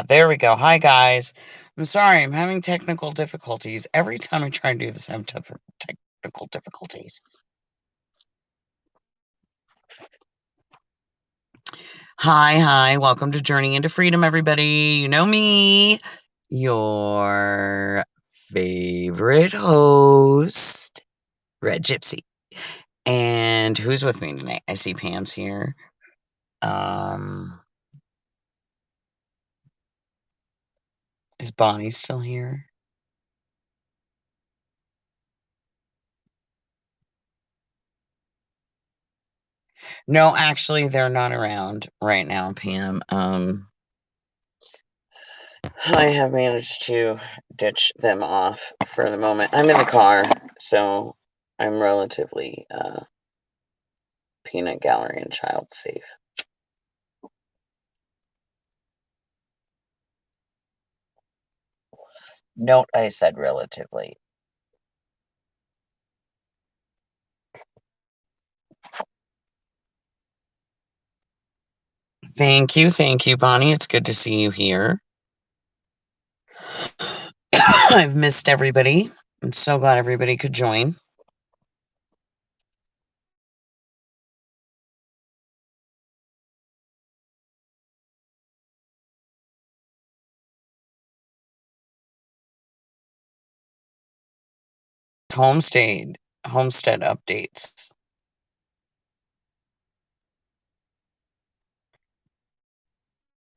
There we go. Hi, guys. I'm sorry, I'm having technical difficulties. Every time I try to do this, I have technical difficulties. Hi. Welcome to Journey into Freedom, everybody. You know me, your favorite host, Red Gypsy. And who's with me tonight? I see Pam's here. Is Bonnie still here? No, actually, they're not around right now, Pam. I have managed to ditch them off for the moment. I'm in the car, so I'm relatively peanut gallery and child safe. Note I said relatively. Thank you, Bonnie. It's good to see you here. I've missed everybody. I'm so glad everybody could join. Homestead updates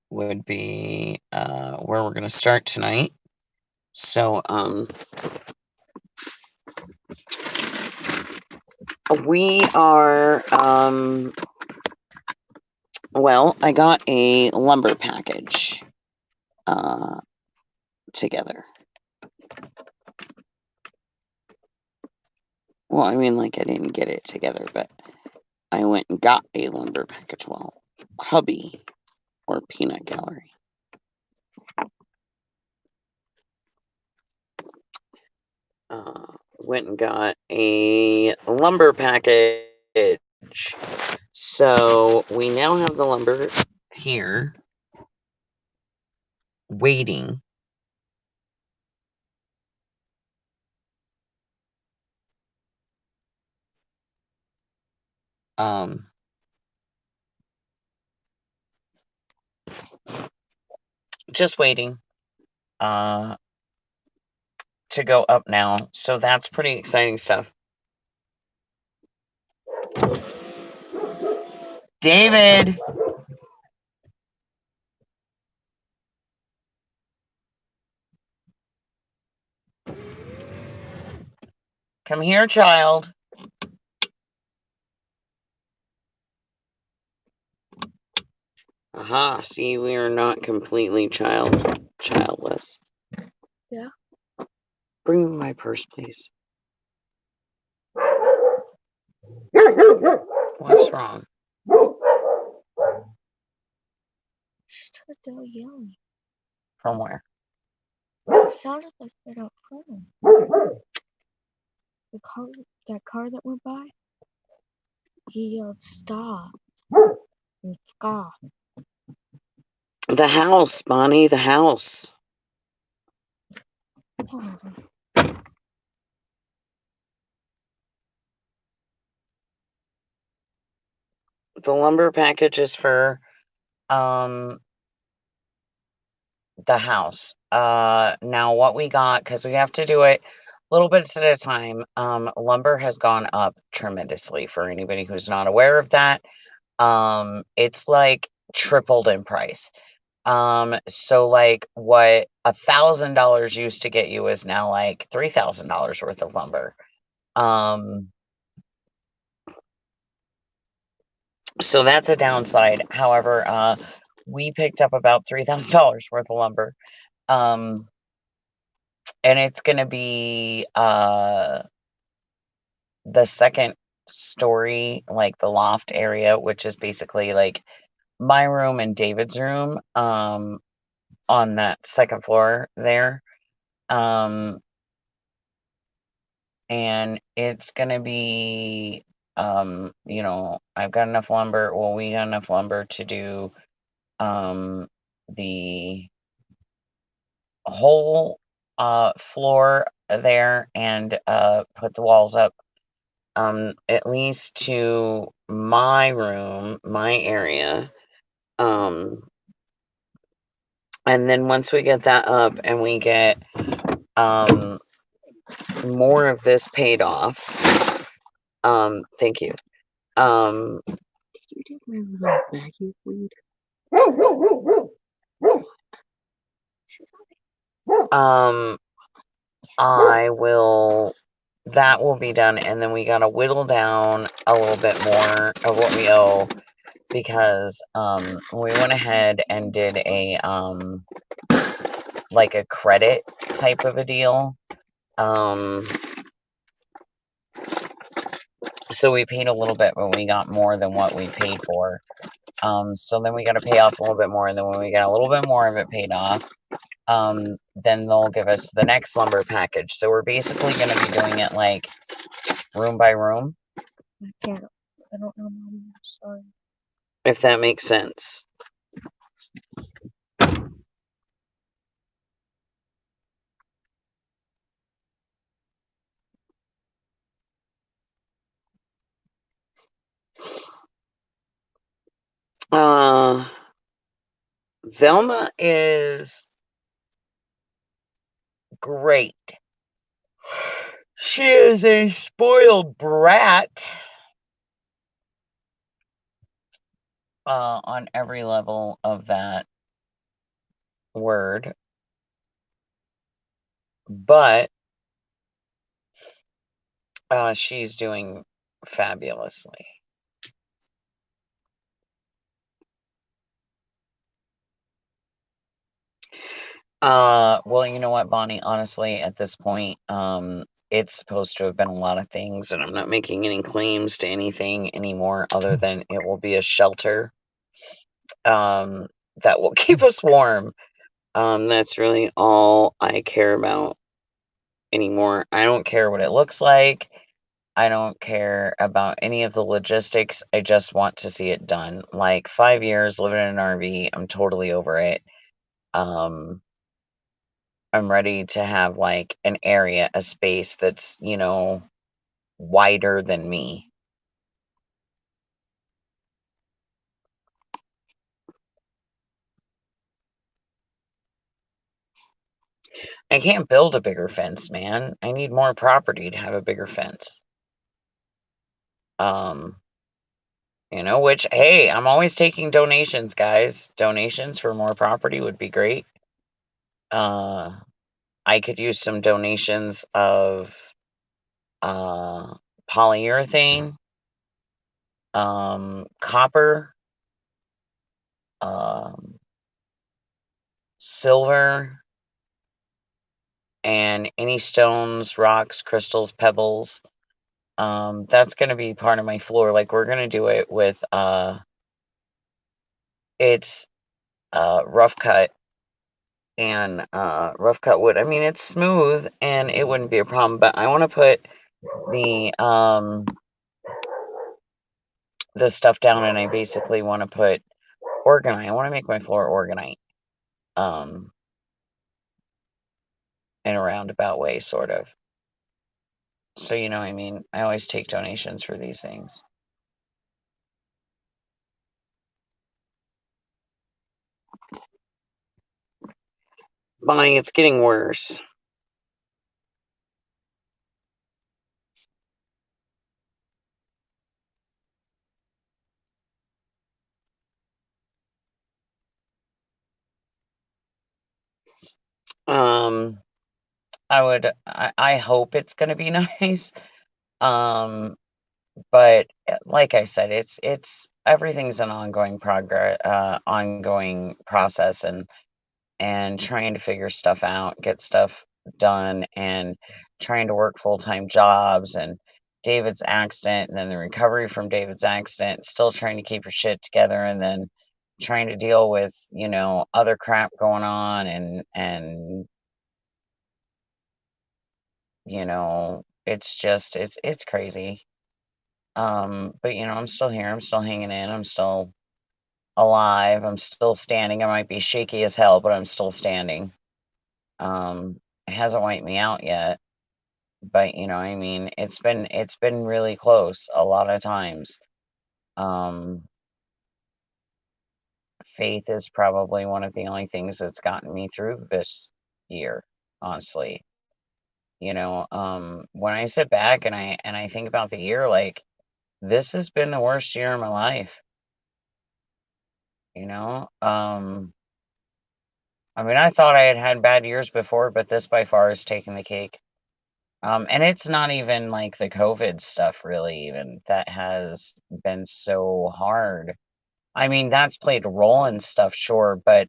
would be where we're going to start tonight. So, we are, well, I got a lumber package together. Well, I mean, like, I didn't get it together, but I went and got a lumber package. Well, hubby or peanut gallery. Went and got a lumber package. So we now have the lumber here waiting. Just waiting to go up now. So that's pretty exciting stuff. David. Come here, child. Aha, see, we are not completely childless. Yeah. Bring me my purse, please. What's wrong? Just heard they were yelling. From where? It sounded like they're out front. That car that went by, he yelled, "Stop!" and "Scoff." The house, Bonnie, the house. The lumber package is for the house. Now what we got, because we have to do it little bits at a time, lumber has gone up tremendously for anybody who's not aware of that. It's like tripled in price. So like what $1,000 used to get you is now like $3,000 worth of lumber. Um, so that's a downside. However, we picked up about $3,000 worth of lumber. Um, and it's gonna be the second story, like the loft area, which is basically like my room and David's room, on that second floor there. Um, and it's gonna be, I've got enough lumber. Well, we got enough lumber to do the whole floor there and put the walls up at least to my room, my area. Um, and then once we get that up and we get um, more of this paid off, thank you. You take my little vacuum weed. Um, I will, that will be done, and then we gotta whittle down a little bit more of what we owe because we went ahead and did like a credit type of a deal. So we paid a little bit, but we got more than what we paid for. So then we got to pay off a little bit more, and then when we get a little bit more of it paid off, then they'll give us the next lumber package. So we're basically going to be doing it like room by room, I can't. I don't know, Mom. I'm sorry. if that makes sense. Velma is great. She is a spoiled brat on every level of that word, but she's doing fabulously. Well, you know what, Bonnie? Honestly, at this point, it's supposed to have been a lot of things, and I'm not making any claims to anything anymore other than it will be a shelter, um, that will keep us warm. That's really all I care about anymore. I don't care what it looks like. I don't care about any of the logistics. I just want to see it done. Like 5 years living in an RV, I'm totally over it. Um, I'm ready to have like an area, a space that's, wider than me. I can't build a bigger fence, man. I need more property to have a bigger fence. Um, which, hey, I'm always taking donations, guys. Donations for more property would be great. Uh, I could use some donations of uh, polyurethane, copper, um, silver, and any stones, rocks, crystals, pebbles. That's going to be part of my floor. Like we're going to do it with it's rough cut and rough cut wood. I mean, it's smooth and it wouldn't be a problem, but I want to put the stuff down, and I basically want to put orgonite. I want to make my floor orgonite. Um, in a roundabout way, sort of. So, I mean, I always take donations for these things. Bonnie, it's getting worse. Um, I hope it's gonna be nice. Um, but like I said, it's everything's an ongoing process, and trying to figure stuff out, get stuff done, and trying to work full-time jobs, and David's accident, and then the recovery from David's accident, still trying to keep your shit together, and then trying to deal with, other crap going on, and it's just it's crazy. But I'm still here, I'm still hanging in, I'm still alive, I'm still standing. I might be shaky as hell, but I'm still standing. It hasn't wiped me out yet, but I mean, it's been really close a lot of times. Um, Faith is probably one of the only things that's gotten me through this year, honestly. When I sit back and I think about the year, like, this has been the worst year of my life, you know? I mean, I thought I had had bad years before, but this by far has taken the cake. And it's not even like the COVID stuff really even that has been so hard. I mean, that's played a role in stuff, sure, but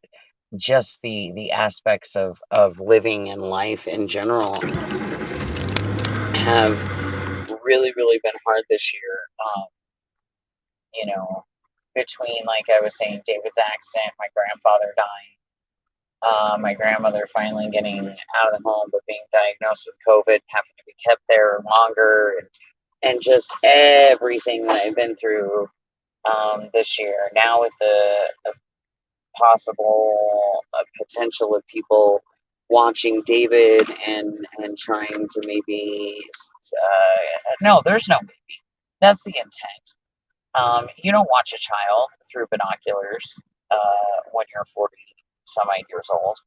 just the aspects of living and life in general have really, really been hard this year. You know, between, like I was saying, David's accident, my grandfather dying, my grandmother finally getting out of the home but being diagnosed with COVID, having to be kept there longer, and just everything that I've been through this year. Now with the possible potential of people watching David and trying to maybe no, there's no maybe. That's the intent. You don't watch a child through binoculars when you're 40 some odd years old.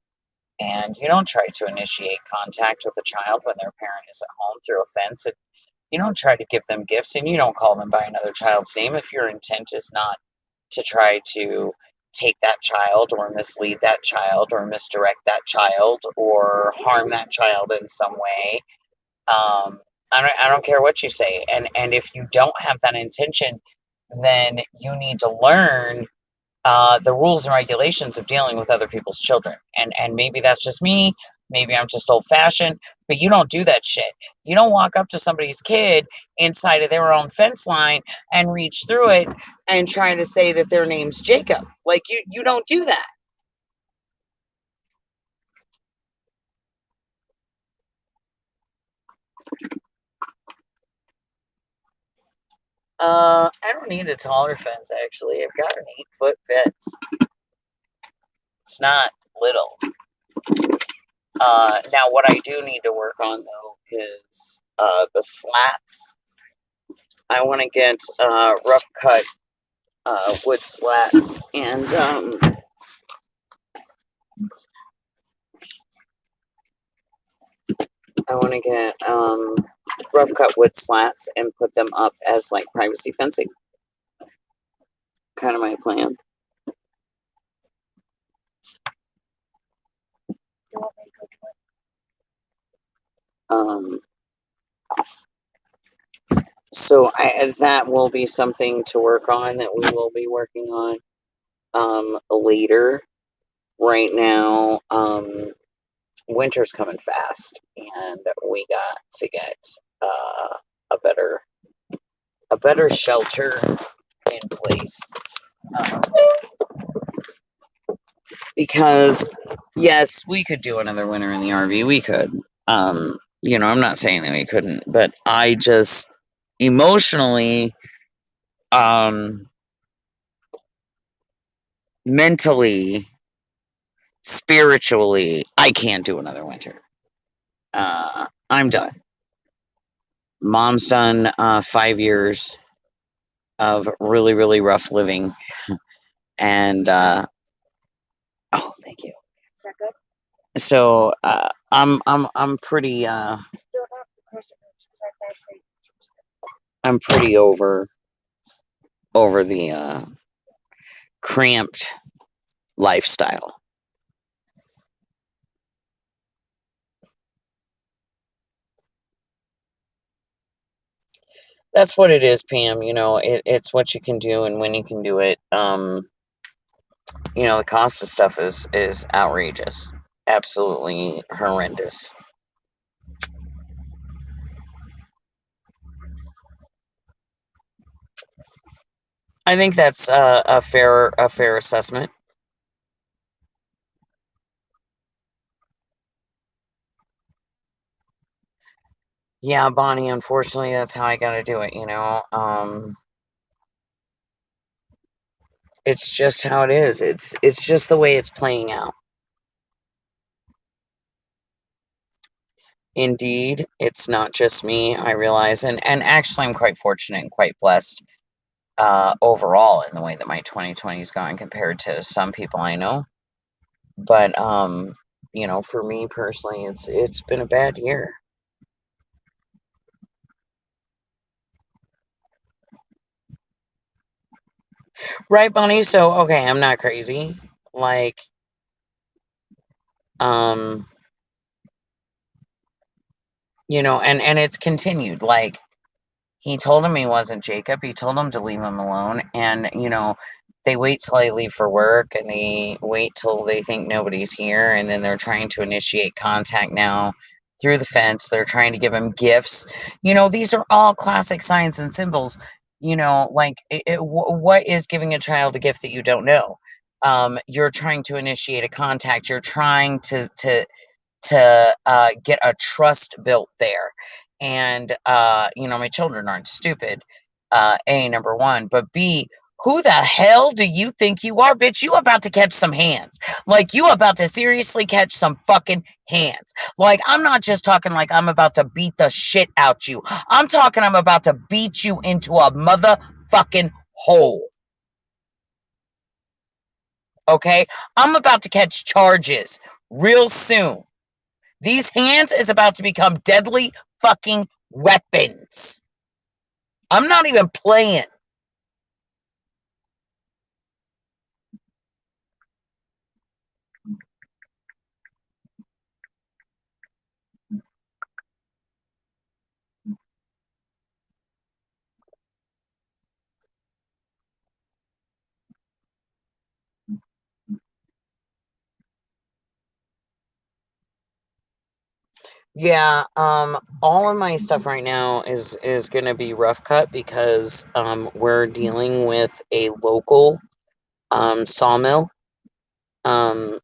And you don't try to initiate contact with a child when their parent is at home through a fence. And you don't try to give them gifts, and you don't call them by another child's name if your intent is not to try to take that child or mislead that child or misdirect that child or harm that child in some way. I don't care what you say. And if you don't have that intention, then you need to learn the rules and regulations of dealing with other people's children. And maybe that's just me. Maybe I'm just old fashioned, but you don't do that shit. You don't walk up to somebody's kid inside of their own fence line and reach through it and try to say that their name's Jacob. Like, you don't do that. I don't need a taller fence, actually. I've got an 8-foot fence. It's not little. Now, what I do need to work on, though, is the slats. I want to get rough cut wood slats, and I want to get rough cut wood slats and put them up as like privacy fencing. Kind of my plan. Um, so that will be something to work on, that we will be working on later. Right now, winter's coming fast, and we got to get a better shelter in place. Um, because yes, we could do another winter in the RV. We could. I'm not saying that we couldn't, but I just emotionally, um, mentally, spiritually, I can't do another winter. I'm done. Mom's done 5 years of really, really rough living, and oh, thank you. Is that good? So I'm pretty I'm pretty over the cramped lifestyle. That's what it is, Pam. It's what you can do and when you can do it. The cost of stuff is outrageous, absolutely horrendous. I think that's a fair assessment. Yeah, Bonnie. Unfortunately, that's how I got to do it. It's just how it is. It's just the way it's playing out. Indeed, it's not just me. I realize, and actually, I'm quite fortunate and quite blessed overall in the way that my 2020's gone compared to some people I know. But for me personally, it's been a bad year. Right, Bonnie? So, okay, I'm not crazy. Like, um, and it's continued. Like, he told him he wasn't Jacob. He told him to leave him alone. And, they wait till I leave for work and they wait till they think nobody's here. And then they're trying to initiate contact now through the fence. They're trying to give him gifts. These are all classic signs and symbols. Like, what is giving a child a gift that you don't know? You're trying to initiate a contact. You're trying to get a trust built there. And, my children aren't stupid, A, number one, but B, who the hell do you think you are, bitch? You about to catch some hands. Like, you about to seriously catch some fucking hands. Like, I'm not just talking like I'm about to beat the shit out you. I'm talking I'm about to beat you into a motherfucking hole. Okay? I'm about to catch charges real soon. These hands is about to become deadly fucking weapons. I'm not even playing. Yeah, all of my stuff right now is gonna be rough cut because we're dealing with a local sawmill. Um,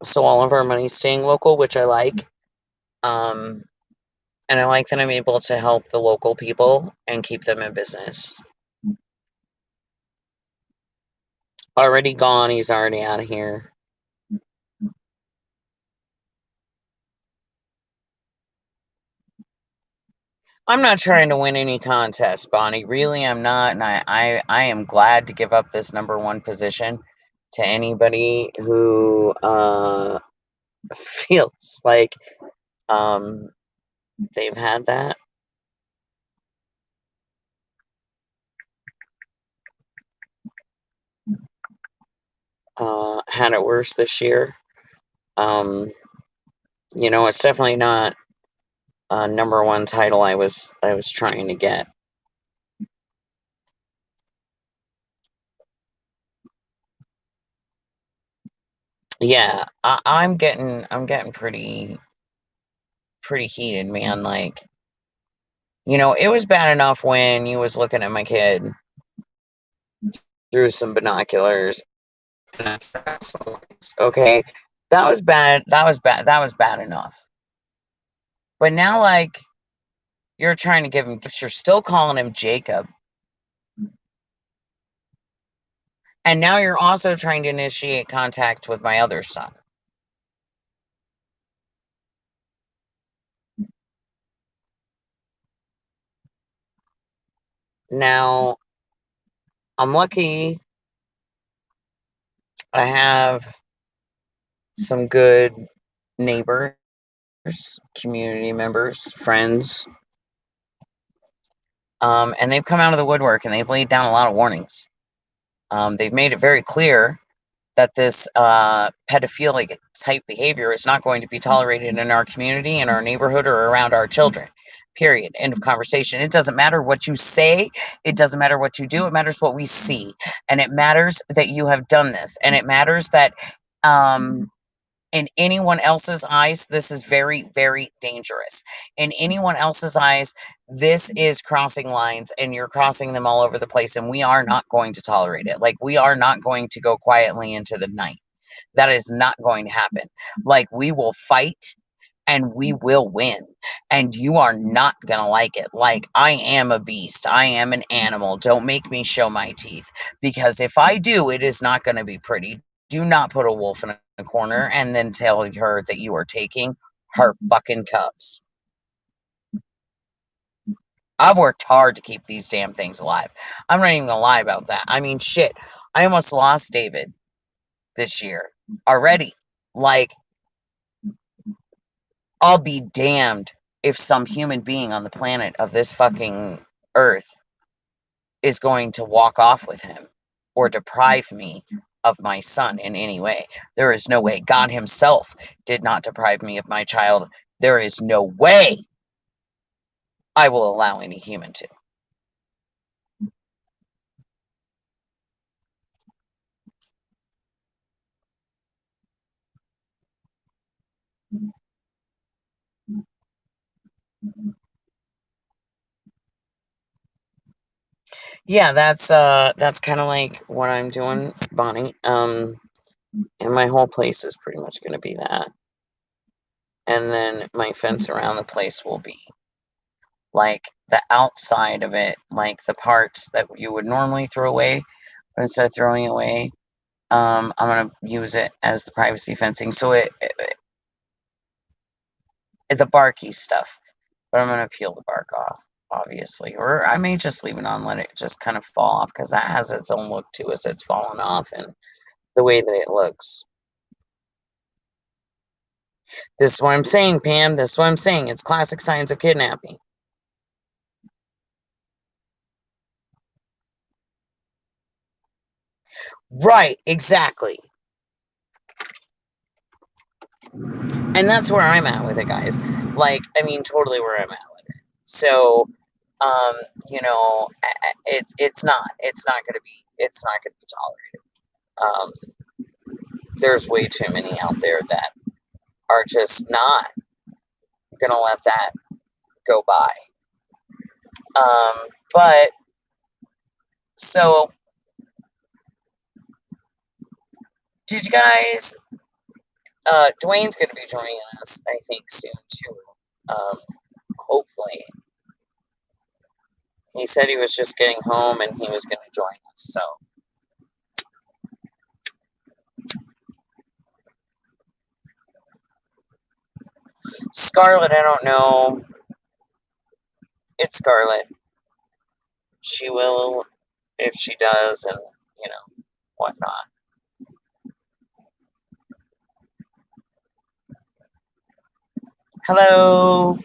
so all of our money's staying local, which I like. Um, and I like that I'm able to help the local people and keep them in business. Already gone, he's already out of here. I'm not trying to win any contest, Bonnie. Really, I'm not, and I am glad to give up this number one position to anybody who feels like um, they've had that, had it worse this year. Um, it's definitely not a number one title I was trying to get. Yeah, I'm getting pretty heated, man. Like, it was bad enough when you was looking at my kid through some binoculars. Okay, that was bad. That was bad. That was bad enough. But now, like, you're trying to give him gifts. You're still calling him Jacob, and now you're also trying to initiate contact with my other son. Now, I'm lucky. I have some good neighbors, community members, friends, and they've come out of the woodwork and they've laid down a lot of warnings. They've made it very clear that this pedophilic type behavior is not going to be tolerated in our community, in our neighborhood, or around our children. Period. End of conversation. It doesn't matter what you say. It doesn't matter what you do. It matters what we see. And it matters that you have done this. And it matters that in anyone else's eyes, this is very, very dangerous. In anyone else's eyes, this is crossing lines and you're crossing them all over the place. And we are not going to tolerate it. Like, we are not going to go quietly into the night. That is not going to happen. Like, we will fight and we will win. And you are not going to like it. Like, I am a beast. I am an animal. Don't make me show my teeth. Because if I do, it is not going to be pretty. Do not put a wolf in a corner and then tell her that you are taking her fucking cubs. I've worked hard to keep these damn things alive. I'm not even going to lie about that. I mean, shit. I almost lost David this year already. Like, I'll be damned if some human being on the planet of this fucking earth is going to walk off with him or deprive me of my son in any way. There is no way. God himself did not deprive me of my child. There is no way I will allow any human to. Yeah, that's kind of like what I'm doing, Bonnie. And my whole place is pretty much going to be that. And then my fence around the place will be like the outside of it, like the parts that you would normally throw away, but instead of throwing away, I'm gonna use it as the privacy fencing. So the barky stuff, but I'm gonna peel the bark off, obviously, or I may just leave it on, let it just kind of fall off because that has its own look to it. It's fallen off and the way that it looks. This is what I'm saying, Pam. This is what I'm saying. It's classic signs of kidnapping. Right, exactly. And that's where I'm at with it, guys. Like, I mean, totally where I'm at with it. So, um, it's not gonna be tolerated. There's way too many out there that are just not gonna let that go by. But so did you guys? Dwayne's gonna be joining us, I think, soon too. Hopefully, he said he was just getting home and he was gonna join us. So Scarlett, I don't know. It's Scarlett. She will if she does, and whatnot. Hello,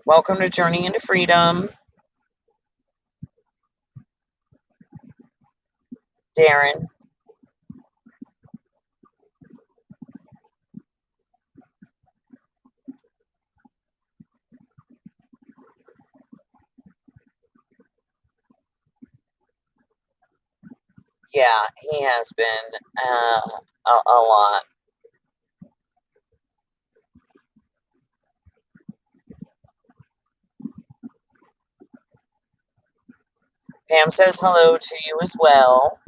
welcome to Journey into Freedom, Darren. Yeah, he has been a lot. Pam says hello to you as well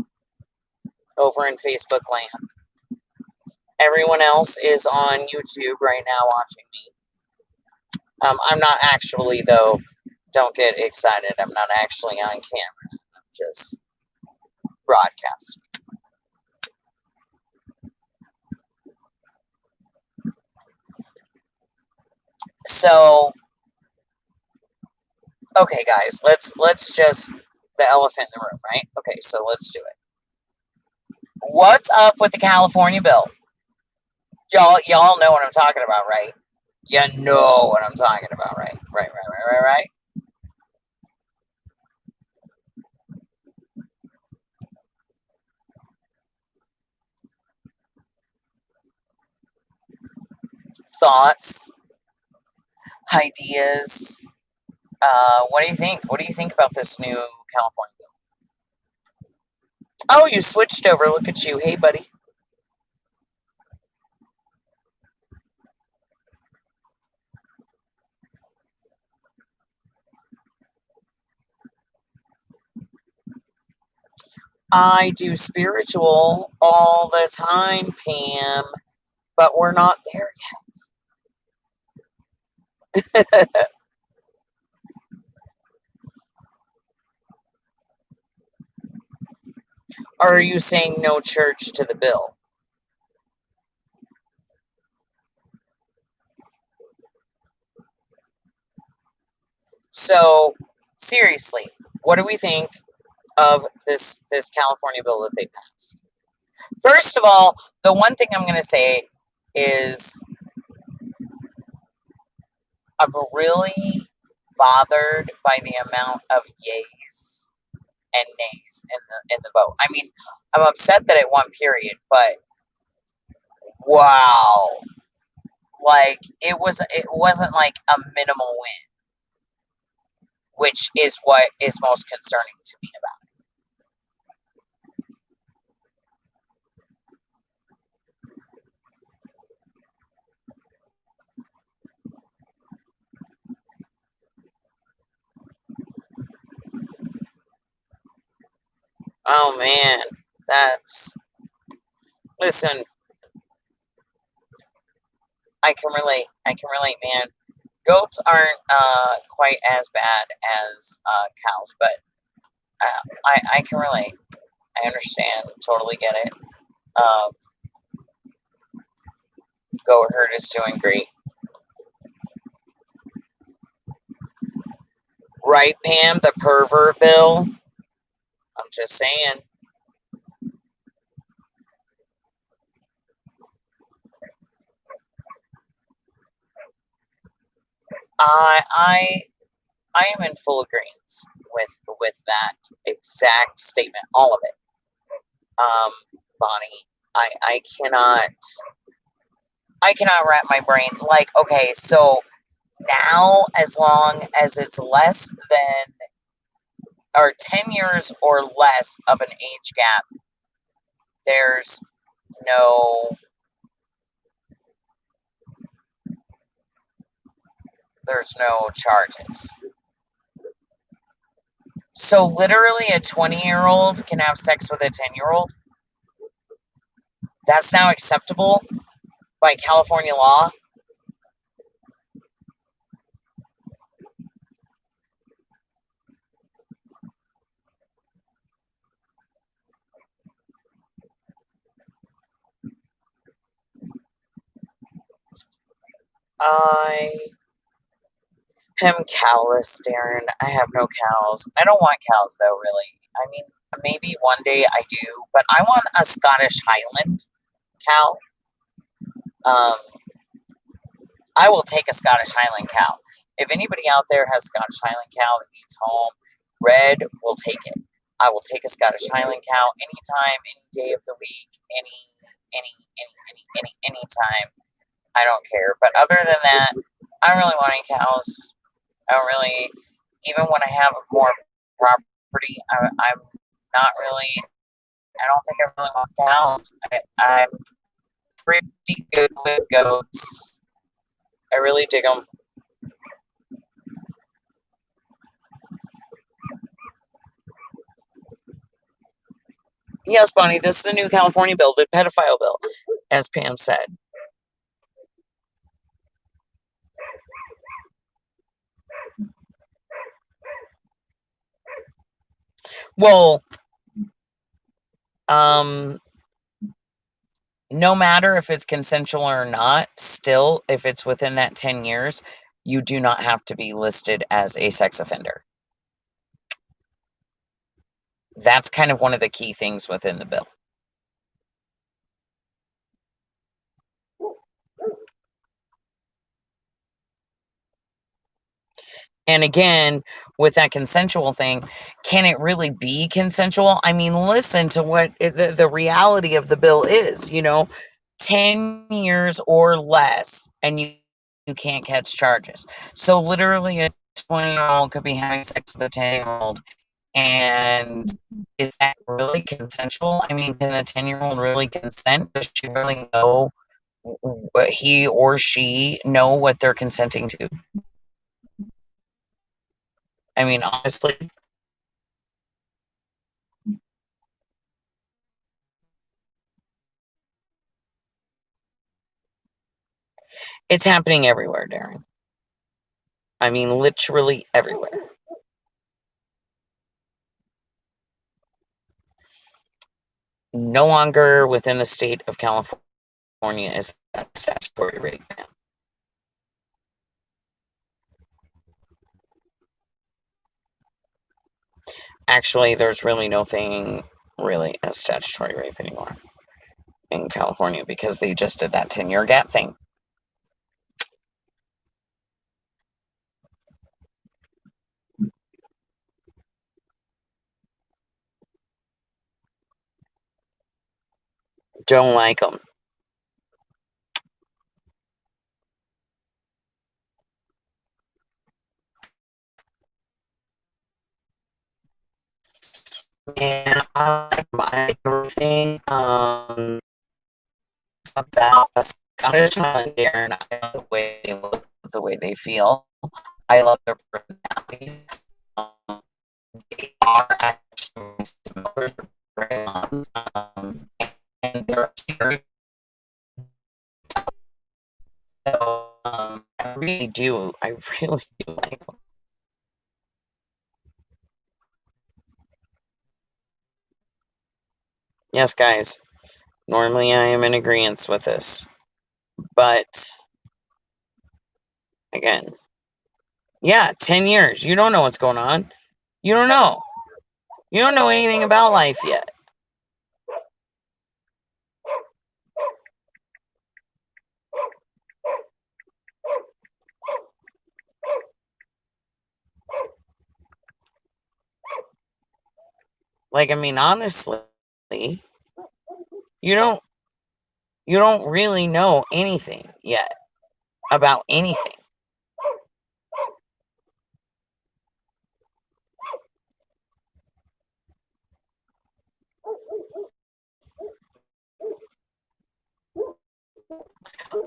over in Facebook land. Everyone else is on YouTube right now watching me. I'm not actually, though. Don't get excited. I'm not actually on camera. I'm just broadcasting. So, okay, guys, let's just the elephant in the room, right? Okay, so let's do it. What's up with the California bill? Y'all know what I'm talking about, right? You know what I'm talking about, right? Right. Thoughts? ideas. What do you think? What do you think about this new California bill? Oh, you switched over. Look at you. Hey, buddy. I do spiritual all the time, Pam, but we're not there yet. Or are you saying no church to the bill? So, seriously, what do we think of this California bill that they passed? First of all, the one thing I'm going to say is I'm really bothered by the amount of yays and nays in the vote. I mean, I'm upset that it won, period, but wow, like it wasn't like a minimal win, which is what is most concerning to me about. Oh man, that's listen. I can relate. I can relate, man. Goats aren't quite as bad as cows, but I can relate. I understand. Totally get it. Um, Goat herd is doing great. Right, Pam? The pervert bill? I'm just saying. I I I am in full agreement with that exact statement, all of it. Bonnie, I cannot wrap my brain like okay, so now as long as it's less than or 10 years or less of an age gap, there's no there's no charges. So literally a 20-year-old can have sex with a 10-year-old. That's now acceptable by California law. I am cowless, Darren. I have no cows. I don't want cows though, really. I mean, maybe one day I do, but I want a Scottish Highland cow. Um, I will take a Scottish Highland cow. If anybody out there has a Scottish Highland cow that needs home, red will take it. I will take a Scottish Highland cow anytime, any day of the week, any time. I don't care. But other than that, I don't really want any cows. I don't really, even when I have more property, I'm not really, I don't think I really want cows. I'm pretty good with goats. I really dig them. Yes, Bonnie, this is the new California bill, the pedophile bill, as Pam said. Well, um, no matter if it's consensual or not, still, if it's within that 10 years, you do not have to be listed as a sex offender. That's kind of one of the key things within the bill. And again, with that consensual thing, can it really be consensual? I mean, listen to what the reality of the bill is, 10 years or less, and you you can't catch charges. So literally a 20-year-old could be having sex with a 10-year-old, and is that really consensual? I mean, can the 10-year-old really consent? Does she really know what he or she know what they're consenting to? I mean, honestly, it's happening everywhere, Darren. I mean, literally everywhere. No longer within the state of California is that statutory rape ban. Actually, there's really no thing really as statutory rape anymore in California because they just did that 10-year gap thing. Don't like them. And I like my everything about a Scottish Highlander, and I love the way they look, the way they feel. I love their personality. Um, they are actually similar to Greyhound, and they're very so. I really do. I really do like them. Yes, guys. Normally, I am in agreement with this, but again, yeah, 10 years. You don't know what's going on. You don't know. You don't know anything about life yet. Like, I mean, honestly, you don't you don't really know anything yet about anything.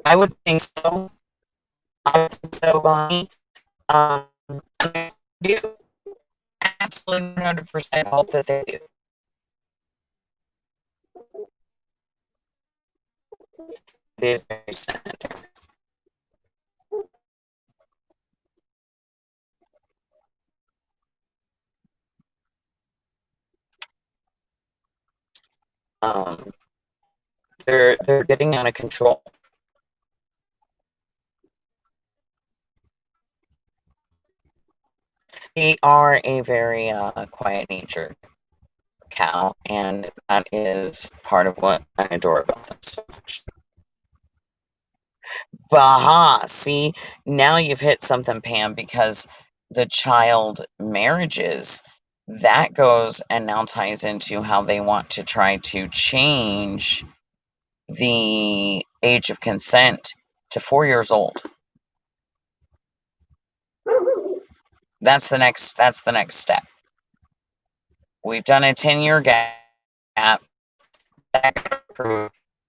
I would think so. I would think so, Bonnie. I do absolutely 100% hope that they do. It is very sad. Um, they're getting out of control. They are a very quiet natured cow, and that is part of what I adore about them so much. Baha, see, now you've hit something, Pam, because the child marriages, that goes and now ties into how they want to try to change the age of consent to 4 years old. That's the next step. We've done a 10-year gap.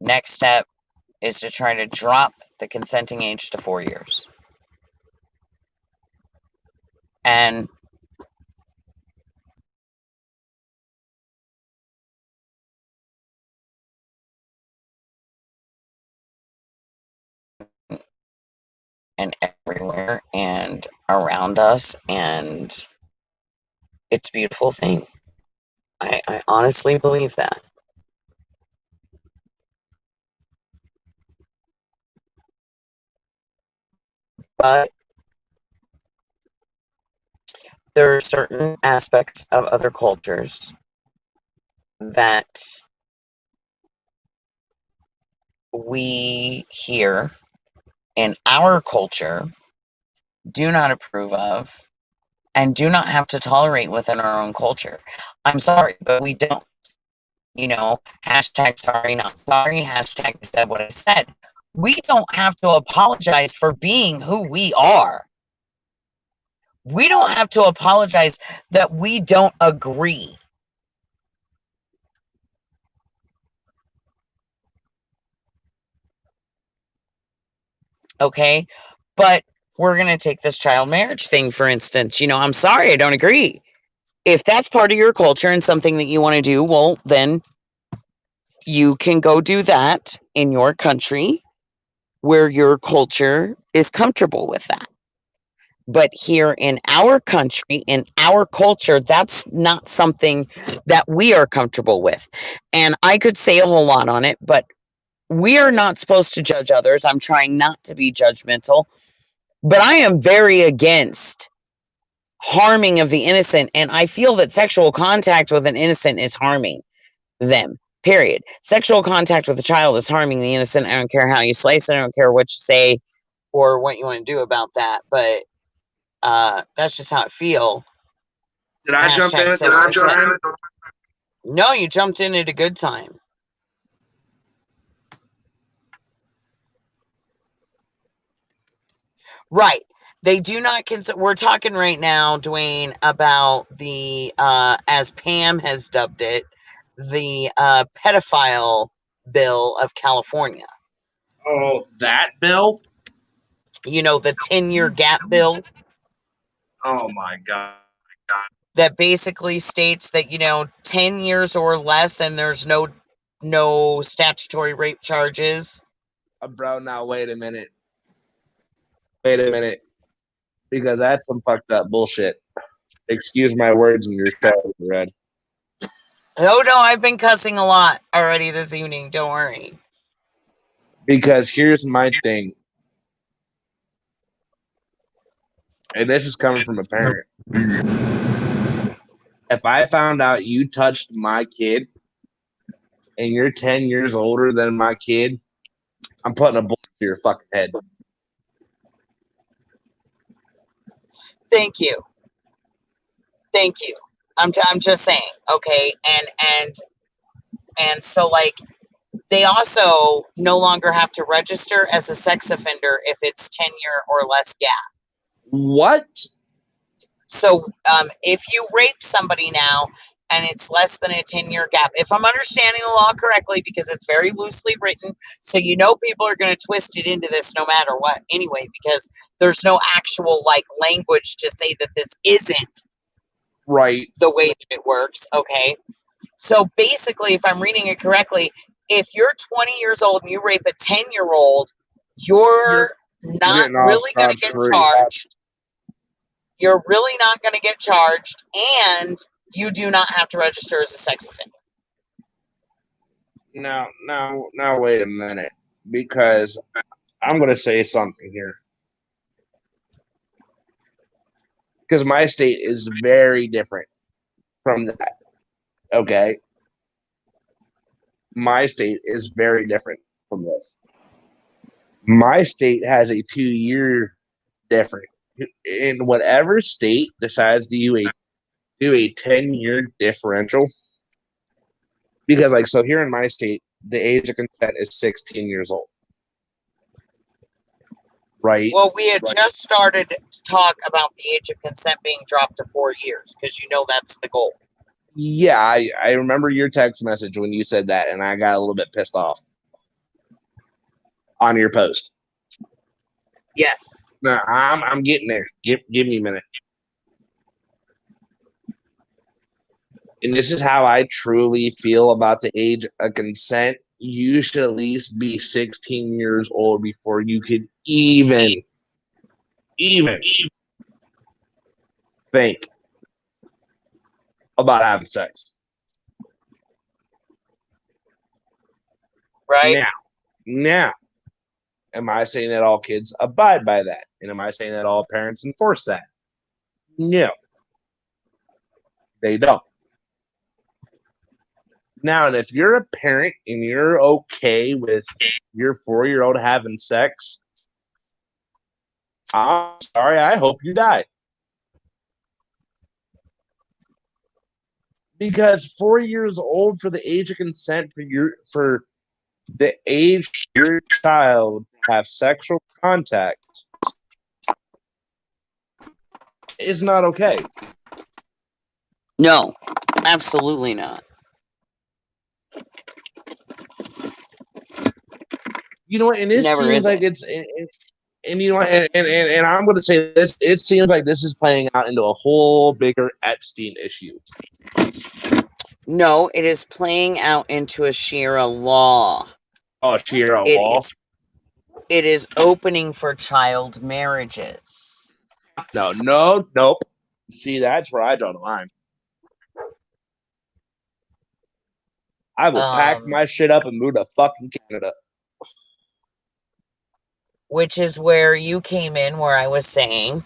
Next step is to try to drop the consenting age to 4 years. And everywhere and around us, and it's a beautiful thing. I honestly believe that. But there are certain aspects of other cultures that we here in our culture do not approve of and do not have to tolerate within our own culture. I'm sorry, but we don't. Hashtag sorry, not sorry, hashtag said what I said. We don't have to apologize for being who we are. We don't have to apologize that we don't agree. Okay? But we're going to take this child marriage thing, for instance. I'm sorry, I don't agree. If that's part of your culture and something that you want to do, well, then you can go do that in your country where your culture is comfortable with that. But here in our country, in our culture, that's not something that we are comfortable with. And I could say a whole lot on it, but we are not supposed to judge others. I'm trying not to be judgmental, but I am very against harming of the innocent. And I feel that sexual contact with an innocent is harming them. Period. Sexual contact with a child is harming the innocent. I don't care how you slice it. I don't care what you say or what you want to do about that. But that's just how I feel. Did I jump in Hashtag at the wrong time? No, you jumped in at a good time. Right. They do not consider. We're talking right now, Dwayne, about the, as Pam has dubbed it, the pedophile bill of California. Oh, that bill? The 10-year gap bill. Oh my God. That basically states that 10 years or less and there's no statutory rape charges. Bro, now wait a minute. Because that's some fucked up bullshit. Excuse my words in your show, Red. Oh no, I've been cussing a lot already this evening, don't worry. Because here's my thing. And this is coming from a parent. If I found out you touched my kid and you're 10 years older than my kid, I'm putting a bullet to your fucking head. Thank you. I'm just saying, okay, and so like they also no longer have to register as a sex offender if it's 10-year or less gap. What? So if you rape somebody now and it's less than a 10-year gap, if I'm understanding the law correctly, because it's very loosely written, so people are going to twist it into this no matter what anyway, because there's no actual language to say that this isn't right the way that it works. Okay. So basically, if I'm reading it correctly, if you're 20 years old and you rape a 10-year-old, you're not really going to get charged. You're really not going to get charged, and you do not have to register as a sex offender. Now, wait a minute, because I'm going to say something here. Because my state is very different from that. Okay? My state is very different from this. My state has a 2-year difference. In whatever state decides to do a 10-year differential, because so here in my state, the age of consent is 16 years old. Right. Well, we had just started to talk about the age of consent being dropped to 4 years, because that's the goal. Yeah, I remember your text message when you said that, and I got a little bit pissed off on your post. Yes. No, I'm getting there. Give me a minute. And this is how I truly feel about the age of consent. You should at least be 16 years old before you could even think about having sex. Right. Now, am I saying that all kids abide by that? And am I saying that all parents enforce that? No, they don't. Now, and if you're a parent and you're okay with your 4-year-old having sex, I'm sorry, I hope you die. Because 4 years old for the age of consent for the age of your child to have sexual contact is not okay. No, absolutely not. You know what? And it Never seems is like it. and you know, and I'm going to say this. It seems like this is playing out into a whole bigger Epstein issue. No, it is playing out into a Shira law. Oh, Shira It law? is it is opening for child marriages. No, no, nope. See, that's where I draw the line. I will pack Um, my shit up and move to fucking Canada. which is where you came in, where I was saying,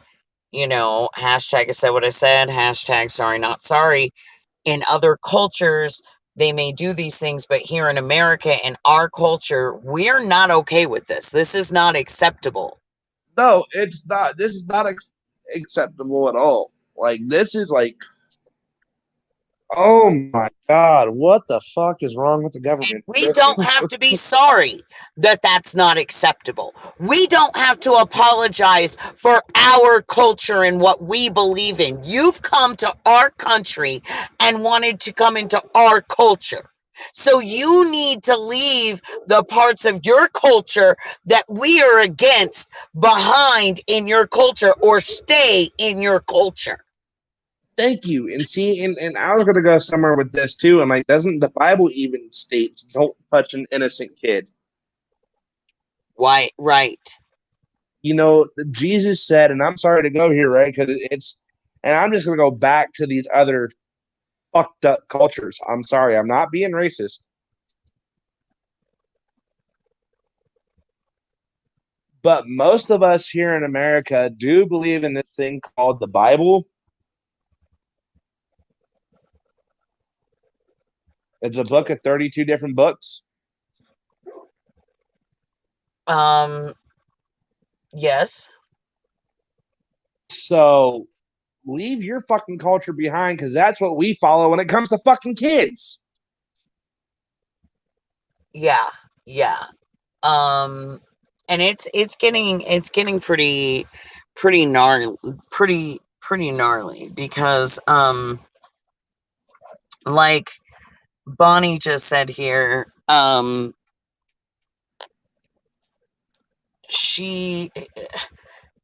hashtag I said what I said, hashtag sorry, not sorry. In other cultures, they may do these things, but here in America, in our culture, we're not okay with this. This is not acceptable. No, it's not. This is not acceptable at all. Like, this is like, oh my God, what the fuck is wrong with the And government? we don't have to be sorry that that's not acceptable. We don't have to apologize for our culture and what we believe in. You've come to our country and wanted to come into our culture. So you need to leave the parts of your culture that we are against behind in your culture, or stay in your culture. Thank you. And see, and I was gonna go somewhere with this too. And like, doesn't the Bible even states don't touch an innocent kid? Why? Right. You know, Jesus said, and I'm sorry to go here, right? Because and I'm just gonna go back to these other fucked up cultures. I'm sorry, I'm not being racist. But most of us here in America do believe in this thing called the Bible. It's a book of 32 different books. Yes. So leave your fucking culture behind, because that's what we follow when it comes to fucking kids. Yeah. Yeah. um and it's getting pretty gnarly, pretty gnarly, because like Bonnie just said here, she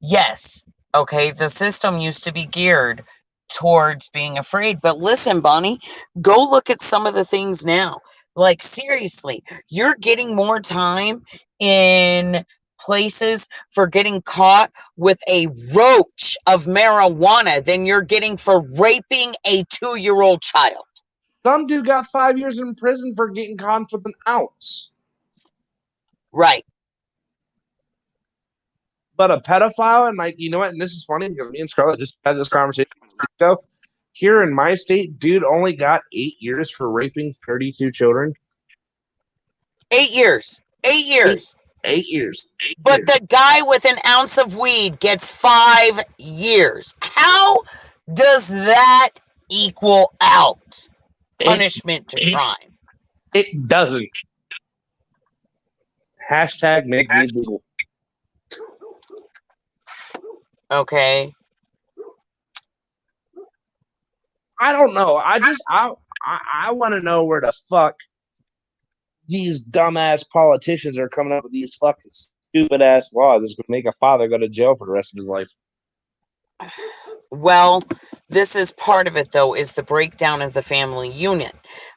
yes, okay, the system used to be geared towards being afraid, but listen, Bonnie, go look at some of the things now. Like, seriously, you're getting more time in places for getting caught with a roach of marijuana than you're getting for raping a 2-year-old child. Some dude got 5 years in prison for getting caught with an ounce. Right. But a pedophile, and like, you know what? And this is funny because me and Scarlett just had this conversation a week ago. Here in my state, dude only got 8 years for raping 32 children. 8 years. 8 years. 8 years. But the guy with an ounce of weed gets 5 years. How does that equal out punishment to crime? It doesn't. Hashtag make weed legal. Okay. I don't know. I want to know where the fuck these dumbass politicians are coming up with these fucking stupid ass laws that's going to make a father go to jail for the rest of his life. Well, this is part of it, though, is the breakdown of the family unit.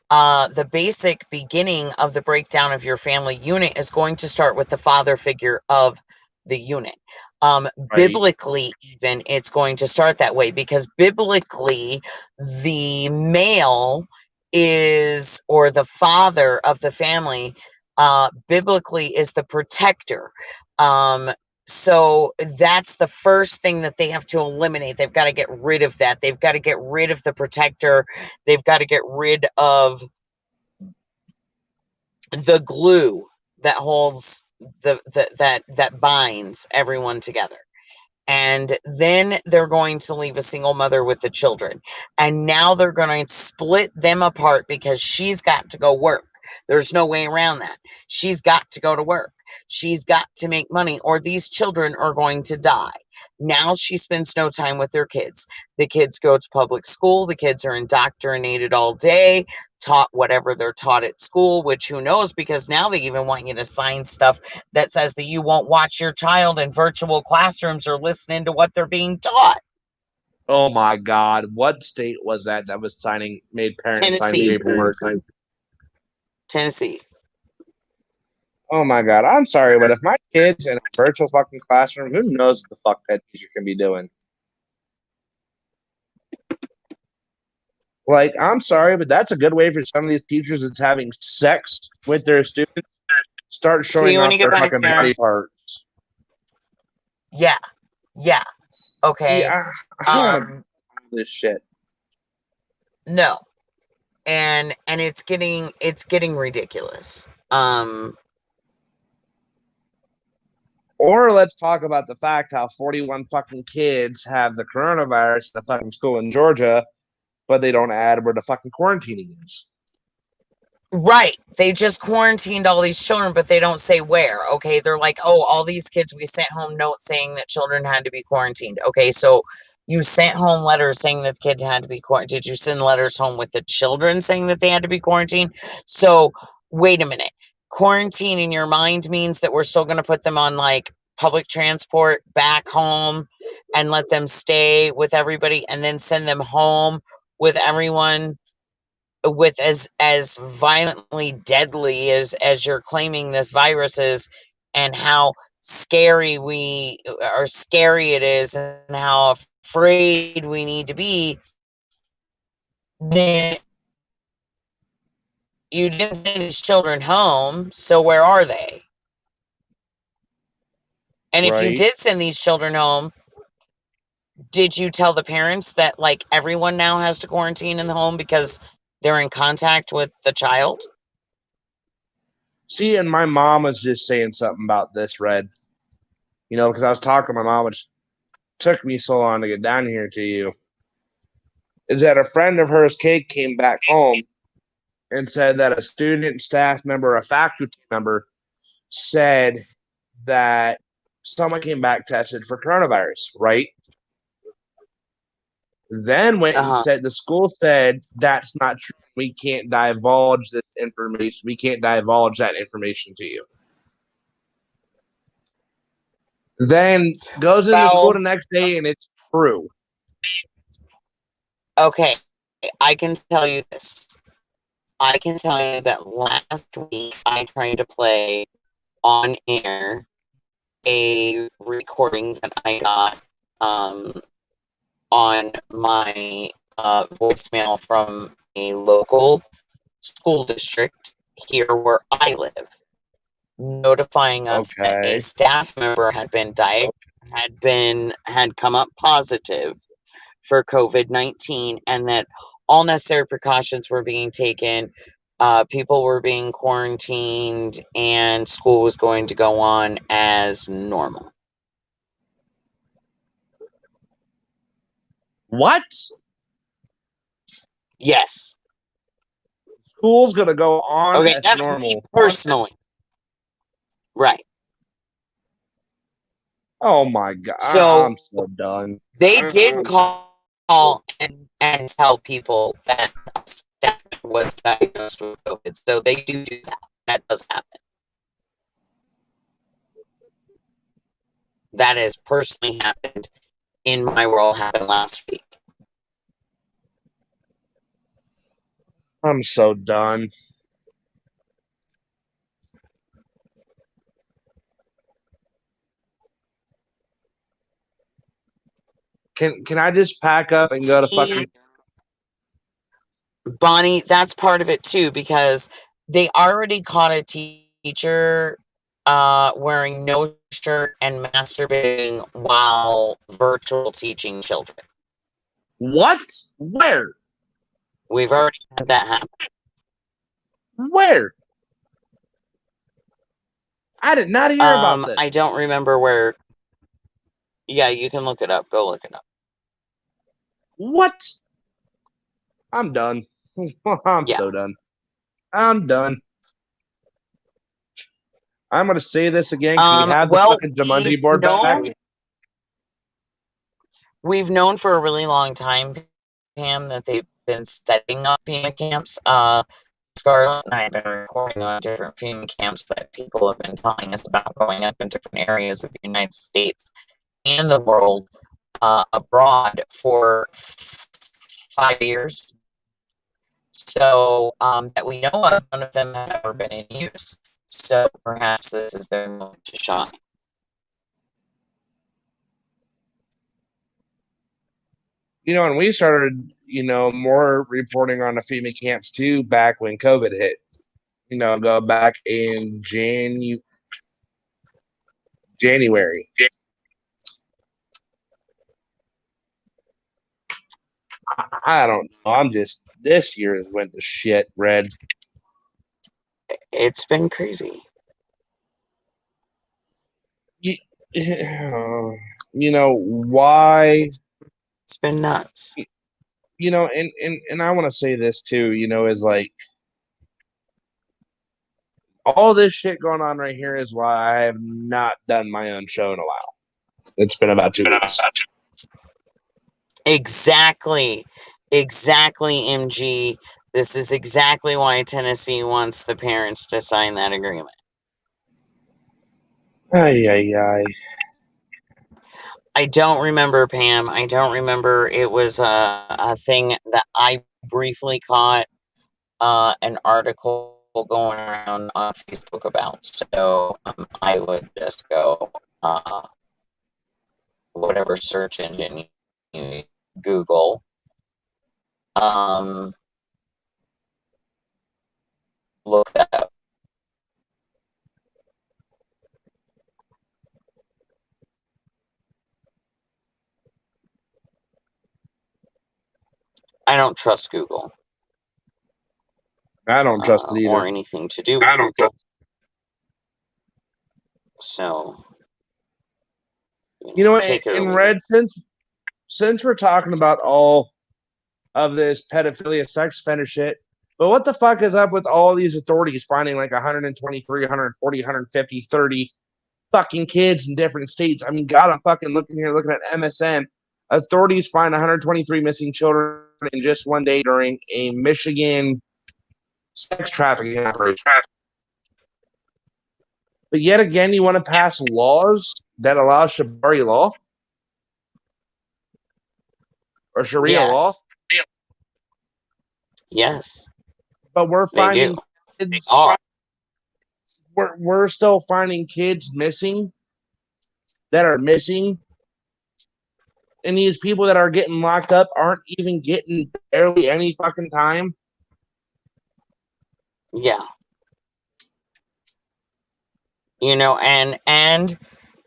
The basic beginning of the breakdown of your family unit is going to start with the father figure of the unit. Right. Biblically, even, it's going to start that way, because biblically, the male is, or the father of the family, biblically is the protector. So that's the first thing that they have to eliminate. They've got to get rid of that. They've got to get rid of the protector. They've got to get rid of the glue that holds that binds everyone together. And then they're going to leave a single mother with the children. And now they're going to split them apart because she's got to go work. There's no way around that. She's got to go to work. She's got to make money, or these children are going to die. Now she spends no time with their kids. The kids go to public school. The kids are indoctrinated all day, taught whatever they're taught at school, which who knows, because now they even want you to sign stuff that says that you won't watch your child in virtual classrooms or listening to what they're being taught. Oh my God. What state was that was made parents sign Tennessee. paperwork? Tennessee. Oh my God. I'm sorry, but if my kid's in a virtual fucking classroom, who knows what the fuck that teacher can be doing? Like, I'm sorry, but that's a good way for some of these teachers that's having sex with their students start See showing you when off you get their back fucking there. body parts. Yeah. Yeah. Okay. Yeah, I don't want to do this shit. No. And it's getting ridiculous. Or let's talk about the fact how 41 fucking kids have the coronavirus in a fucking school in Georgia, but they don't add where the fucking quarantining is. Right. They just quarantined all these children, but they don't say where. Okay. They're like, oh, all these kids, we sent home notes saying that children had to be quarantined. Okay. So you sent home letters saying that the kid had to be quarantined. Did you send letters home with the children saying that they had to be quarantined? So wait a minute. Quarantine in your mind means that we're still going to put them on like public transport back home and let them stay with everybody and then send them home with everyone with as violently deadly as you're claiming this virus is, and how scary it is and how afraid we need to be. Then you didn't send these children home, so where are they? And if you Right. did send these children home, did you tell the parents that like everyone now has to quarantine in the home because they're in contact with the child? See, and my mom was just saying something about this, Red. You know, because I was talking to my mom, which took me so long to get down here to you. Is that a friend of hers, Kate, came back home and said that a student, staff member, a faculty member said that someone came back tested for coronavirus, right? Then went and said the school said that's not true. We can't divulge this information. We can't divulge that information to you. Then goes into school the next day and it's true. Okay, I can tell you this. I can tell you that last week I tried to play on air a recording that I got on my voicemail from a local school district here where I live, notifying us that a staff member had come up positive for COVID-19 and that all necessary precautions were being taken. People were being quarantined and school was going to go on as normal. What? Yes. School's going to go on Okay, as that's normal. me personally. Right. Oh my God. So I'm so done. They did call and tell people that a staff member was diagnosed with COVID. So they do that. That does happen. That has personally happened in my world, happened last week. I'm so done. Can I just pack up and go to fucking Bonnie? That's part of it too, because they already caught a teacher wearing no shirt and masturbating while virtual teaching children. What? Where? We've already had that happen. Where? I did not hear about this. I don't remember where. Yeah, you can look it up. Go look it up. What? I'm done. I'm so done. I'm done. I'm going to say this again because we have the Well, fucking Jumanji board back. we've known for a really long time, Pam, that they've been setting up FEMA camps. Scarlett and I have been reporting on different FEMA camps that people have been telling us about going up in different areas of the United States and the world abroad for 5 years. So that we know of, none of them have ever been in use. So perhaps this is their moment to shine. And we started, more reporting on the FEMA camps too back when COVID hit. Go back in January. I don't know. This year has went to shit, Red. It's been crazy. Why? It's been nuts. And I want to say this too, is like all this shit going on right here is why I have not done my own show in a while. It's been about 2 weeks. Exactly, MG. This is exactly why Tennessee wants the parents to sign that agreement. Ay, ay, ay. I don't remember, Pam. I don't remember. It was a thing that I briefly caught an article going around on Facebook about. So I would just go whatever search engine you Google. Look that up. I don't trust Google. I don't trust it either. Or anything to do with Google. So, take it or in leave Red, it. since we're talking about all of this pedophilia, sex offender shit, but what the fuck is up with all these authorities finding like 123, 140, 150, 30 fucking kids in different states? I mean, God, I'm fucking looking at MSN. Authorities find 123 missing children in just one day during a Michigan sex trafficking operation. But yet again, you want to pass laws that allow Sharia law or Sharia law. Yes. But we're finding kids. We're still finding kids missing that are missing. And these people that are getting locked up aren't even getting barely any fucking time. Yeah. And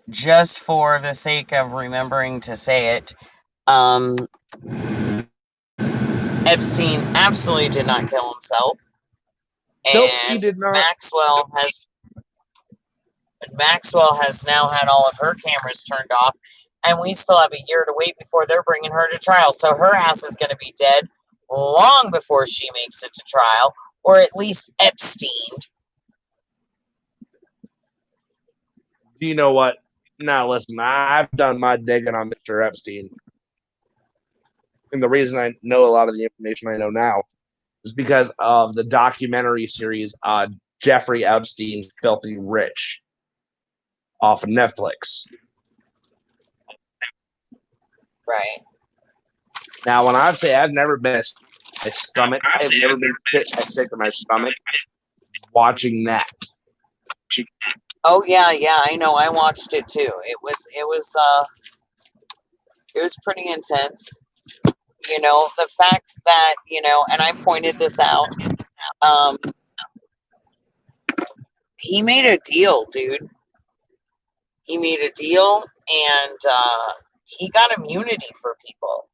just for the sake of remembering to say it, Epstein absolutely did not kill himself. Nope, And he did not. Maxwell has now had all of her cameras turned off, and we still have a year to wait before they're bringing her to trial. So her ass is going to be dead long before she makes it to trial, or at least Epstein. Do you know what? Now listen, I've done my digging on Mr. Epstein. And the reason I know a lot of the information I know now is because of the documentary series Jeffrey Epstein, Filthy Rich off of Netflix. Right. Now, when I say I've never been my stomach, I've never been sick to my stomach watching that. Oh yeah, I know. I watched it too. It was pretty intense. The fact that, and I pointed this out, he made a deal, dude. He made a deal, and he got immunity for people.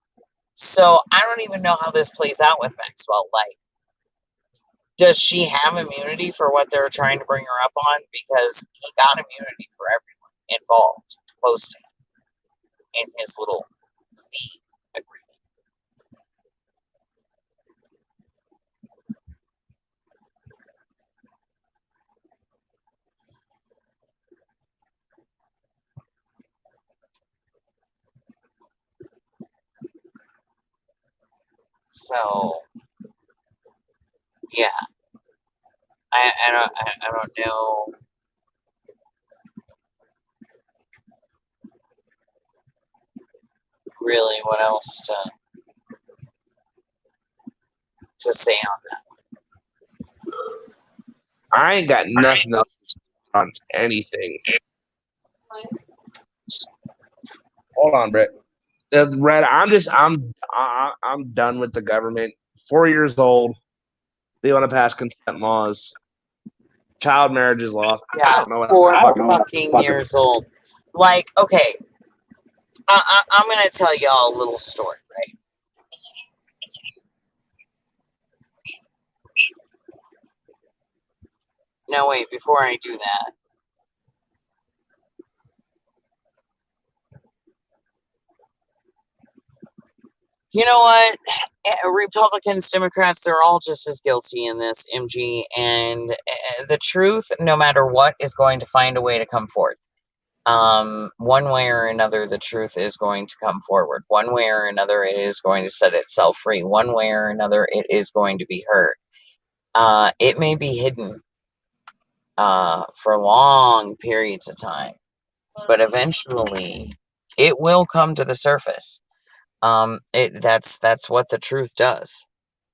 So I don't even know how this plays out with Maxwell. Like, does she have immunity for what they're trying to bring her up on? Because he got immunity for everyone involved, close to him, in his little plea agreement. So yeah, I don't know really what else to say on I ain't got nothing else on anything. Hold on, Brett. Brett, I'm done with the government. 4 years old. They want to pass consent laws. Child marriage is law. that. I Yeah, don't know what. 4 fucking years old. Like, okay, I'm gonna tell y'all a little story, right? No, wait, before I do that, you know what? Republicans, Democrats, they're all just as guilty in this, MG. And the truth, no matter what, is going to find a way to come forth. One way or another, the truth is going to come forward. One way or another, it is going to set itself free. One way or another, it is going to be heard. It may be hidden for long periods of time, but eventually it will come to the surface. That's what the truth does.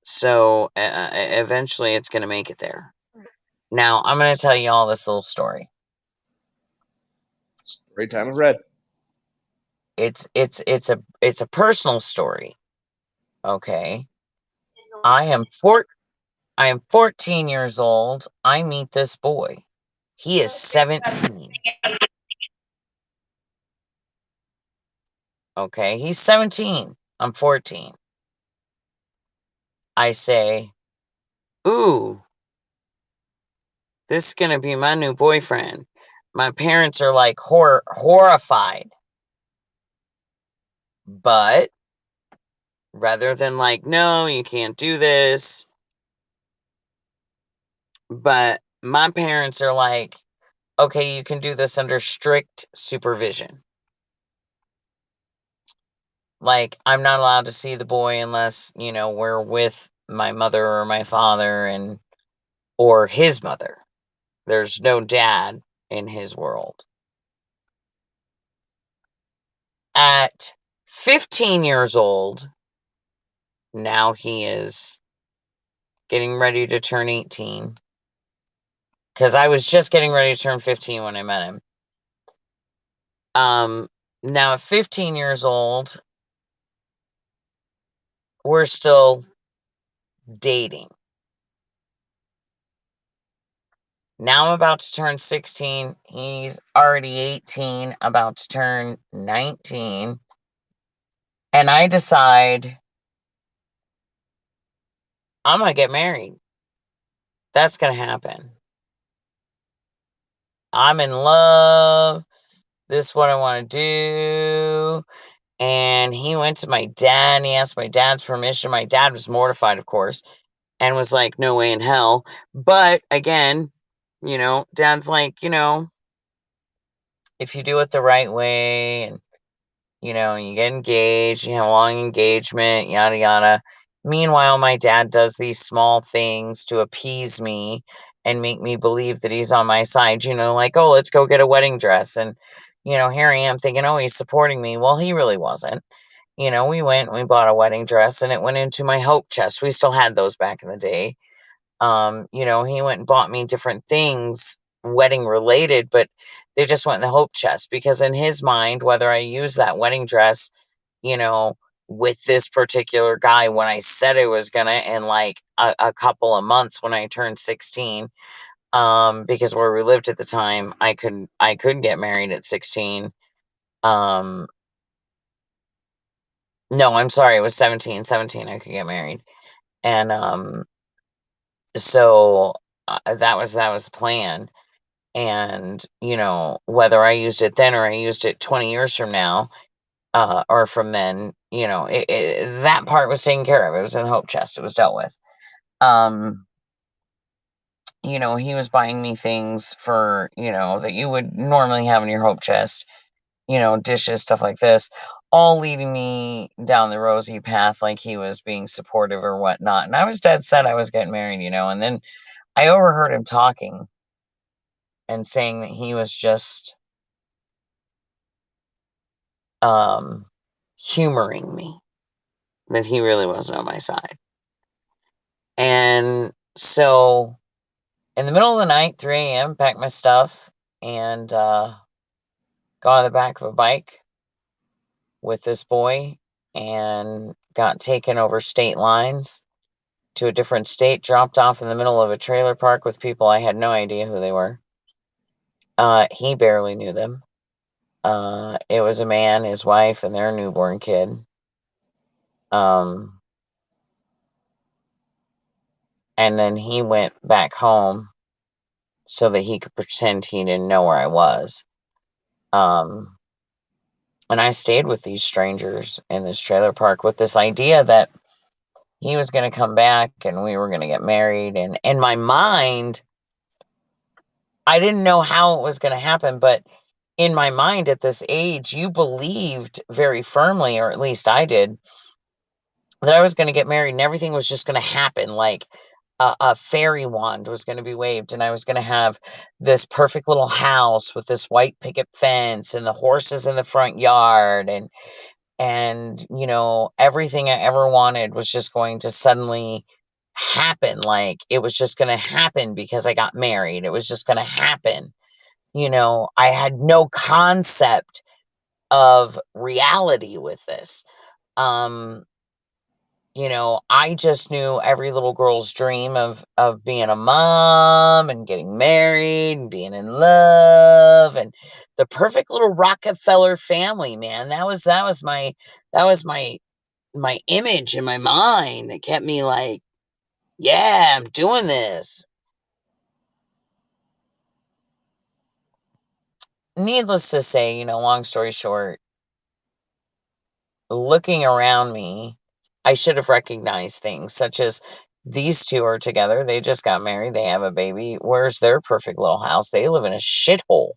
So eventually it's going to make it there. Now I'm going to tell you all this little story. Great time of red. It's a personal story. Okay. I am 14 years old. I meet this boy. He is 17. Okay, he's 17. I'm 14. I say, "Ooh, this is gonna be my new boyfriend." My parents are like horrified. But rather than like, no, you can't do this. But my parents are like, okay, you can do this under strict supervision. Like, I'm not allowed to see the boy unless, we're with my mother or my father or his mother. There's no dad in his world. At 15 years old, now he is getting ready to turn 18. Because I was just getting ready to turn 15 when I met him. Now at 15 years old, we're still dating. Now I'm about to turn 16. He's already 18, about to turn 19. And I decide I'm going to get married. That's going to happen. I'm in love. This is what I want to do. And he went to my dad and he asked my dad's permission. My dad was mortified, of course, and was like, no way in hell. But again, dad's like, if you do it the right way and, you get engaged, you have a long engagement, yada, yada. Meanwhile, my dad does these small things to appease me and make me believe that he's on my side, like, oh, let's go get a wedding dress. And, here I am thinking, oh, he's supporting me. Well, he really wasn't. We went and we bought a wedding dress and it went into my hope chest. We still had those back in the day. He went and bought me different things, wedding related, but they just went in the hope chest because in his mind, whether I use that wedding dress, you know, with this particular guy when I said I was gonna in like a couple of months when I turned 16, because where we lived at the time, I could get married at 16. Um, no, I'm sorry, it was 17. 17 I could get married. And so that was the plan. And whether I used it then or I used it 20 years from now, or from then, that part was taken care of. It was in the hope chest. It was dealt with. um he was buying me things for that you would normally have in your hope chest, dishes, stuff like this. all leading me down the rosy path like he was being supportive or whatnot. And I was dead set I was getting married, and then I overheard him talking and saying that he was just humoring me, that he really wasn't on my side. And so in the middle of the night, 3 a.m., packed my stuff and got on the back of a bike with this boy and got taken over state lines to a different state, dropped off in the middle of a trailer park with people I had no idea who they were. He barely knew them. It was a man, his wife, and their newborn kid. And then he went back home so that he could pretend he didn't know where I was. And I stayed with these strangers in this trailer park with this idea that he was going to come back and we were going to get married. And in my mind, I didn't know how it was going to happen, but in my mind at this age, you believed very firmly, or at least I did, that I was going to get married and everything was just going to happen. Like a fairy wand was going to be waved and I was going to have this perfect little house with this white picket fence and the horses in the front yard. And everything I ever wanted was just going to suddenly happen. Like it was just going to happen because I got married. It was just going to happen. I had no concept of reality with this. I just knew every little girl's dream of being a mom and getting married and being in love and the perfect little Rockefeller family, man. That was my image in my mind that kept me like, yeah, I'm doing this. Needless to say, long story short, looking around me, I should have recognized things such as these two are together. They just got married. They have a baby. Where's their perfect little house? They live in a shithole.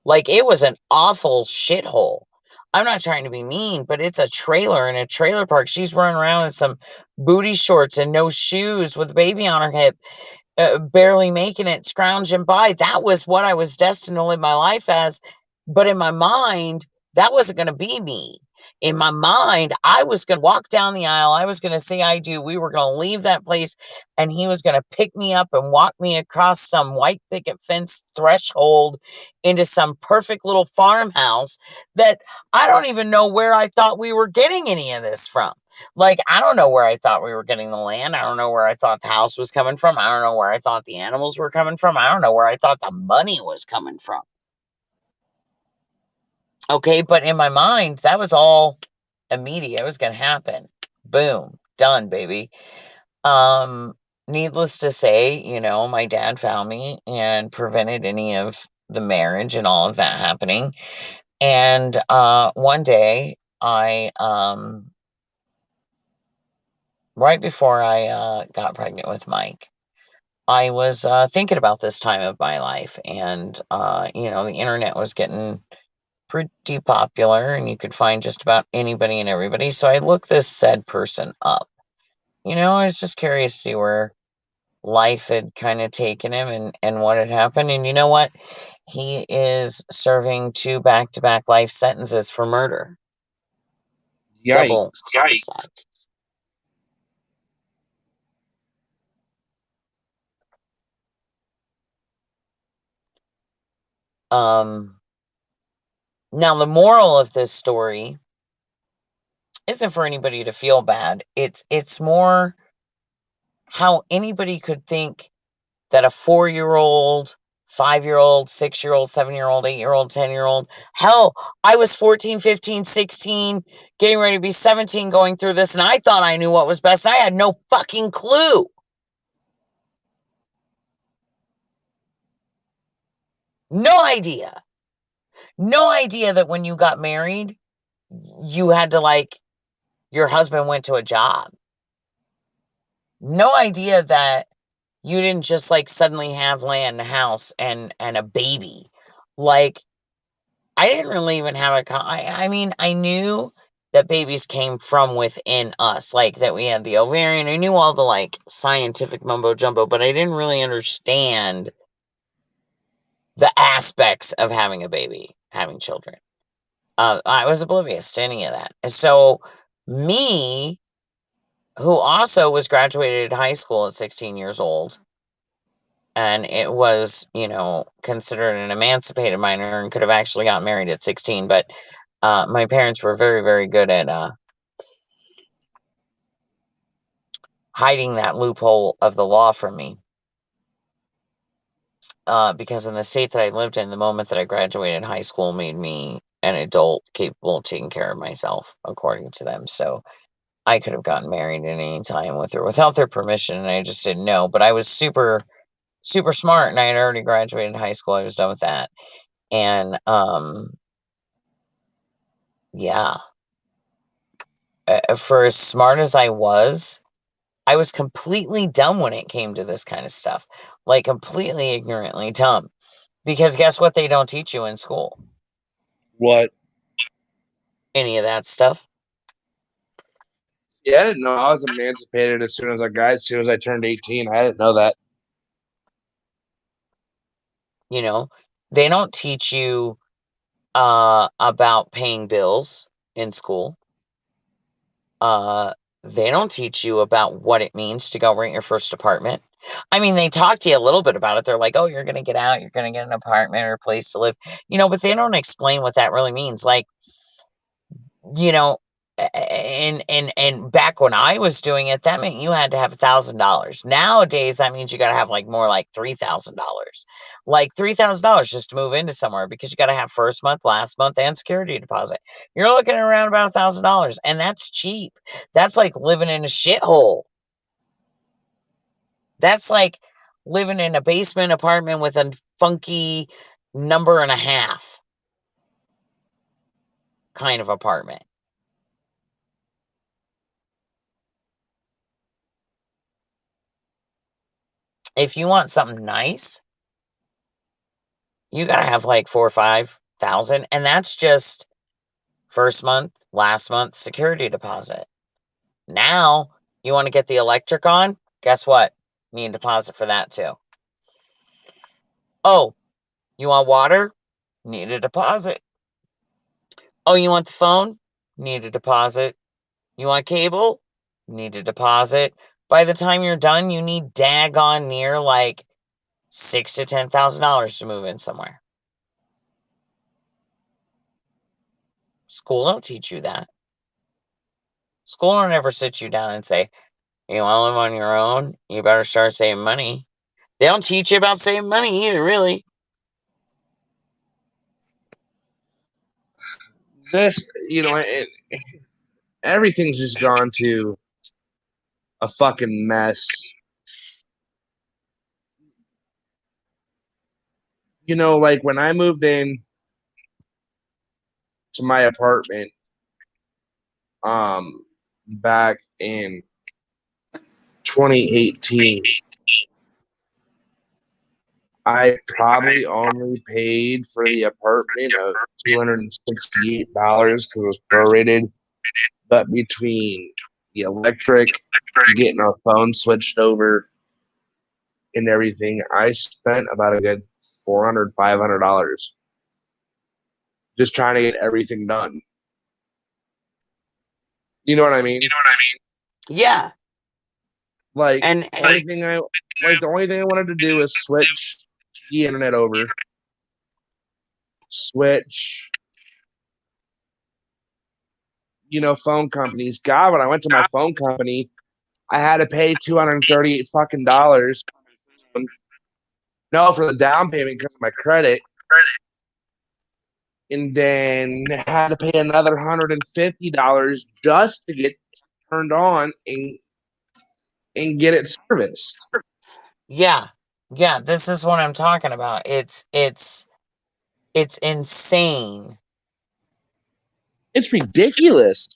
Like it was an awful shithole. I'm not trying to be mean, but it's a trailer in a trailer park. She's running around in some booty shorts and no shoes with a baby on her hip. Barely making it, scrounging by. That was what I was destined to live my life as. But in my mind, that wasn't going to be me. In my mind, I was going to walk down the aisle. I was going to say I do. We were going to leave that place and he was going to pick me up and walk me across some white picket fence threshold into some perfect little farmhouse that I don't even know where I thought we were getting any of this from. Like, I don't know where I thought we were getting the land. I don't know where I thought the house was coming from. I don't know where I thought the animals were coming from. I don't know where I thought the money was coming from. Okay, but in my mind, that was all immediate. It was going to happen. Boom, done, baby. Needless to say, my dad found me and prevented any of the marriage and all of that happening. And one day, right before I got pregnant with Mike, I was thinking about this time of my life, and the internet was getting pretty popular, and you could find just about anybody and everybody. So I looked this said person up. I was just curious to see where life had kind of taken him and what had happened. And you know what? He is serving 2 back-to-back life sentences for murder. Double Yikes. homicide. Now the moral of this story isn't for anybody to feel bad. It's more how anybody could think that a 4-year-old, 5-year-old, 6-year-old, 7-year-old, 8-year-old, 10-year-old, hell, I was 14, 15, 16, getting ready to be 17 going through this, and I thought I knew what was best. I had no fucking clue. No idea. No idea that when you got married, you had to your husband went to a job. No idea that you didn't just suddenly have land, a house, and a baby. Like, I didn't really even have I mean, I knew that babies came from within us, like that we had the ovarian. I knew all the like scientific mumbo jumbo, but I didn't really understand the aspects of having a baby, having children. I was oblivious to any of that. And so, me, who also was graduated high school at 16 years old, and it was, considered an emancipated minor and could have actually gotten married at 16, but my parents were very, very good at hiding that loophole of the law from me. Because in the state that I lived in, the moment that I graduated high school made me an adult capable of taking care of myself, according to them. So I could have gotten married at any time with or without their permission, and I just didn't know. But I was super, super smart, and I had already graduated high school. I was done with that. And yeah, for as smart as I was completely dumb when it came to this kind of stuff. Like completely ignorantly dumb. Because guess what they don't teach you in school? What? Any of that stuff. Yeah, I didn't know I was emancipated as soon as I turned 18. I didn't know that. They don't teach you about paying bills in school. They don't teach you about what it means to go rent your first apartment. I mean, they talk to you a little bit about it. They're like, oh, you're going to get out, you're going to get an apartment or a place to live, but they don't explain what that really means. Like, you know, and back when I was doing it, that meant you had to have $1,000. Nowadays, that means you got to have like more like $3,000, like $3,000 just to move into somewhere, because you got to have first month, last month, and security deposit. You're looking at around about $1,000, and that's cheap. That's like living in a shithole. That's like living in a basement apartment with a funky number and a half kind of apartment. If you want something nice, you gotta have like 4 or 5,000, and that's just first month, last month, security deposit. Now, you want to get the electric on? Guess what? You need a deposit for that too. Oh, you want water? Need a deposit. Oh, you want the phone? Need a deposit. You want cable? Need a deposit. By the time you're done, you need daggone near like $6,000 to $10,000 to move in somewhere. School don't teach you that. School don't ever sit you down and say, you want to live on your own? You better start saving money. They don't teach you about saving money either, really. This, everything's just gone to a fucking mess. Like when I moved in to my apartment, back in 2018, I probably only paid for the apartment of $268 because it was prorated. But between the electric, getting our phone switched over, and everything, I spent about a good $400-$500 just trying to get everything done. You know what I mean? Yeah. Like, And the only thing I wanted to do is switch the internet over, switch, phone companies. God, when I went to my phone company, I had to pay $238 fucking dollars. No, for the down payment because of my credit, and then had to pay another $150 just to get turned on and get it serviced. yeah, this is what I'm talking about. It's insane. It's ridiculous.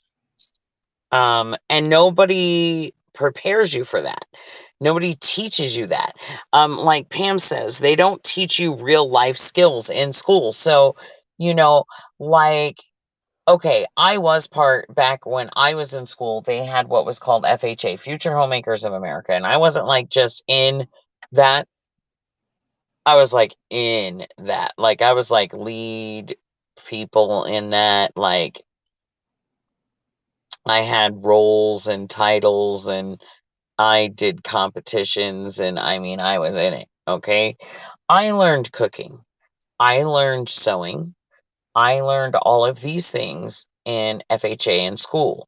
And nobody prepares you for that. Nobody teaches you that. Like Pam says, they don't teach you real life skills in school. So You know, like, okay, I was part back when I was in school, they had what was called FHA, Future Homemakers of America. And I wasn't like just in that, I was like in that. Like, I was like lead people in that. Like, I had roles and titles and I did competitions. And I mean, I was in it. Okay. I learned cooking, I learned sewing, I learned all of these things in FHA in school.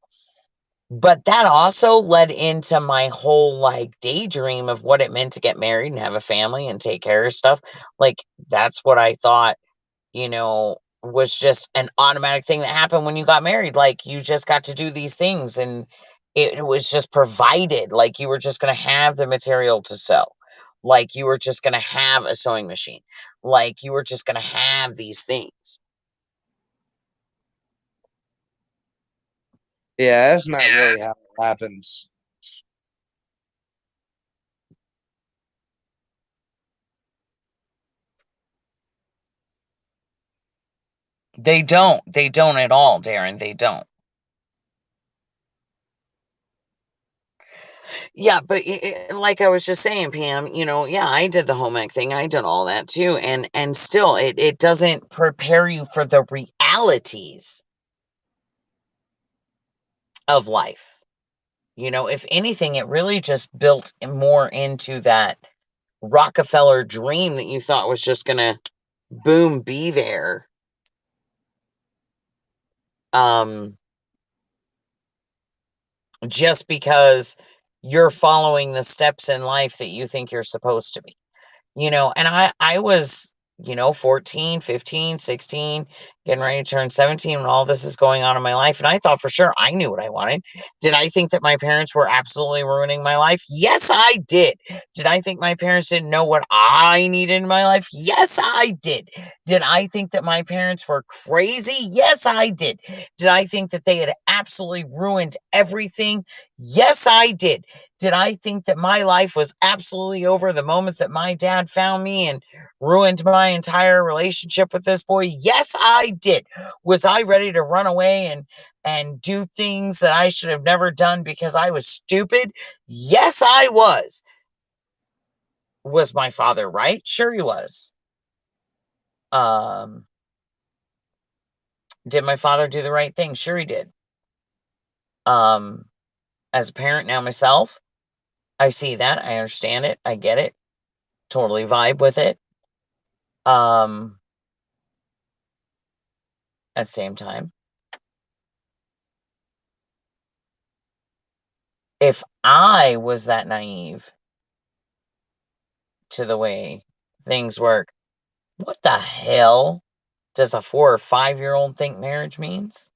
But that also led into my whole, like, daydream of what it meant to get married and have a family and take care of stuff. Like, that's what I thought, was just an automatic thing that happened when you got married. Like, you just got to do these things and it was just provided. Like, you were just gonna have the material to sew. Like, you were just gonna have a sewing machine. Like, you were just gonna have these things. Yeah, that's not really how it happens. They don't. They don't at all, Darren. They don't. Yeah, but like I was just saying, Pam, yeah, I did the home ec thing. I did all that too, and still, it doesn't prepare you for the realities of life. If anything, it really just built more into that Rockefeller dream that you thought was just gonna boom be there. Um, just because you're following the steps in life that you think you're supposed to be. And I was, 14, 15, 16, getting ready to turn 17 when all this is going on in my life. And I thought for sure I knew what I wanted. Did I think that my parents were absolutely ruining my life? Yes, I did. Did I think my parents didn't know what I needed in my life? Yes, I did. Did I think that my parents were crazy? Yes, I did. Did I think that they had absolutely ruined everything? Yes, I did. Did I think that my life was absolutely over the moment that my dad found me and ruined my entire relationship with this boy? Yes, I did. Was I ready to run away and do things that I should have never done because I was stupid? Yes, I was. Was my father right? Sure he was. Um, did my father do the right thing? Sure he did. Um, as a parent now myself, I see that. I understand it. I get it. Totally vibe with it. Um, at the same time, if I was that naive to the way things work, what the hell does a 4 or 5-year-old think marriage means?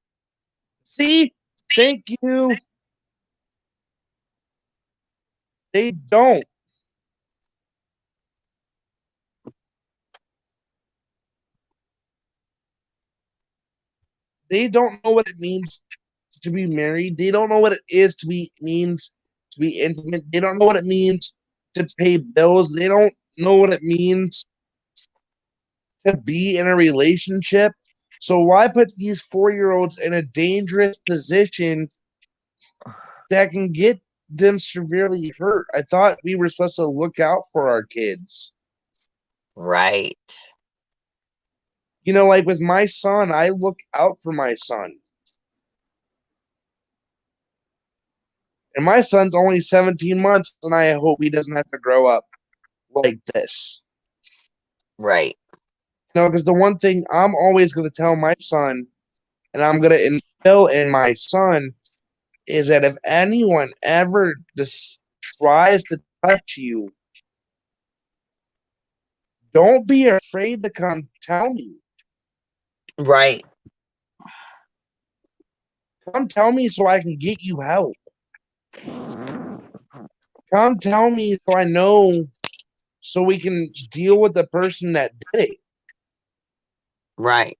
See? Thank you. They don't. They don't know what it means to be married. They don't know what it is to be means to be intimate. They don't know what it means to pay bills. They don't know what it means to be in a relationship. So why put these 4-year-olds in a dangerous position that can get them severely hurt? I thought we were supposed to look out for our kids. Right. Like with my son, I look out for my son. And my son's only 17 months, and I hope he doesn't have to grow up like this. Right. Because the one thing I'm always going to tell my son, and I'm going to instill in my son, is that if anyone ever just tries to touch you, don't be afraid to come tell me. Right. Come tell me so I can get you help. Come tell me so I know, so we can deal with the person that did it. Right.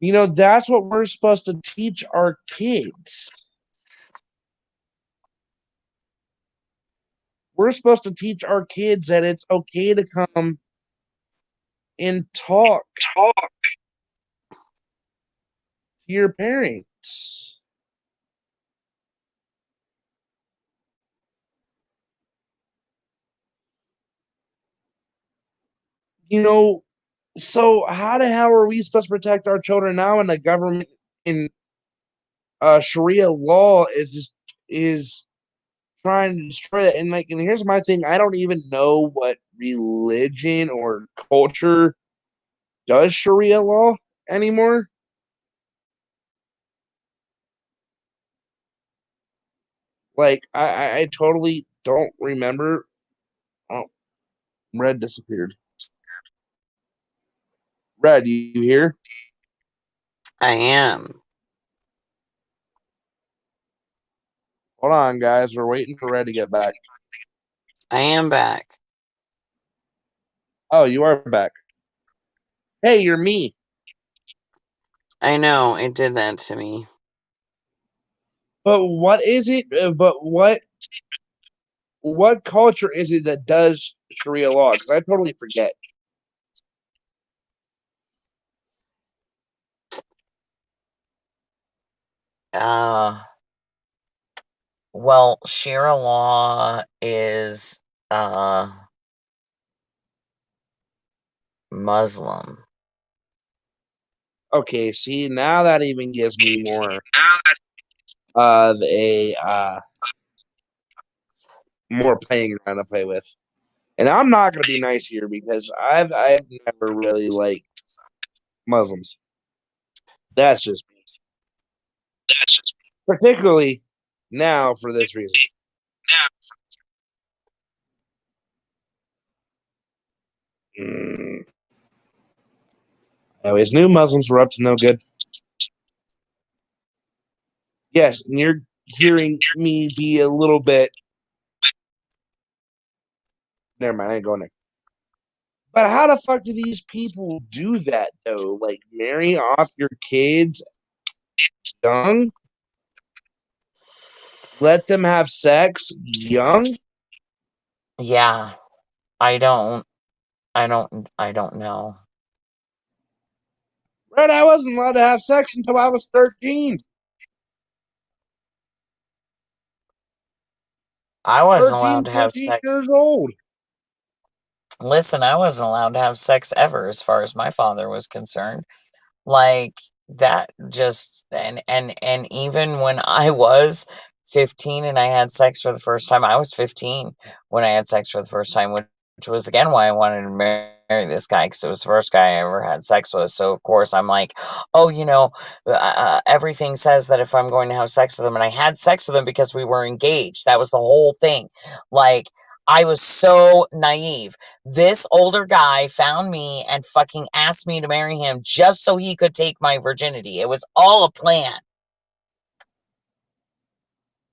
That's what we're supposed to teach our kids. We're supposed to teach our kids that it's okay to come and talk to your parents. You know, so how the hell are we supposed to protect our children now? And the government in Sharia law is trying to destroy that. And like, and here's my thing: I don't even know what religion or culture does Sharia law anymore. Like, I totally don't remember. Oh, Red disappeared. Red, you here? I am. Hold on, guys. We're waiting for Red to get back. I am back. Oh, you are back. Hey, you're me. I know, it did that to me. But what is it? But what culture is it that does Sharia law? Because I totally forget. Uh, well, Sharia law is Muslim. Okay, see, now that even gives me more of a more playing ground to play with. And I'm not gonna be nice here because I've never really liked Muslims. That's just me. Particularly now for this reason. Mm. I always knew Muslims were up to no good. Yes, and you're hearing me be a little bit. Never mind, I ain't going there. But how the fuck do these people do that though? Like marry off your kids young, let them have sex young? Yeah, I don't know. Right, I wasn't allowed to have sex until I was 13. I wasn't 13, allowed to have 14 sex. years old. Listen, I wasn't allowed to have sex ever as far as my father was concerned. Like that just and even when I was 15 and I had sex for the first time, I was 15 when I had sex for the first time, which was again why I wanted to marry this guy because it was the first guy I ever had sex with. So of course I'm like, oh, everything says that if I'm going to have sex with him, and I had sex with him because we were engaged. That was the whole thing. Like I was so naive. This older guy found me and fucking asked me to marry him just so he could take my virginity. It was all a plan.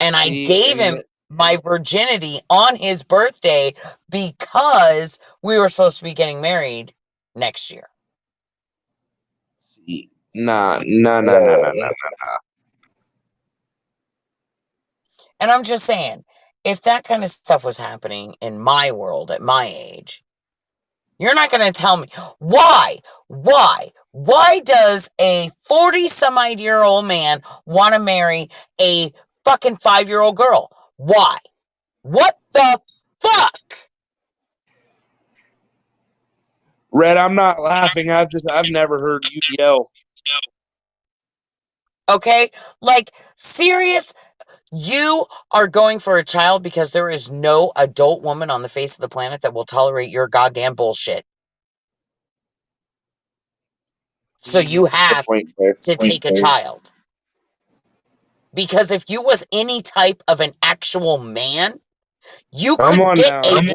And I See, gave him my virginity on his birthday because we were supposed to be getting married next year. see, nah, nah, nah, nah, nah, nah. And I'm just saying, if that kind of stuff was happening in my world at my age, you're not going to tell me why. Why does a 40 some odd year old man want to marry a fucking 5-year old girl? Why? What the fuck? Red, I'm not laughing. I've never heard you yell. Okay? Like, serious? You are going for a child because there is no adult woman on the face of the planet that will tolerate your goddamn bullshit. So You you make a have point there. to take a child. Because if you was any type of an actual man, you Come could on get now.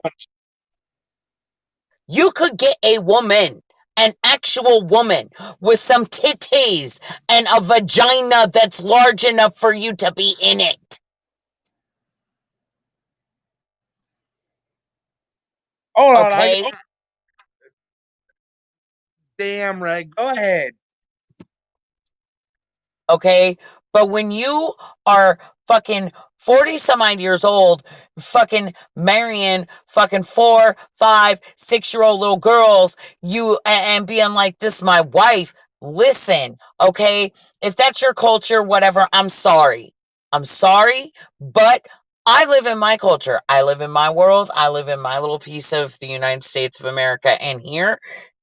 a woman, an actual woman with some titties and a vagina that's large enough for you to be in it. Hold on, Okay? damn Red. Go ahead. Okay? But when you are fucking 40 some odd years old, fucking marrying fucking 4, 5, 6-year-old little girls, and being like, this is my wife. Listen, okay, if that's your culture, whatever, I'm sorry, but I live in my culture, I live in my world, I live in my little piece of the United States of America, and here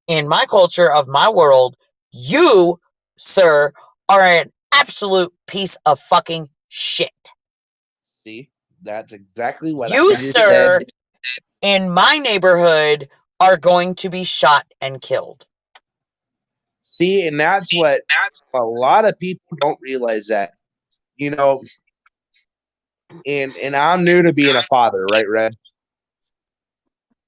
in my culture of my world, you, sir, are an absolute piece of fucking shit. See, that's exactly what I You, just sir, said. in my neighborhood are going to be shot and killed. See, and that's what a lot of people don't realize, that, you know, and I'm new to being a father, right, Red?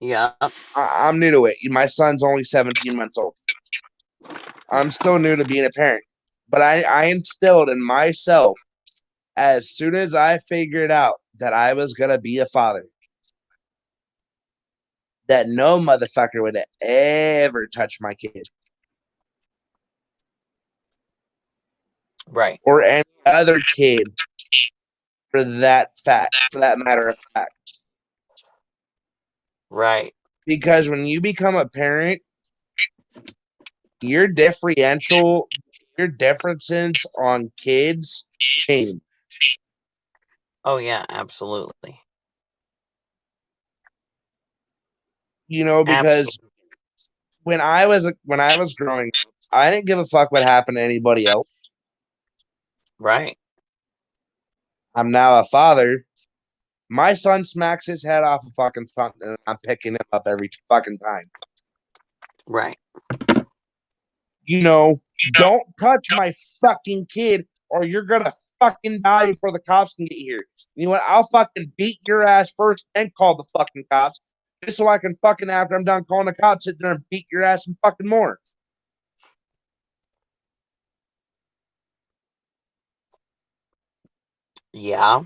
Yeah. I'm new to it. My son's only 17 months old. I'm still new to being a parent. But I instilled in myself, as soon as I figured out that I was going to be a father, that no motherfucker would ever touch my kid. Right. Or any other kid, for that matter of fact. Right. Because when you become a parent, your differences on kids change. Oh yeah, absolutely. Because Absolutely. when I was growing up, I didn't give a fuck what happened to anybody else. Right. I'm now a father. My son smacks his head off a fucking something, and I'm picking him up every fucking time. Right. Don't touch my fucking kid, or you're gonna fucking die before the cops can get here. You know what? I'll fucking beat your ass first and call the fucking cops, just so I can fucking, after I'm done calling the cops, sit there and beat your ass some fucking more. Yeah.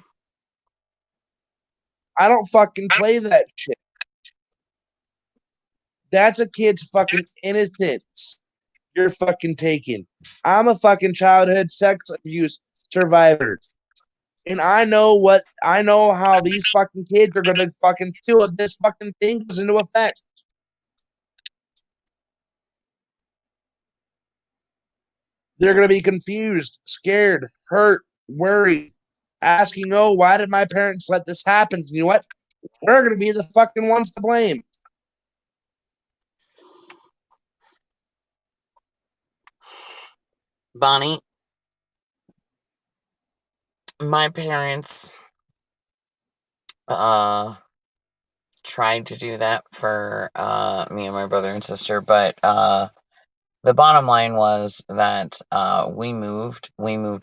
I don't fucking play that shit. That's a kid's fucking innocence you're fucking taking. I'm a fucking childhood sex abuse survivor. And I know how these fucking kids are gonna fucking feel if this fucking thing goes into effect. They're gonna be confused, scared, hurt, worried, asking, "Oh, why did my parents let this happen?" And you know what? We're gonna be the fucking ones to blame. Bonnie, my parents tried to do that for me and my brother and sister, but the bottom line was that we moved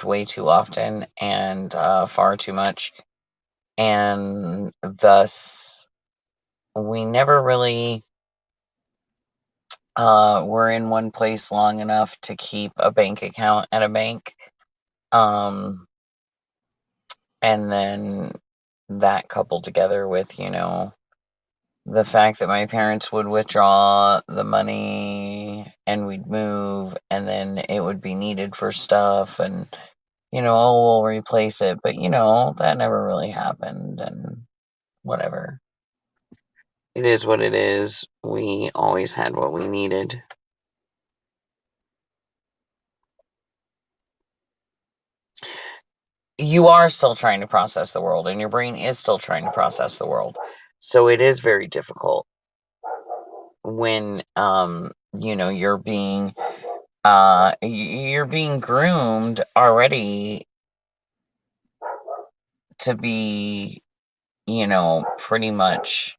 way too often and far too much, and thus we never really were in one place long enough to keep a bank account at a bank. Um, and then that coupled together with, the fact that my parents would withdraw the money and we'd move and then it would be needed for stuff and, oh, we'll replace it. But, that never really happened and whatever. It is what it is. We always had what we needed. You are still trying to process the world and your brain is still trying to process the world. So it is very difficult when you're being groomed already to be, pretty much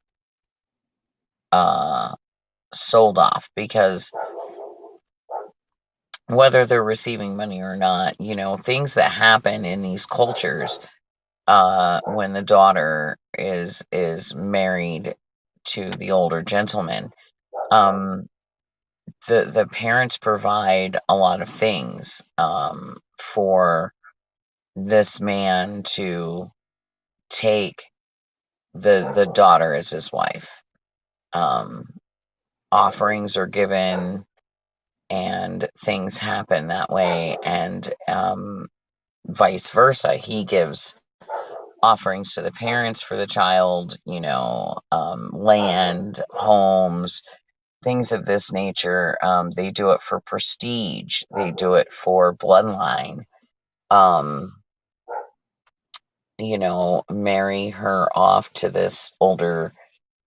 sold off, because whether they're receiving money or not, things that happen in these cultures when the daughter is married to the older gentleman, the parents provide a lot of things for this man to take the daughter as his wife. Offerings are given and things happen that way, and vice versa. He gives offerings to the parents for the child, land, homes, things of this nature. They do it for prestige. They do it for bloodline. Um, marry her off to this older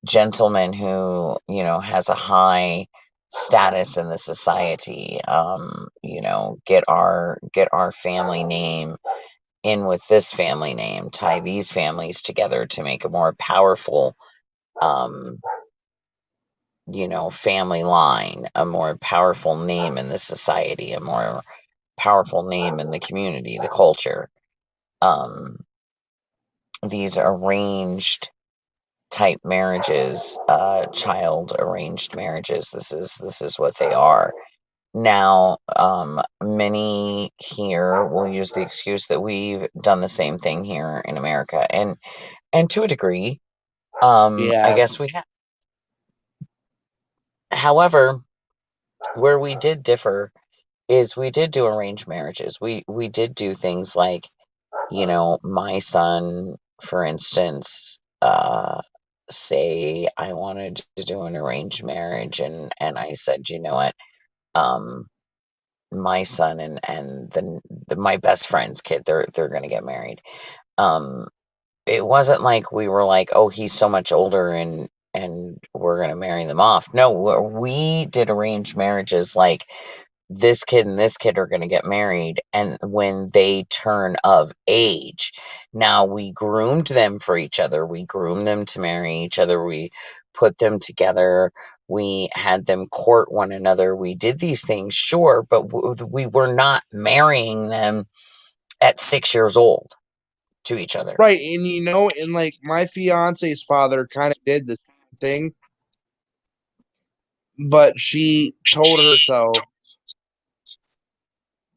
gentleman who, has a high status in the society. Get our family name in with this family name, tie these families together to make a more powerful, um, family line, a more powerful name in the society, a more powerful name in the community, the culture. Um, these arranged type marriages, child arranged marriages. This is what they are. Now, many here will use the excuse that we've done the same thing here in America, and to a degree, I Yeah. guess we have. However, where we did differ is we did do arranged marriages. We did do things like, my son, for instance, say I wanted to do an arranged marriage, and I said, you know what, um, my son and my best friend's kid, they're gonna get married. Um, it wasn't like we were like, oh, he's so much older and we're gonna marry them off. No, we did arranged marriages like this kid and this kid are going to get married and when they turn of age. Now we groomed them for each other. We groomed them to marry each other. We put them together. We had them court one another. We did these things, sure, but we were not marrying them at 6 years old to each other. Right. And like my fiance's father kind of did the same thing, but she told herself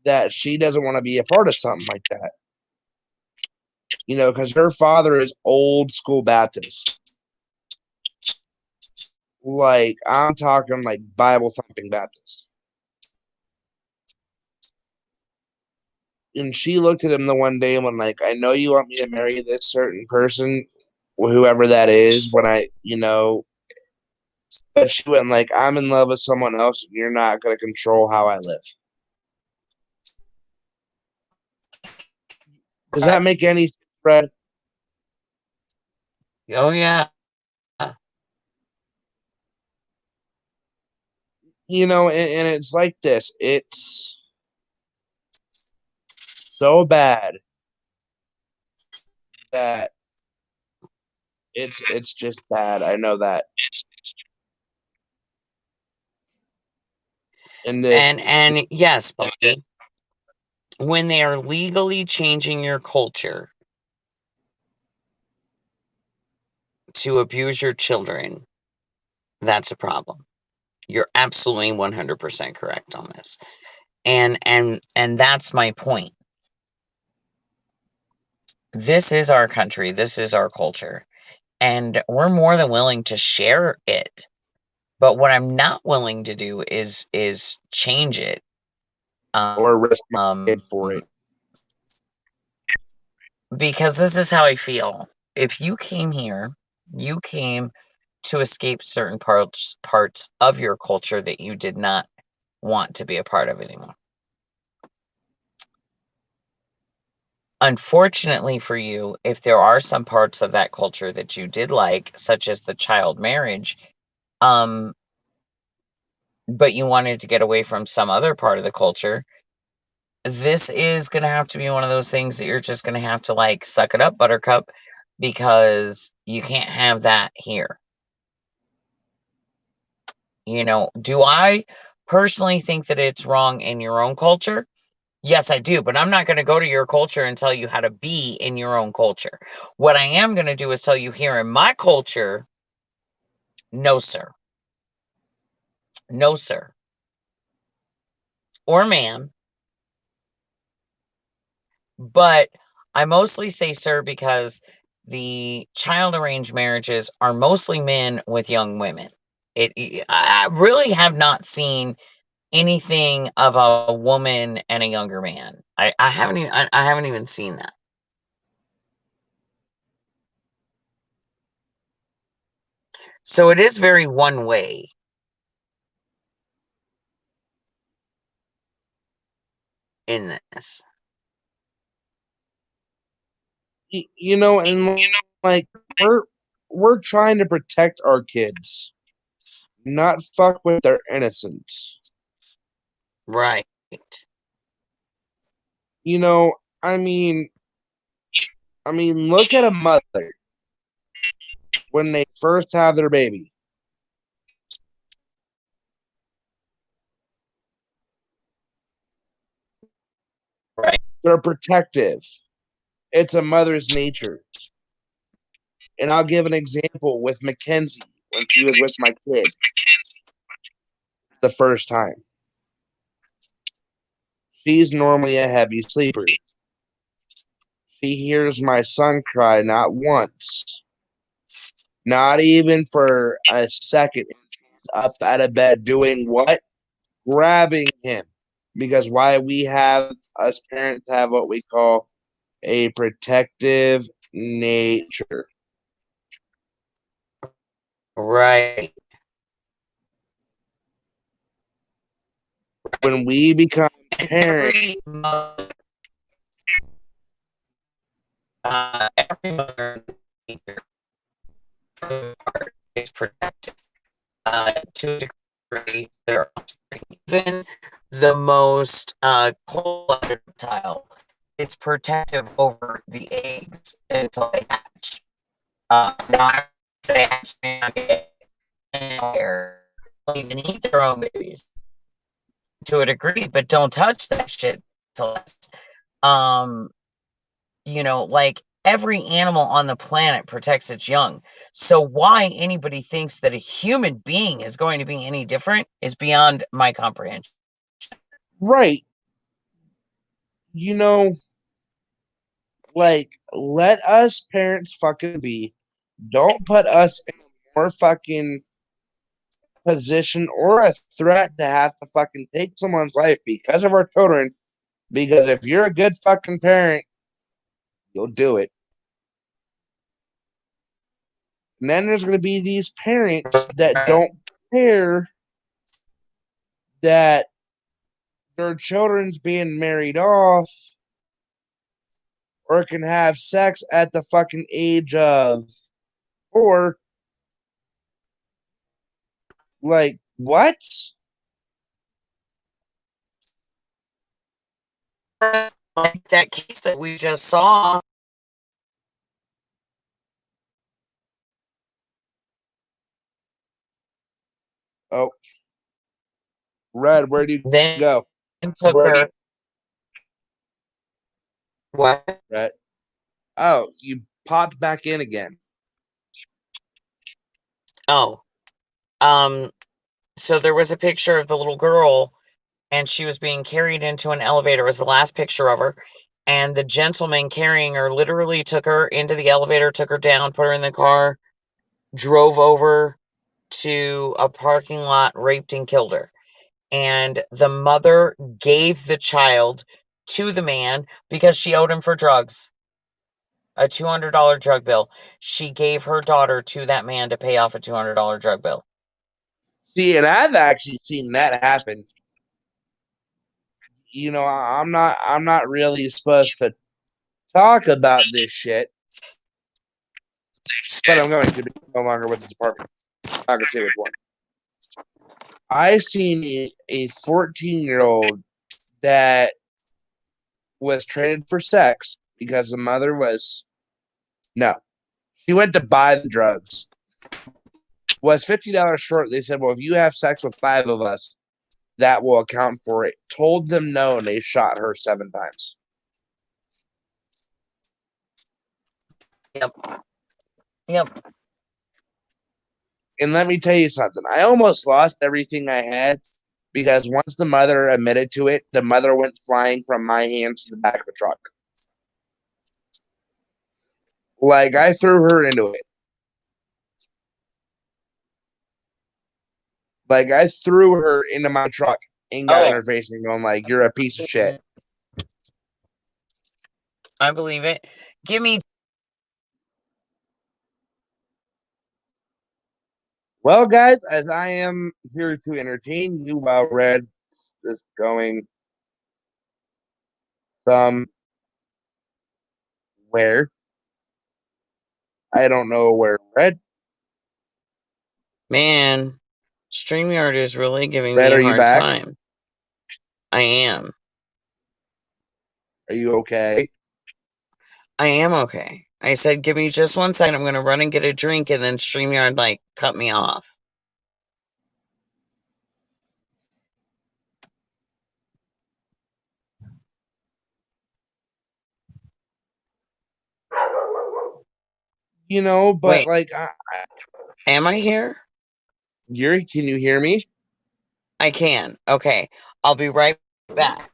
that she doesn't want to be a part of something like that. Because her father is old school Baptist. Like, I'm talking like Bible thumping Baptist. And she looked at him the one day and went like, I know you want me to marry this certain person, whoever that is, but she went like, I'm in love with someone else and you're not going to control how I live. Does that make any sense, Fred? Oh, yeah. And it's like this. It's so bad that it's just bad. I know that. In this, And yes, Bucky, when they are legally changing your culture to abuse your children, that's a problem. You're absolutely 100% correct on this. And that's my point. This is our country, this is our culture, and we're more than willing to share it. But what I'm not willing to do is change it. or risk my kid Um for it. because this is how I feel. If you came here, you came to escape certain parts of your culture that you did not want to be a part of anymore. Unfortunately for you, if there are some parts of that culture that you did like, such as the child marriage, um, but you wanted to get away from some other part of the culture, this is going to have to be one of those things that you're just going to have to like suck it up, buttercup, because you can't have that here. Do I personally think that it's wrong in your own culture? Yes, I do, but I'm not going to go to your culture and tell you how to be in your own culture. What I am going to do is tell you here in my culture, no, sir. No, sir. Or ma'am. But I mostly say sir because the child arranged marriages are mostly men with young women. I really have not seen anything of a woman and a younger man. I haven't even seen that. So it is very one way. In this. You know, and like we're trying to protect our kids, not fuck with their innocence. Right. You know, I mean, look at a mother when they first have their baby. Right. They're protective. It's a mother's nature. And I'll give an example with Mackenzie when she was with my kid the first time. She's normally a heavy sleeper. She hears my son cry not once, not even for a second. She's up out of bed doing what? Grabbing him. Because why we have, us parents have what we call a protective nature. Right. When we become parents, every mother is protective to a degree. Their offspring, even the most cold-blooded reptile, is protective over the eggs until they hatch. Not if they hatch, they not get anywhere. They'll even eat their own babies to a degree, but don't touch that shit till you know, like every animal on the planet protects its young. So why anybody thinks that a human being is going to be any different is beyond my comprehension. right? You know, like, let us parents fucking be. Don't put us in a more fucking position or a threat to have to fucking take someone's life because of our children. Because if you're a good fucking parent, you'll do it. And then there's going to be these parents that don't care that their children's being married off or can have sex at the fucking age of 4. Like, what? Like that case that we just saw. Oh, Red, where do you Then go? took her. What? Red. Oh, you popped back in again. Oh, so there was a picture of the little girl, and she was being carried into an elevator. It was the last picture of her, and the gentleman carrying her literally took her into the elevator, took her down, put her in the car, drove over to a parking lot, raped and killed her. And the mother gave the child to the man because she owed him for drugs, a $200 drug bill. She gave her daughter to that man to pay off a $200 drug bill. See, and I've actually seen that happen. You know, I'm not really supposed to talk about this shit, but I'm going to be no longer with the department. I'm not going to say which one. I seen a 14-year-old that was traded for sex because the mother was no. She went to buy the drugs. Was $50 short. They said, "Well, if you have sex with 5 of us, that will account for it." Told them no, and they shot her 7 times. Yep. Yep. And let me tell you something. I almost lost everything I had because once the mother admitted to it, the mother went flying from my hands to the back of the truck. Like, I threw her into it. Like, I threw her into my truck and got in her face and going like, "You're a piece of shit." I believe it. Give me Well, guys, as I am here to entertain you while Red is going somewhere. I don't know where. Red, Man, StreamYard is really giving Red, me are a you hard back? time. I am. Are you okay? I am okay. I said, give me just 1 second. I'm going to run and get a drink, and then StreamYard, like, cut me off. You know, but Wait, like, am I here? can you hear me? I can. Okay. I'll be right back.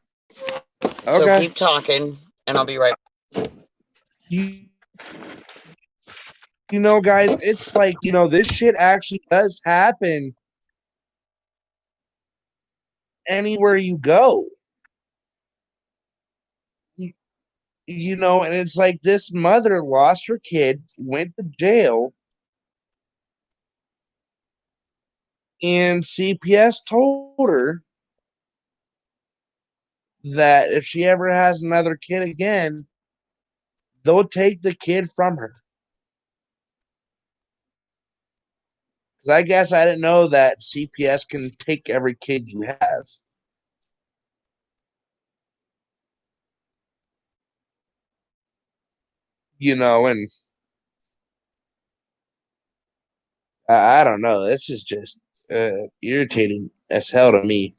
So Okay. keep talking, and I'll be right back. You, you know, guys, it's like, this shit actually does happen anywhere you go. And it's like this mother lost her kid, went to jail, and CPS told her that if she ever has another kid again, they'll take the kid from her. Because I guess I didn't know that CPS can take every kid you have. And I don't know. This is just irritating as hell to me.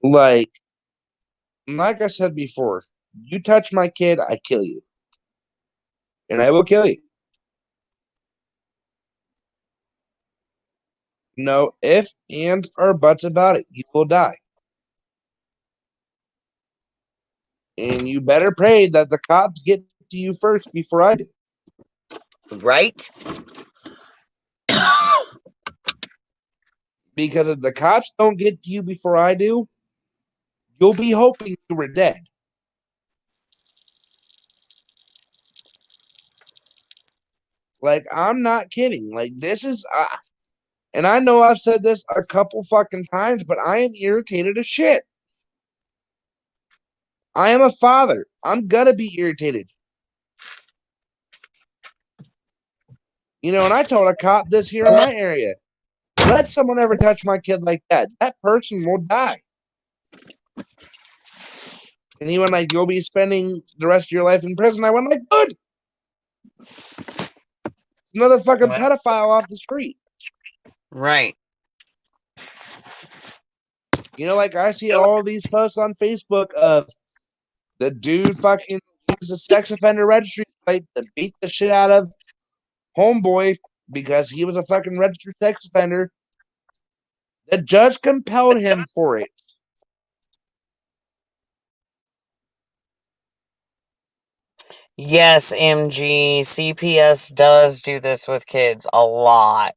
Like I said before, you touch my kid, I kill you. And I will kill you. No ifs, ands, or buts about it. You will die. And you better pray that the cops get to you first before I do. Right? Because if the cops don't get to you before I do, you'll be hoping you were dead. Like, I'm not kidding. Like, this is, and I know I've said this a couple fucking times, but I am irritated as shit. I am a father. I'm gonna be irritated. And I told a cop this here in my area. Let someone ever touch my kid like that. That person will die. And he went like, you'll be spending the rest of your life in prison. I went like, good. Another fucking pedophile off the street. Right. Like I see all these posts on Facebook of the dude fucking used a sex offender registry site to beat the shit out of homeboy because he was a fucking registered sex offender. The judge compelled him for it. Yes, MG. CPS does do this with kids a lot.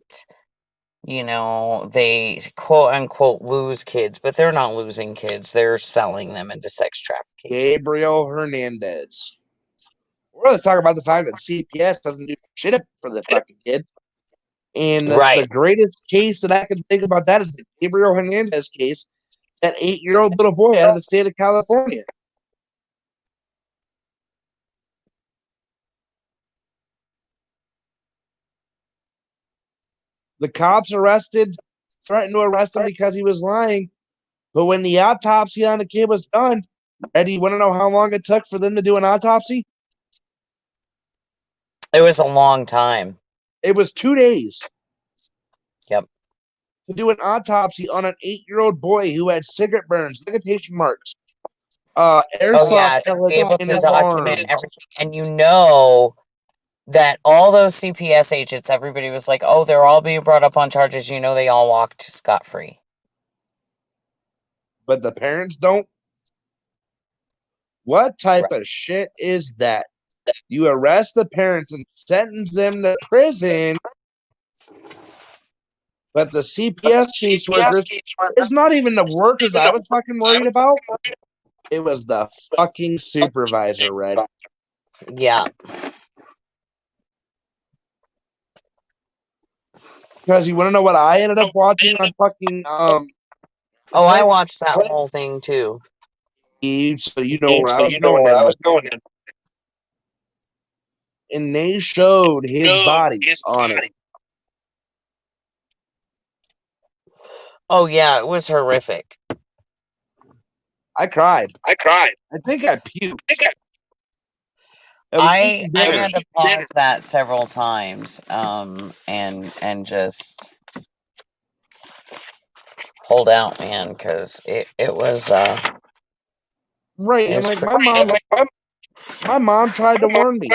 They quote unquote lose kids, but they're not losing kids. They're selling them into sex trafficking. Gabriel Hernandez. We're let's talk about the fact that CPS doesn't do shit for the fucking kid. And the greatest case that I can think about that is the Gabriel Hernandez case, that 8-year-old little boy out of the state of California. The cops threatened to arrest him because he was lying. But when the autopsy on the kid was done, Eddie, you want to know how long it took for them to do an autopsy? It was a long time. It was 2 days. Yep. To do an autopsy on an 8-year-old boy who had cigarette burns, ligatation marks, airsoft to be pellets able in to his document arm. everything. And that all those CPS agents, everybody was like, oh, they're all being brought up on charges. You know, they all walked scot-free. But the parents don't. What type Right. of shit is that? You arrest the parents and sentence them to prison, but the CPS caseworkers, it's not even the workers I was fucking worried about. It was the fucking supervisor, Red. Yeah. Because you want to know what I ended up watching on fucking Oh, I watched that whole thing too. So you know where I was going in with it. And they showed his body on it. Oh yeah, it was horrific. I cried. I think I puked. I had to pause that several times, and just hold out, man, because it was right. And like my mom tried to warn me.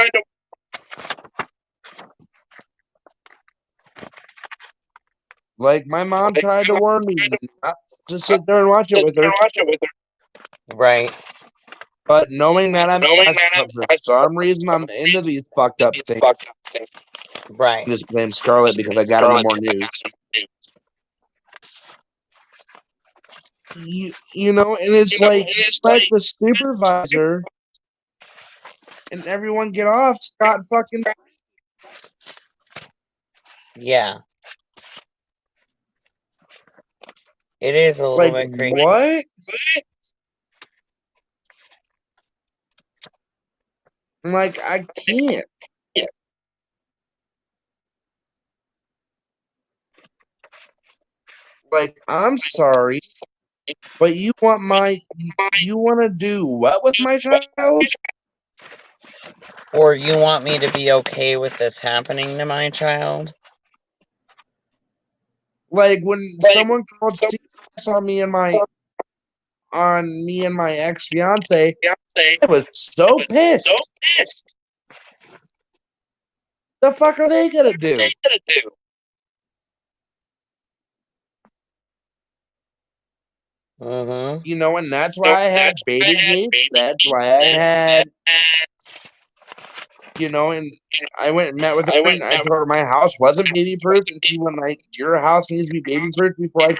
Like my mom tried to warn me not to sit there and watch it with her. right. But knowing that I'm for some reason I'm into these fucked up things. Right. I just blame Scarlett because I got into more news. You know, and it's like let the supervisor and everyone get off scot fucking. Yeah. It is a little bit crazy. What? I'm like, I can't. Like, I'm sorry, but you want to do what with my child? Or you want me to be okay with this happening to my child? Like when someone called CPS on me and my ex-fiance, I was so pissed. The fuck are they gonna do? Mm-hmm. You know, and that's why I had baby gates. That's why I had, you know, and I went and met with her and I told her my house wasn't baby proof, and she went like, your house needs to be baby proof before I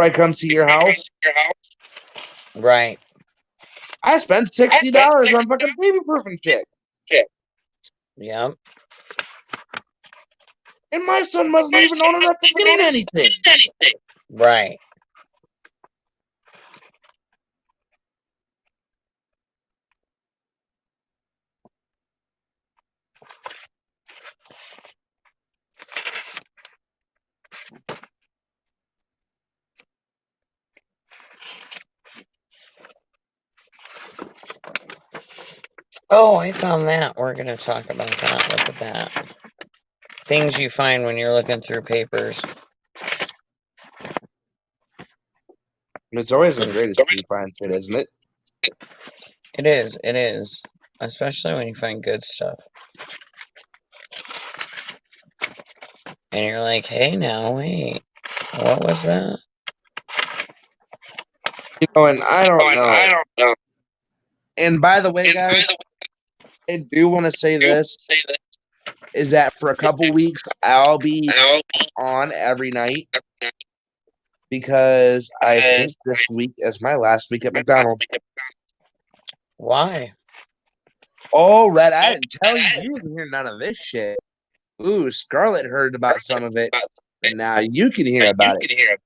come see your house. Right. I spent $60 on fucking baby proofing shit. Yep. And my son wasn't even old enough to get anything. Right. Oh, I found that. We're going to talk about that. Look at that. Things you find when you're looking through papers. It's always the greatest when you find shit, isn't it? It is. It is. Especially when you find good stuff. And you're like, hey, now, wait. What was that? You know, and I don't know. And by the way, guys, I do want to say this, is that for a couple weeks, I'll be on every night because I think this week is my last week at McDonald's. Why? Oh, Red, I didn't tell you. You didn't hear none of this shit. Ooh, Scarlett heard about some of it, but now you can hear about it.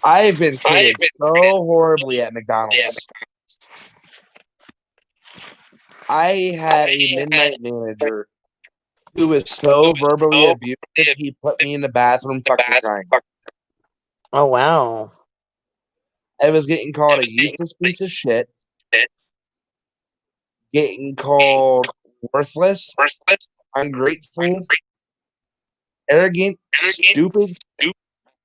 I've been treated so horribly at McDonald's. I had a midnight manager who was so verbally abusive, he put me in the bathroom fucking crying. Oh, wow. I was getting called a useless piece of shit, getting called worthless, ungrateful, arrogant, stupid,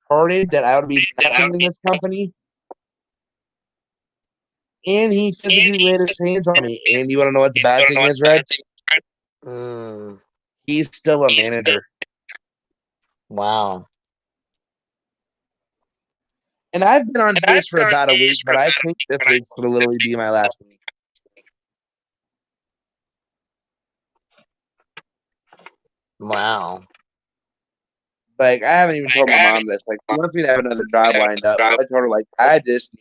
retarded, that I would be nothing in this company. And he physically laid his hands on me. And you want to know what the bad thing is, Red? Mm, He's still a manager. wow. And I've been on base for about a week, but I think this week will literally be my last week. Wow. Like, I haven't even told my mom this. Like, she wants me to have another job lined up. But I told her, like, I just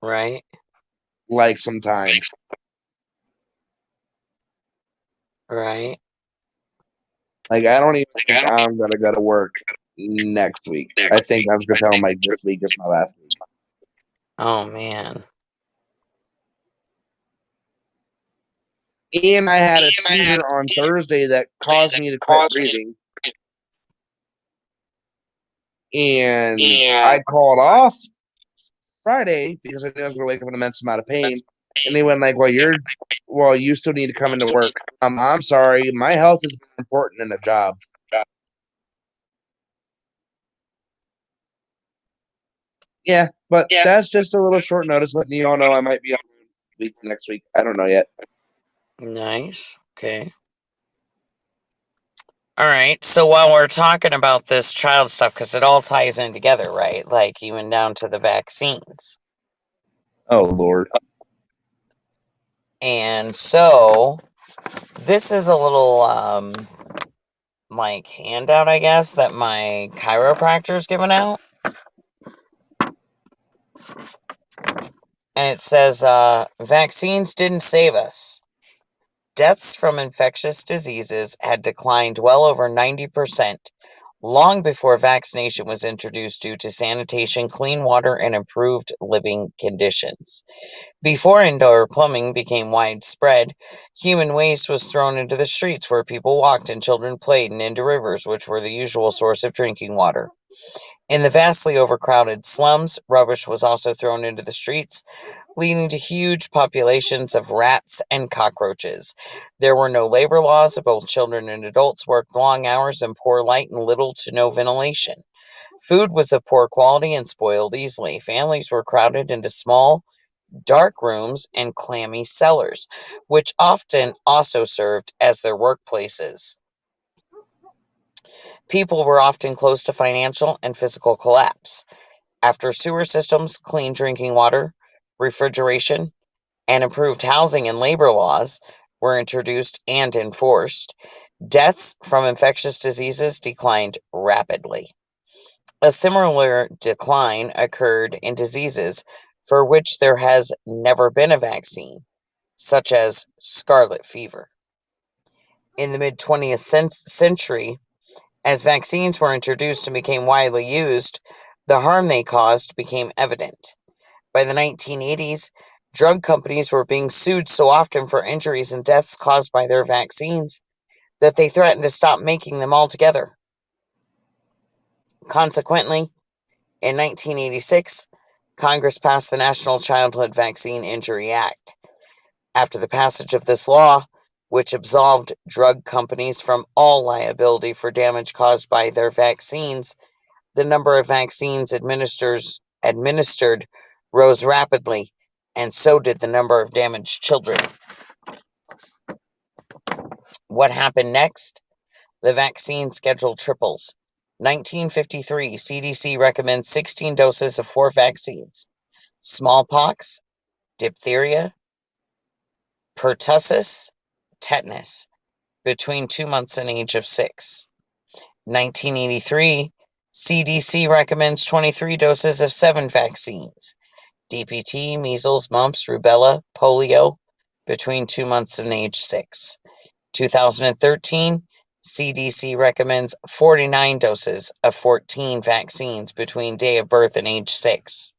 Right. like some time. Right. Like, I don't even think I'm gonna go to work next week. I think I'm just gonna tell them like this week is my last week. Oh man. And I had a seizure on Thursday that caused me to quit breathing. And I called off Friday because I knew I was gonna wake up in an immense amount of pain. And they went like, well, you still need to come into work. I'm sorry, my health is more important than a job. Yeah, but that's just a little short notice. Letting you all know I might be on week next week. I don't know yet. Nice. Okay. All right. So while we're talking about this child stuff, because it all ties in together, right? Like even down to the vaccines. Oh Lord. And so this is a little like handout, I guess, that my chiropractor's given out. And it says vaccines didn't save us. Deaths from infectious diseases had declined well over 90%, long before vaccination was introduced due to sanitation, clean water, and improved living conditions. Before indoor plumbing became widespread, human waste was thrown into the streets where people walked and children played, and into rivers, which were the usual source of drinking water. In the vastly overcrowded slums, rubbish was also thrown into the streets, leading to huge populations of rats and cockroaches. There were no labor laws. Both children and adults worked long hours in poor light and little to no ventilation. Food was of poor quality and spoiled easily. Families were crowded into small, dark rooms and clammy cellars, which often also served as their workplaces. People were often close to financial and physical collapse. After sewer systems, clean drinking water, refrigeration, and improved housing and labor laws were introduced and enforced, deaths from infectious diseases declined rapidly. A similar decline occurred in diseases for which there has never been a vaccine, such as scarlet fever. In the mid 20th century, as vaccines were introduced and became widely used, the harm they caused became evident. By the 1980s, drug companies were being sued so often for injuries and deaths caused by their vaccines that they threatened to stop making them altogether. Consequently, in 1986, Congress passed the National Childhood Vaccine Injury Act. After the passage of this law, which absolved drug companies from all liability for damage caused by their vaccines, the number of vaccines administered rose rapidly, and so did the number of damaged children. What happened next? The vaccine schedule triples. 1953, CDC recommends 16 doses of 4 vaccines: smallpox, diphtheria, pertussis, tetanus, between 2 months and age of 6. 1983, CDC recommends 23 doses of 7 vaccines: DPT, measles, mumps, rubella, polio, between 2 months and age 6. 2013, CDC recommends 49 doses of 14 vaccines between day of birth and age 6.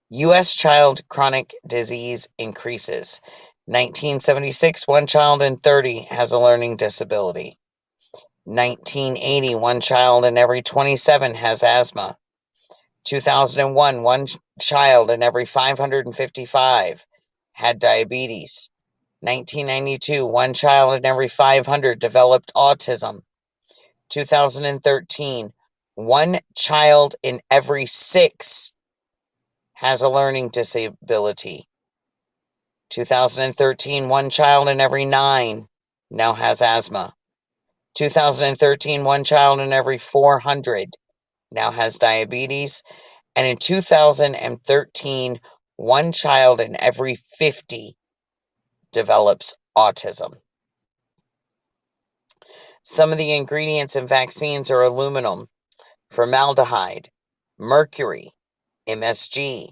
U.S. child chronic disease increases. 1976, 1 child in 30 has a learning disability. 1980, 1 child in every 27 has asthma. 2001, 1 child in every 555 had diabetes. 1992, 1 child in every 500 developed autism. 2013, 1 child in every 6 has a learning disability. 2013, 1 child in every 9 now has asthma. 2013, 1 child in every 400 now has diabetes. And in 2013, 1 child in every 50 develops autism. Some of the ingredients in vaccines are aluminum, formaldehyde, mercury, MSG,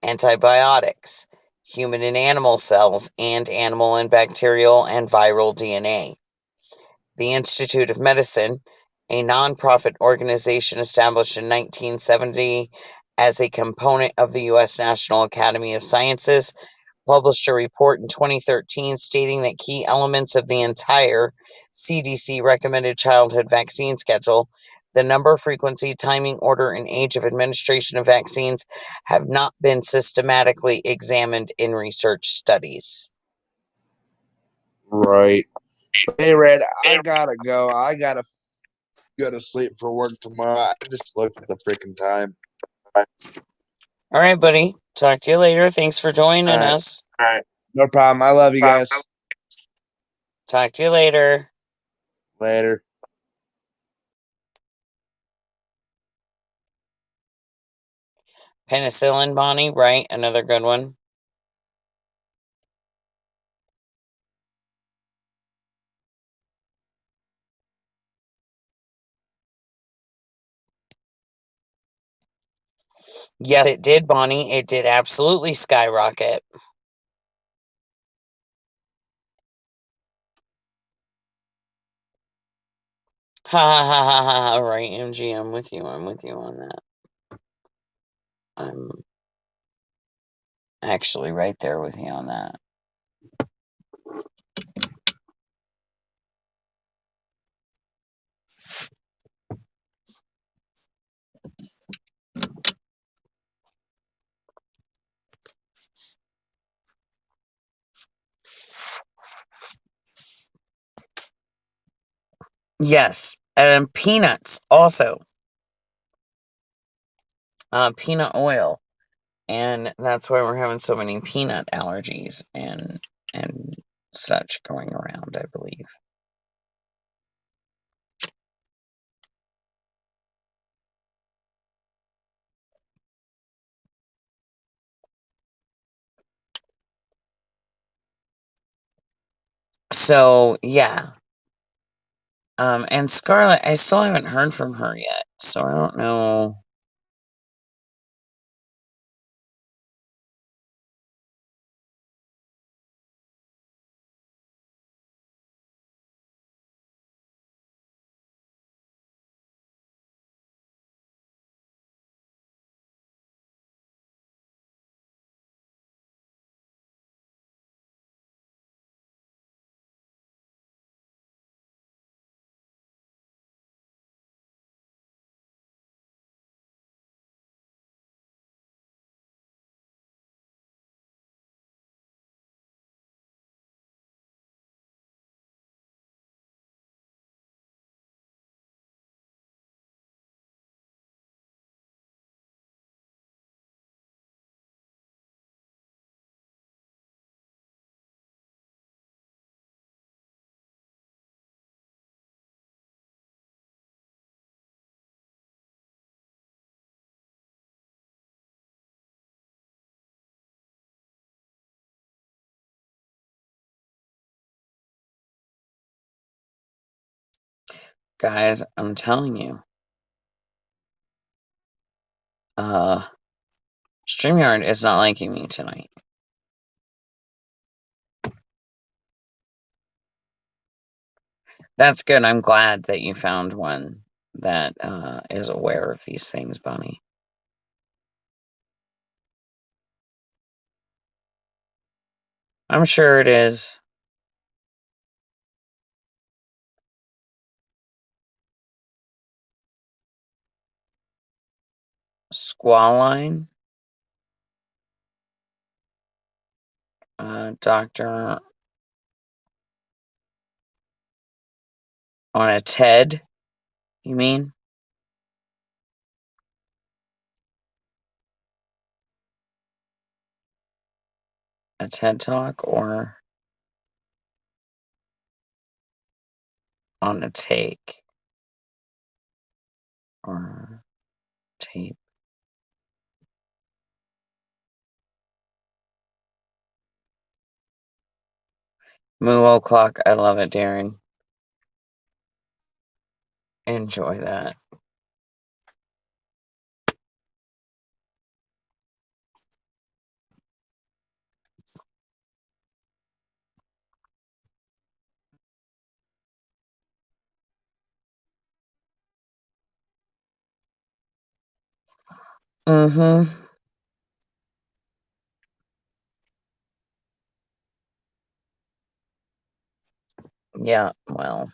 antibiotics, human and animal cells, and animal and bacterial and viral DNA. The Institute of Medicine, a nonprofit organization established in 1970 as a component of the U.S. National Academy of Sciences, published a report in 2013 stating that key elements of the entire CDC recommended childhood vaccine schedule, the number, frequency, timing, order, and age of administration of vaccines, have not been systematically examined in research studies. Right. Hey, Red, I gotta go. I gotta go to sleep for work tomorrow. I just looked at the freaking time. All right, buddy. Talk to you later. Thanks for joining All right. us. No problem. I love you guys. Talk to you later. Later. Penicillin, Bonnie, right? Another good one. Yes, it did, Bonnie. It did absolutely skyrocket. Ha ha ha ha ha ha. Right, MG, I'm with you. I'm with you on that. I'm actually right there with you on that. Yes, and peanuts also. Peanut oil, and that's why we're having so many peanut allergies and such going around, I believe. So yeah. And Scarlett, I still haven't heard from her yet, so I don't know. Guys, I'm telling you. StreamYard is not liking me tonight. That's good. I'm glad that you found one that is aware of these things, Bunny. I'm sure it is. Squalline. Doctor on a TED, you mean? A TED Talk or on a take or tape? Moo o'clock. I love it, Darren. Enjoy that. Mm-hmm. Yeah, well,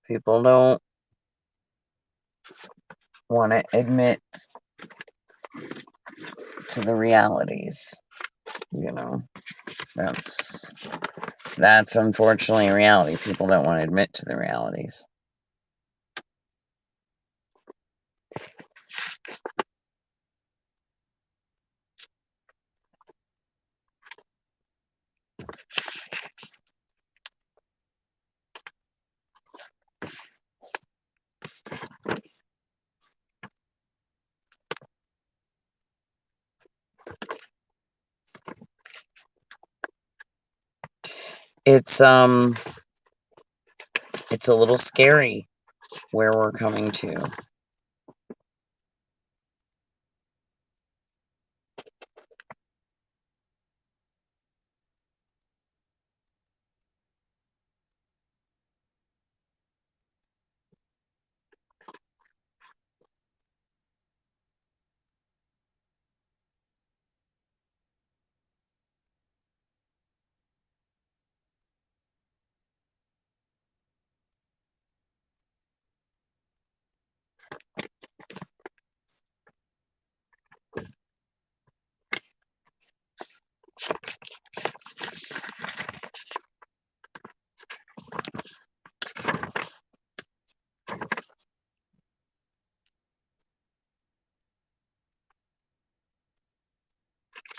people don't want to admit to the realities. You know, that's unfortunately a reality. People don't want to admit to the realities. It's it's a little scary where we're coming to.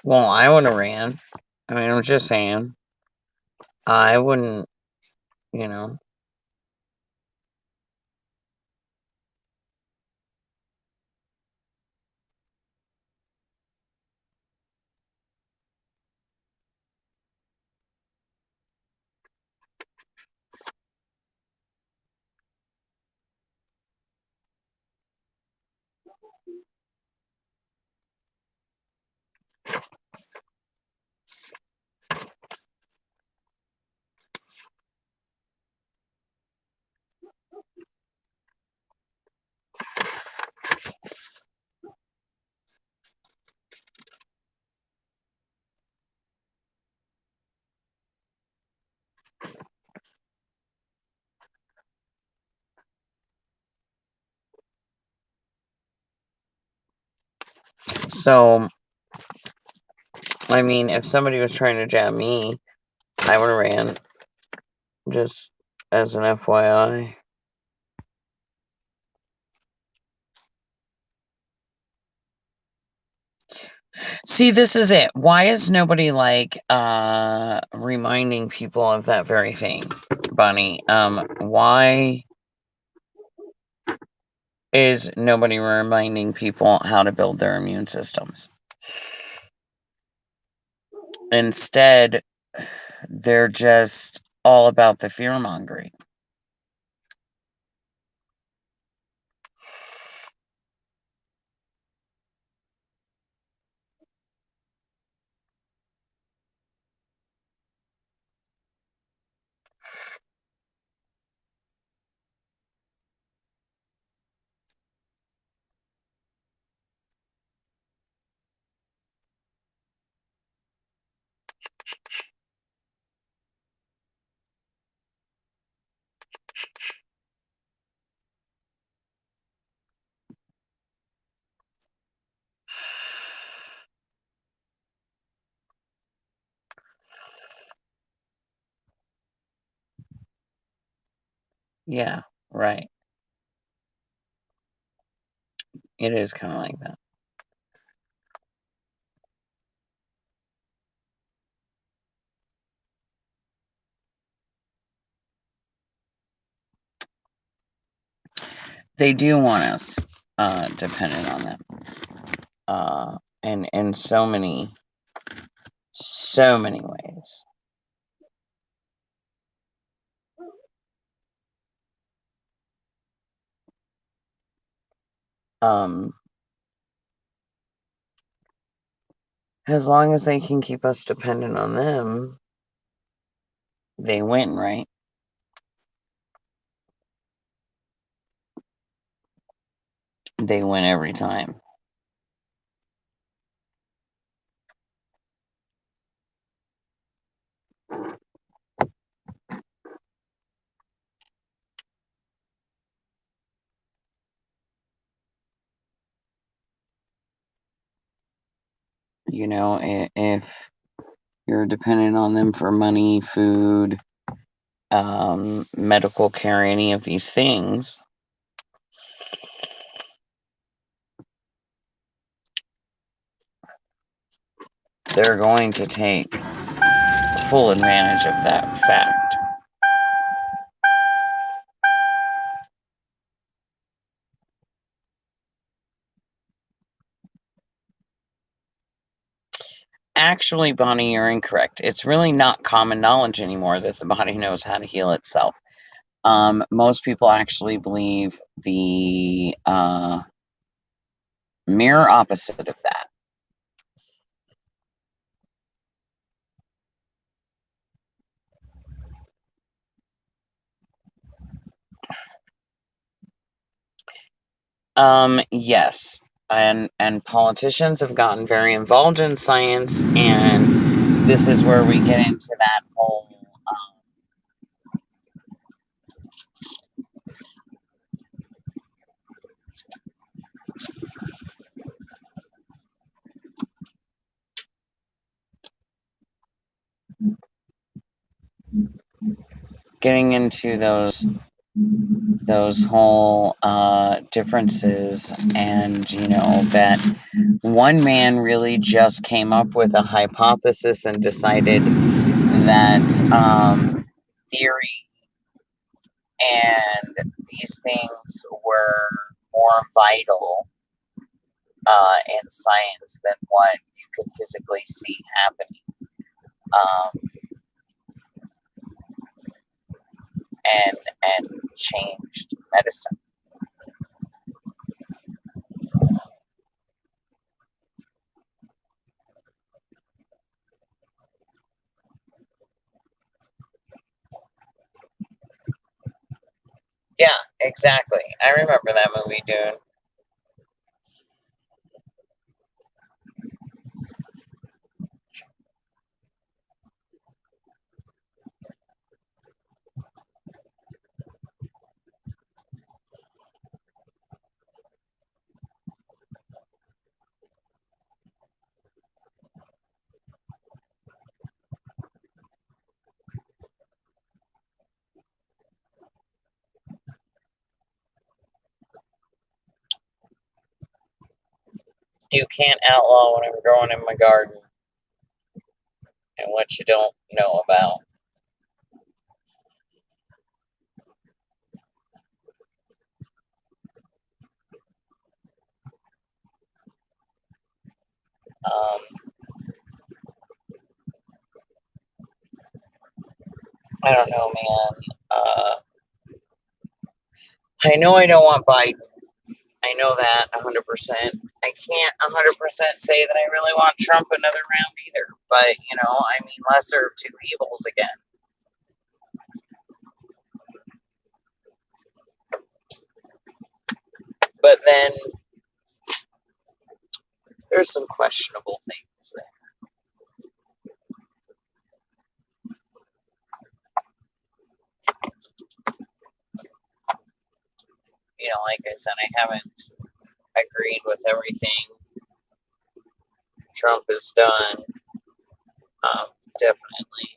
Well, I would have ran. I mean, I'm just saying. I wouldn't, you know. So, I mean, if somebody was trying to jab me, I would have ran. Just as an FYI. See, this is it. Why is nobody like reminding people of that very thing, Bunny? Why is nobody reminding people how to build their immune systems? Instead, they're just all about the fear mongering. Yeah, right. It is kind of like that. They do want us dependent on them. And in so many ways. As long as they can keep us dependent on them, they win, right? They win every time. You know, if you're dependent on them for money, food, medical care, any of these things, they're going to take full advantage of that fact. Actually, Bonnie, you're incorrect. It's really not common knowledge anymore that the body knows how to heal itself. Most people actually believe the mirror opposite of that. Yes, and politicians have gotten very involved in science, and this is where we get into that whole getting into those whole differences, and you know that one man really just came up with a hypothesis and decided that theory and these things were more vital in science than what you could physically see happening. And changed medicine. Yeah, exactly. I remember that movie, Dune. You can't outlaw what I'm growing in my garden and what you don't know about. Um, I don't know, man. I know I don't want Biden. I know that 100%. I can't 100% say that I really want Trump another round either. But, you know, I mean, lesser of two evils again. But then there's some questionable things there. You know, like I said, I haven't agreed with everything Trump has done. Definitely,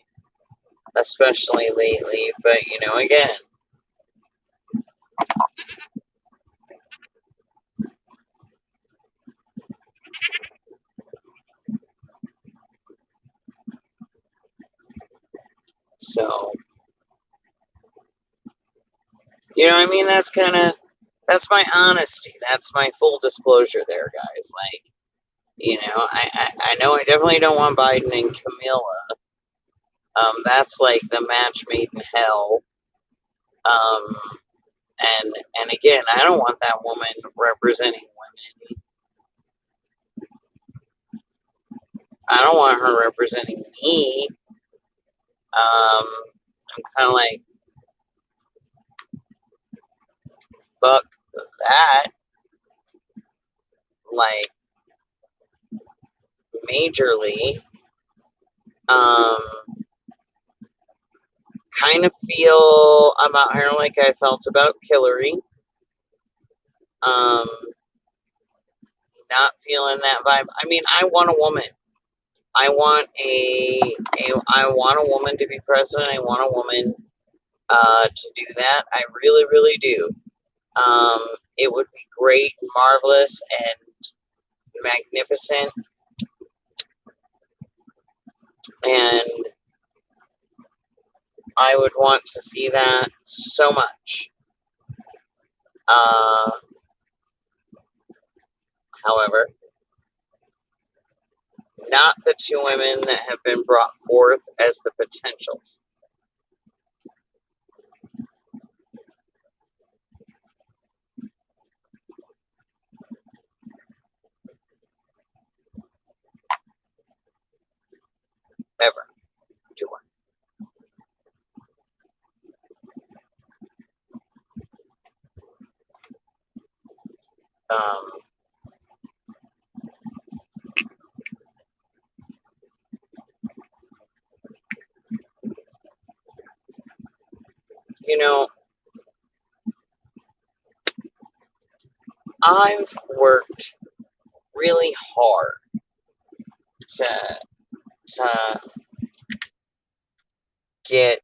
especially lately. But you know, again, so you know, I mean, that's kind of That's my honesty. That's my full disclosure there, guys. Like, I know I definitely don't want Biden and Camilla. That's like the match made in hell. Um, and again, I don't want that woman representing women. I don't want her representing me. I'm kind of like, fuck that. Like, majorly. Um, kind of feel about her like I felt about Hillary. Um, not feeling that vibe. I mean, I want a woman. I want a woman to be president. I want a woman to do that. I really, really do. It would be great, marvelous, and magnificent. And I would want to see that so much. Uh, However, not the two women that have been brought forth as the potentials. Ever. Do one. Um, you know, I've worked really hard to to get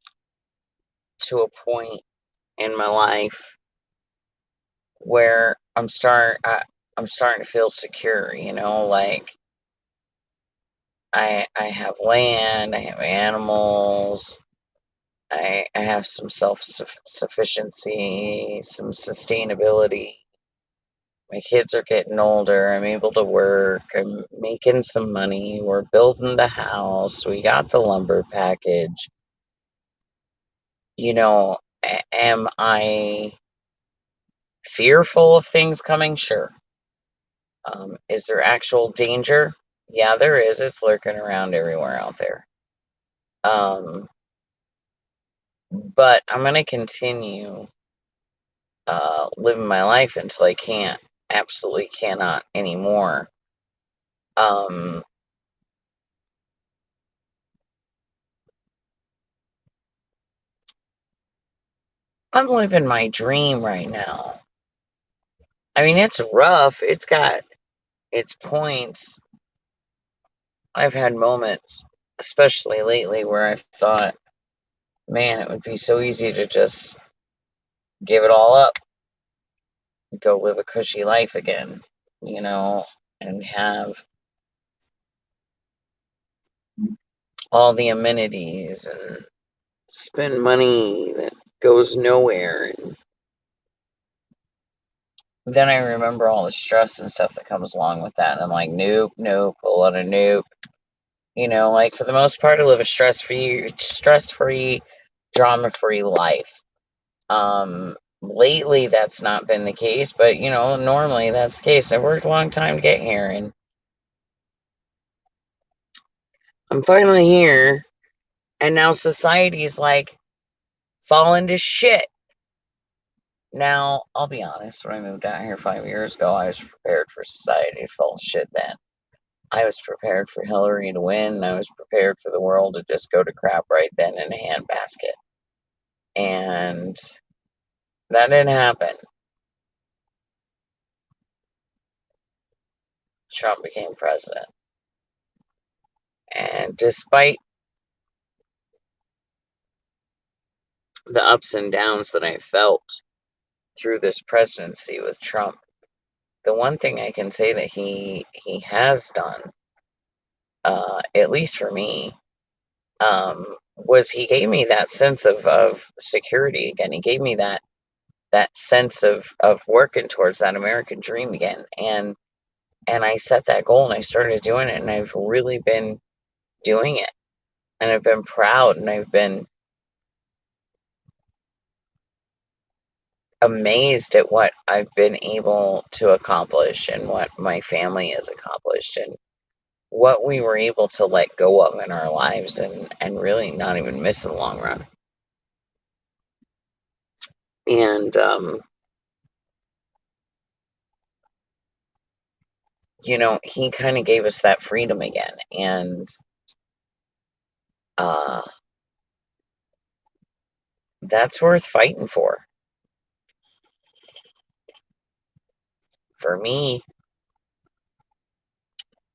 to a point in my life where I'm starting to feel secure, like I have land, I have animals, I have some sufficiency, some sustainability. My kids are getting older. I'm able to work. I'm making some money. We're building the house. We got the lumber package. Am I fearful of things coming? Sure. Is there actual danger? Yeah, there is. It's lurking around everywhere out there. But I'm going to continue living my life until I can't, absolutely cannot anymore. Um, I'm living my dream right now. I mean, it's rough. It's got its points. I've had moments, especially lately, where I've thought, man, it would be so easy to just give it all up, go live a cushy life again, and have all the amenities and spend money that goes nowhere. And then I remember all the stress and stuff that comes along with that. And I'm like, nope, nope, a lot of nope. Like for the most part, I live a stress-free, drama-free life. Lately that's not been the case, but normally that's the case. I worked a long time to get here, and I'm finally here, and now society's like falling to shit. Now, I'll be honest, when I moved out here 5 years ago, I was prepared for society to fall to shit then. I was prepared for Hillary to win. I was prepared for the world to just go to crap right then in a handbasket. And that didn't happen. Trump became president. And despite the ups and downs that I felt through this presidency with Trump, the one thing I can say that he has done, at least for me, was he gave me that sense of security again. He gave me that that sense of working towards that American dream again. And I set that goal and I started doing it and I've really been doing it. And I've been proud and I've been amazed at what I've been able to accomplish and what my family has accomplished and what we were able to let go of in our lives and really not even miss in the long run. And he kind of gave us that freedom again, and uh, that's worth fighting for. For me,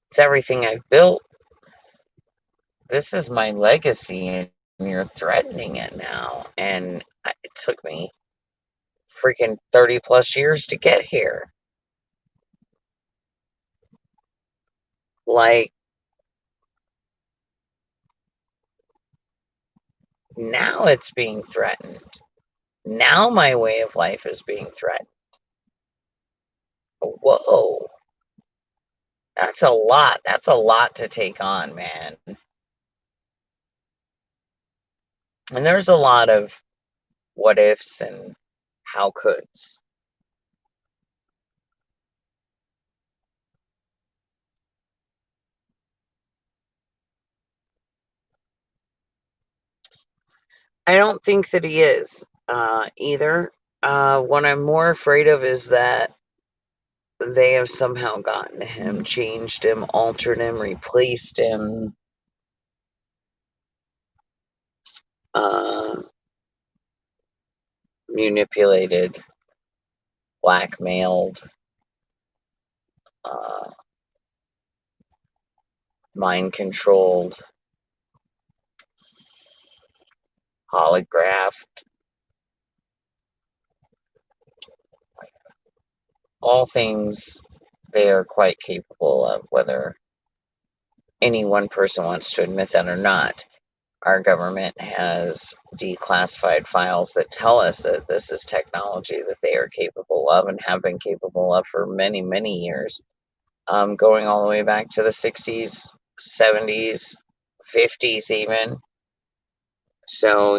it's everything I've built. This is my legacy, and you're threatening it now. And it took me freaking 30 plus years to get here. Like, now it's being threatened. Now my way of life is being threatened. Whoa. That's a lot. That's a lot to take on, man. And there's a lot of what ifs and how coulds. I don't think that he is either. What I'm more afraid of is that they have somehow gotten to him, changed him, altered him, replaced him, uh, manipulated, blackmailed, uh, mind controlled, holographed, all things they are quite capable of, whether any one person wants to admit that or not. Our government has declassified files that tell us that this is technology that they are capable of and have been capable of for many, many years, going all the way back to the 60s, 70s, 50s, even. So,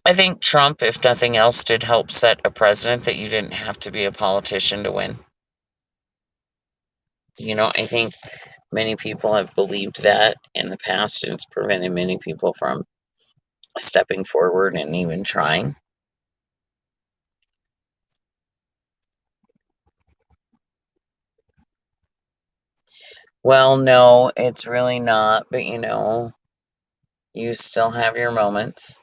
I think Trump, if nothing else, did help set a precedent that you didn't have to be a politician to win. I think many people have believed that in the past, and it's prevented many people from stepping forward and even trying. Well, no, it's really not, but you still have your moments.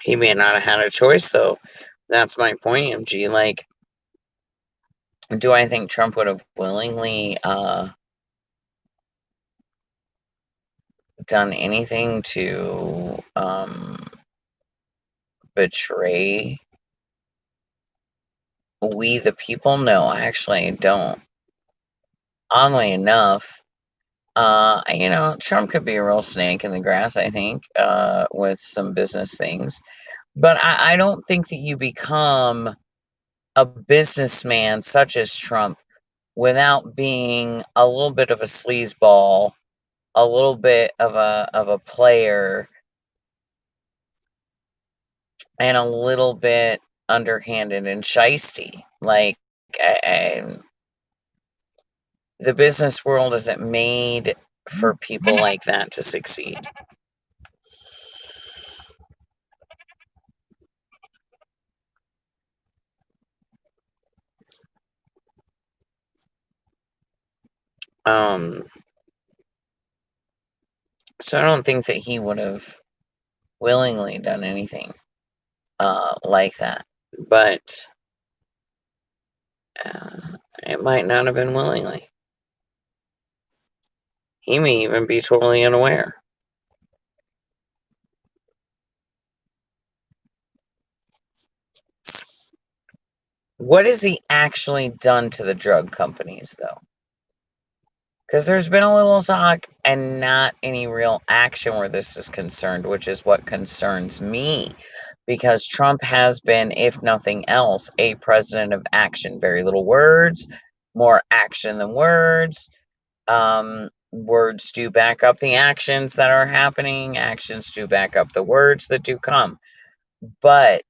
He may not have had a choice, though. That's my point, MG. Like, do I think Trump would have willingly done anything to betray we the people? No, actually, I don't. Oddly enough, Trump could be a real snake in the grass, I think, with some business things. But I don't think that you become a businessman such as Trump without being a little bit of a sleazeball, a little bit of a player, and a little bit underhanded and shisty. Like, the business world isn't made for people like that to succeed. So I don't think that he would have willingly done anything like that. But it might not have been willingly. He may even be totally unaware. What has he actually done to the drug companies, though? Because there's been a little talk and not any real action where this is concerned, which is what concerns me. Because Trump has been, if nothing else, a president of action. Very little words, more action than words. Words do back up the actions that are happening. Actions do back up the words that do come. But,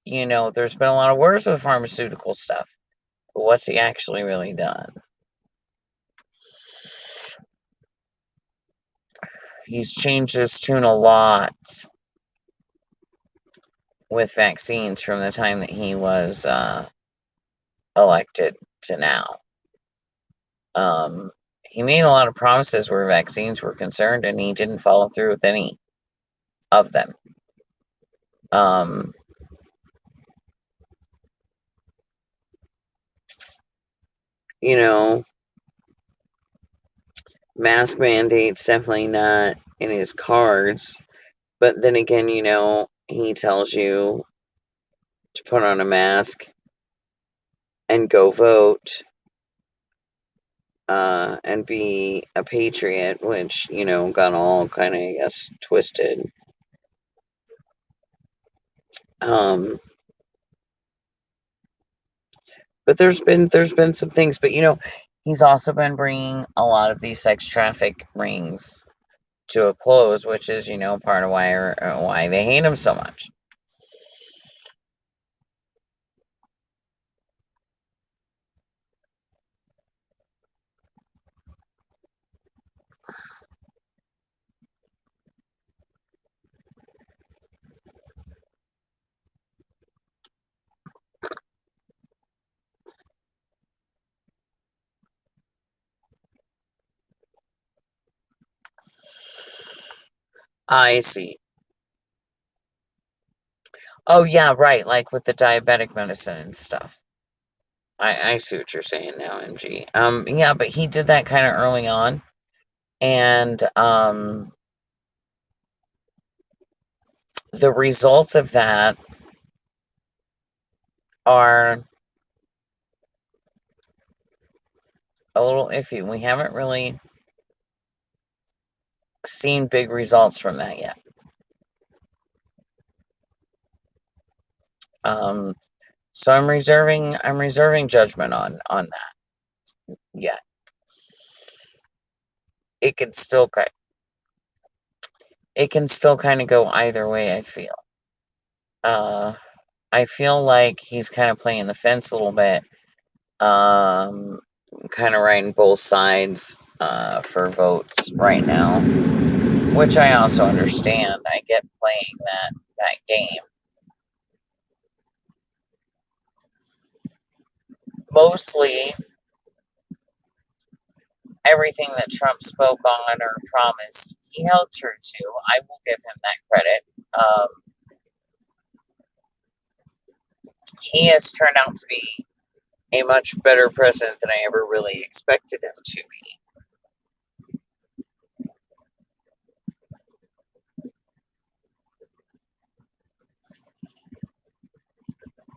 there's been a lot of words with pharmaceutical stuff. But what's he actually really done? He's changed his tune a lot with vaccines from the time that he was elected to now. He made a lot of promises where vaccines were concerned, and he didn't follow through with any of them. Mask mandates definitely not in his cards. But then again, he tells you to put on a mask and go vote and be a patriot, which, got all kind of, I guess, twisted. But there's been some things, but he's also been bringing a lot of these sex traffic rings to a close, which is part of why they hate him so much. I see. Oh yeah, right. Like with the diabetic medicine and stuff. I see what you're saying now, MG. Yeah, but he did that kind of early on, and the results of that are a little iffy. We haven't really seen big results from that yet. So I'm reserving judgment on that yet. It can still kind of go either way, I feel. I feel like he's kind of playing the fence a little bit. Kind of riding both sides for votes right now, which I also understand. I get playing that game. Mostly everything that Trump spoke on or promised, he held true to. I will give him that credit. He has turned out to be a much better president than I ever really expected him to be.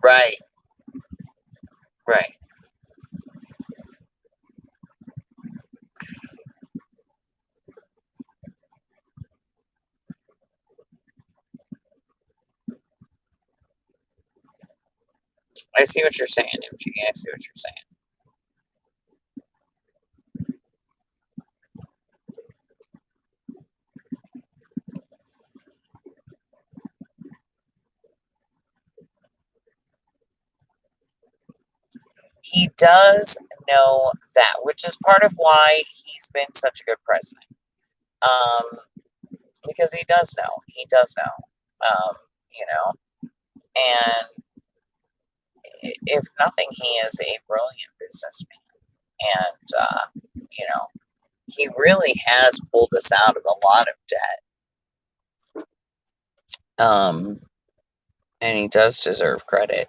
Right, right. I see what you're saying, MG. I see what you're saying. He does know that, which is part of why he's been such a good president. Because he does know. He does know. And if nothing, he is a brilliant businessman. And, he really has pulled us out of a lot of debt. And he does deserve credit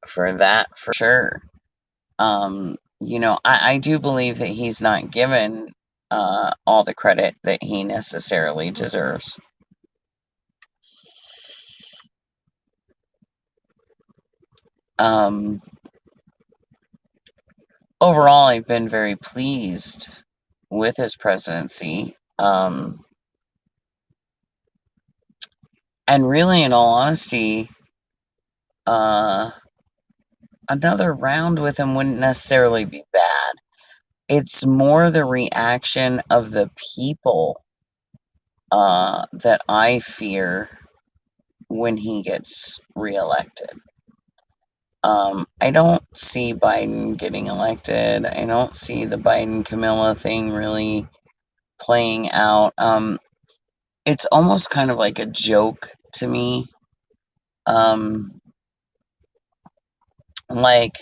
for that, for sure. I do believe that he's not given all the credit that he necessarily deserves. Um, Overall, I've been very pleased with his presidency. And really, in all honesty, another round with him wouldn't necessarily be bad. It's more the reaction of the people that I fear when he gets reelected. I don't see Biden getting elected. I don't see the Biden Camilla thing really playing out. It's almost kind of like a joke to me. Like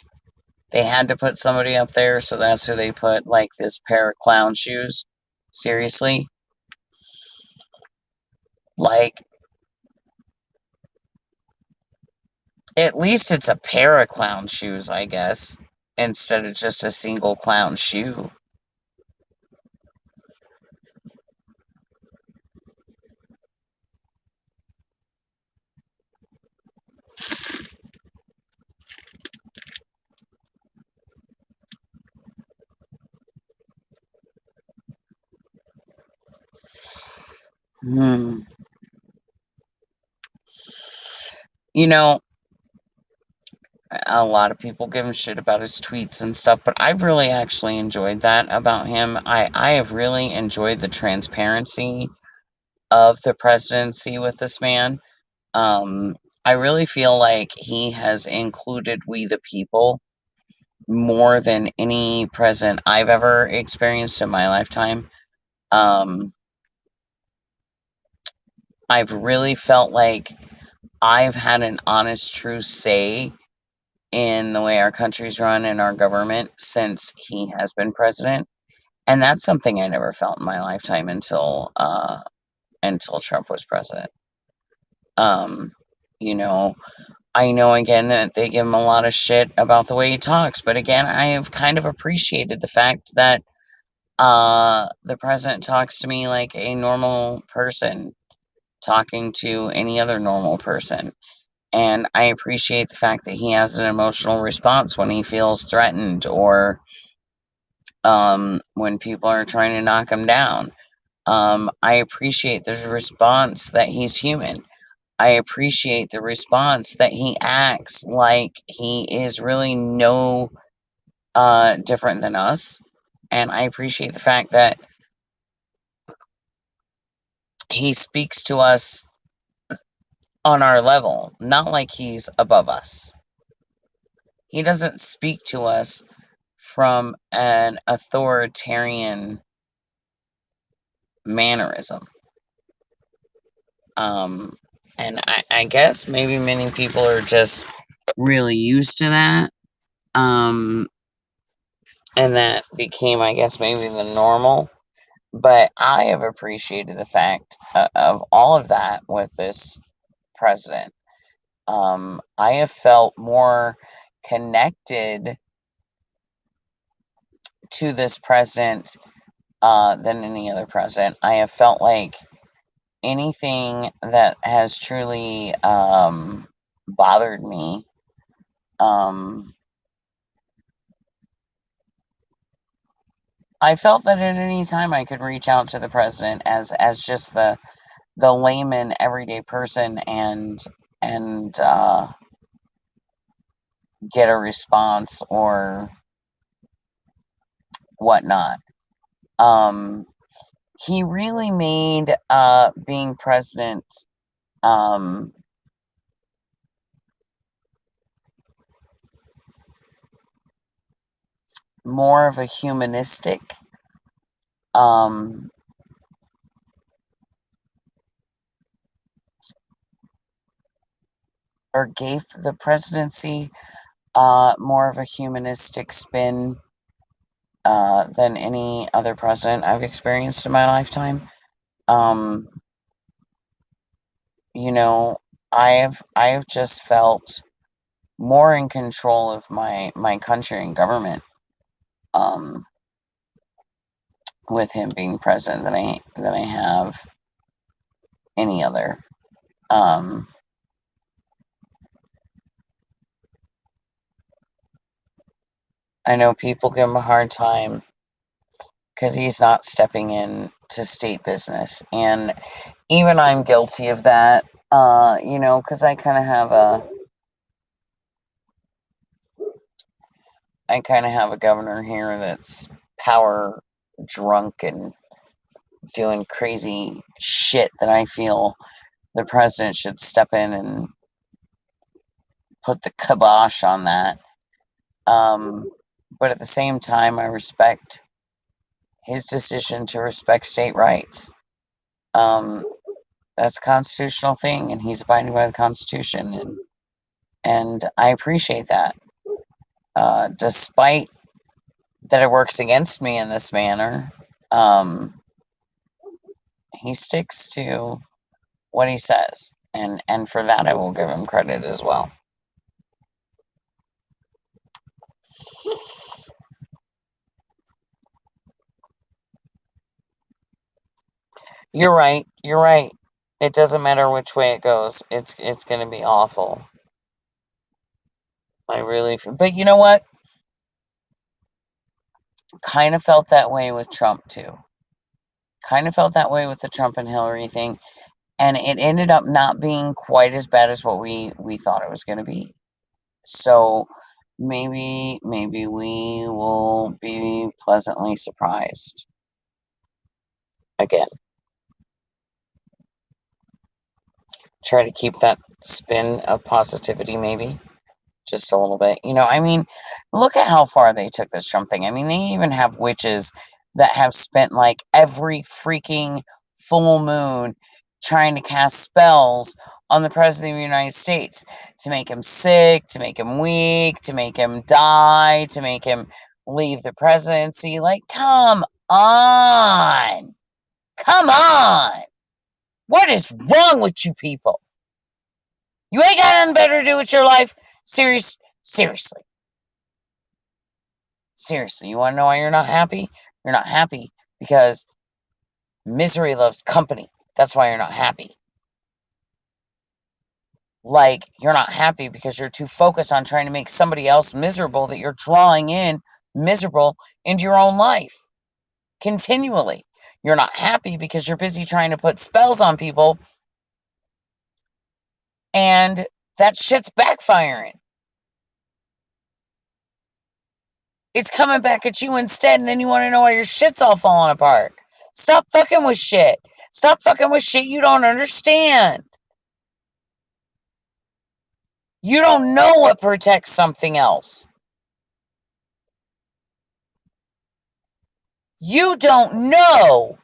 they had to put somebody up there, so that's who they put, like this pair of clown shoes. Seriously? Like, at least it's a pair of clown shoes, I guess, instead of just a single clown shoe. Hmm. You know, a lot of people give him shit about his tweets and stuff, but I've really actually enjoyed that about him. I have really enjoyed the transparency of the presidency with this man. I really feel like he has included we the people more than any president I've ever experienced in my lifetime. Um, I've really felt like I've had an honest, true say in the way our country's run and our government since he has been president. And that's something I never felt in my lifetime until Trump was president. Um, you know, I know again that they give him a lot of shit about the way he talks, but again, I have kind of appreciated the fact that the president talks to me like a normal person talking to any other normal person. And I appreciate the fact that he has an emotional response when he feels threatened or when people are trying to knock him down. I appreciate the response that he's human. I appreciate the response that he acts like he is really no different than us. And I appreciate the fact that he speaks to us on our level, not like he's above us. He doesn't speak to us from an authoritarian mannerism. Um, and I guess maybe many people are just really used to that. Um, and that became, I guess, maybe the normal. But I have appreciated the fact of all of that with this president. I have felt more connected to this president than any other president. I have felt like anything that has truly bothered me, um, I felt that at any time I could reach out to the president as just the layman, everyday person, and get a response or whatnot. Um, he really made being president um, more of a humanistic um, or gave the presidency more of a humanistic spin than any other president I've experienced in my lifetime. Um, you know, I have just felt more in control of my country and government um, with him being president than I have any other. Um, I know people give him a hard time because he's not stepping in to state business, and even I'm guilty of that. Because I kind of have a governor here that's power drunk and doing crazy shit that I feel the president should step in and put the kibosh on that. But at the same time, I respect his decision to respect state rights. Um, that's a constitutional thing, and he's abiding by the Constitution, and I appreciate that. Despite that it works against me in this manner, um, he sticks to what he says, and for that I will give him credit as well. You're right. You're right. It doesn't matter which way it goes. It's going to be awful. I really feel, but you know what? Kind of felt that way with Trump too. Kind of felt that way with the Trump and Hillary thing, and it ended up not being quite as bad as what we thought it was going to be. So maybe we will be pleasantly surprised again. Try to keep that spin of positivity, maybe just a little bit. I mean, look at how far they took this Trump thing. I mean, they even have witches that have spent like every freaking full moon trying to cast spells on the president of the United States to make him sick, to make him weak, to make him die, to make him leave the presidency. Like, come on. Come on. What is wrong with you people? You ain't got nothing better to do with your life? Seriously. Seriously, you want to know why you're not happy? You're not happy because misery loves company. That's why you're not happy. Like, you're not happy because you're too focused on trying to make somebody else miserable that you're drawing in miserable into your own life continually. You're not happy because you're busy trying to put spells on people and that shit's backfiring. It's coming back at you instead, and then you want to know why your shit's all falling apart. Stop fucking with shit. Stop fucking with shit you don't understand. You don't know what protects something else. You don't know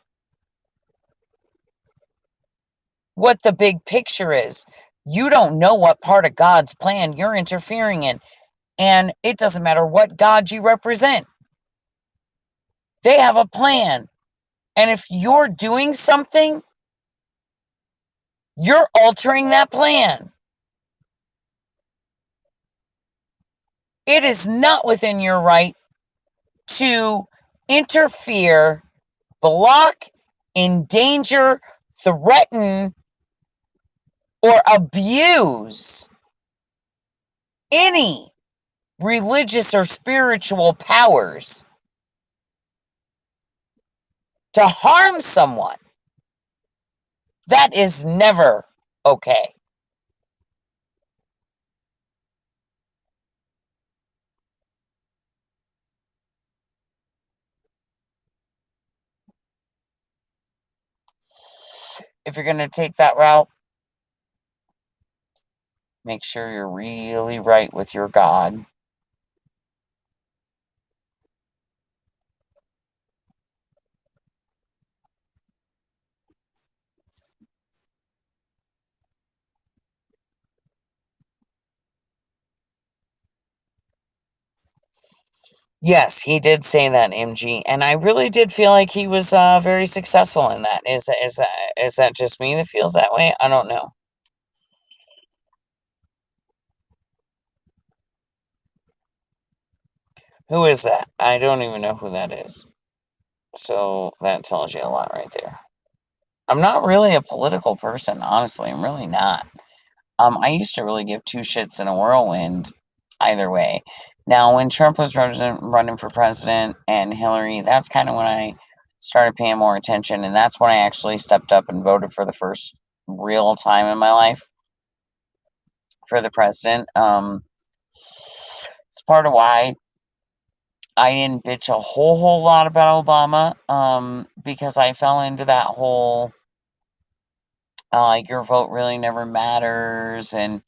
what the big picture is. You don't know what part of God's plan you're interfering in. And it doesn't matter what God you represent. They have a plan. And if you're doing something, you're altering that plan. It is not within your right to interfere, block, endanger, threaten, or abuse any religious or spiritual powers to harm someone. That is never okay. If you're going to take that route, make sure you're really right with your God. Yes, he did say that, MG, and I really did feel like he was very successful in that. Is that just me that feels that way? I don't know. Who is that? I don't even know who that is. So that tells you a lot right there. I'm not really a political person, honestly. I'm really not. I used to really give two shits in a whirlwind either way. Now, when Trump was running for president and Hillary, that's kind of when I started paying more attention, and that's when I actually stepped up and voted for the first real time in my life for the president. It's part of why I didn't bitch a whole lot about Obama, because I fell into that whole your vote really never matters, and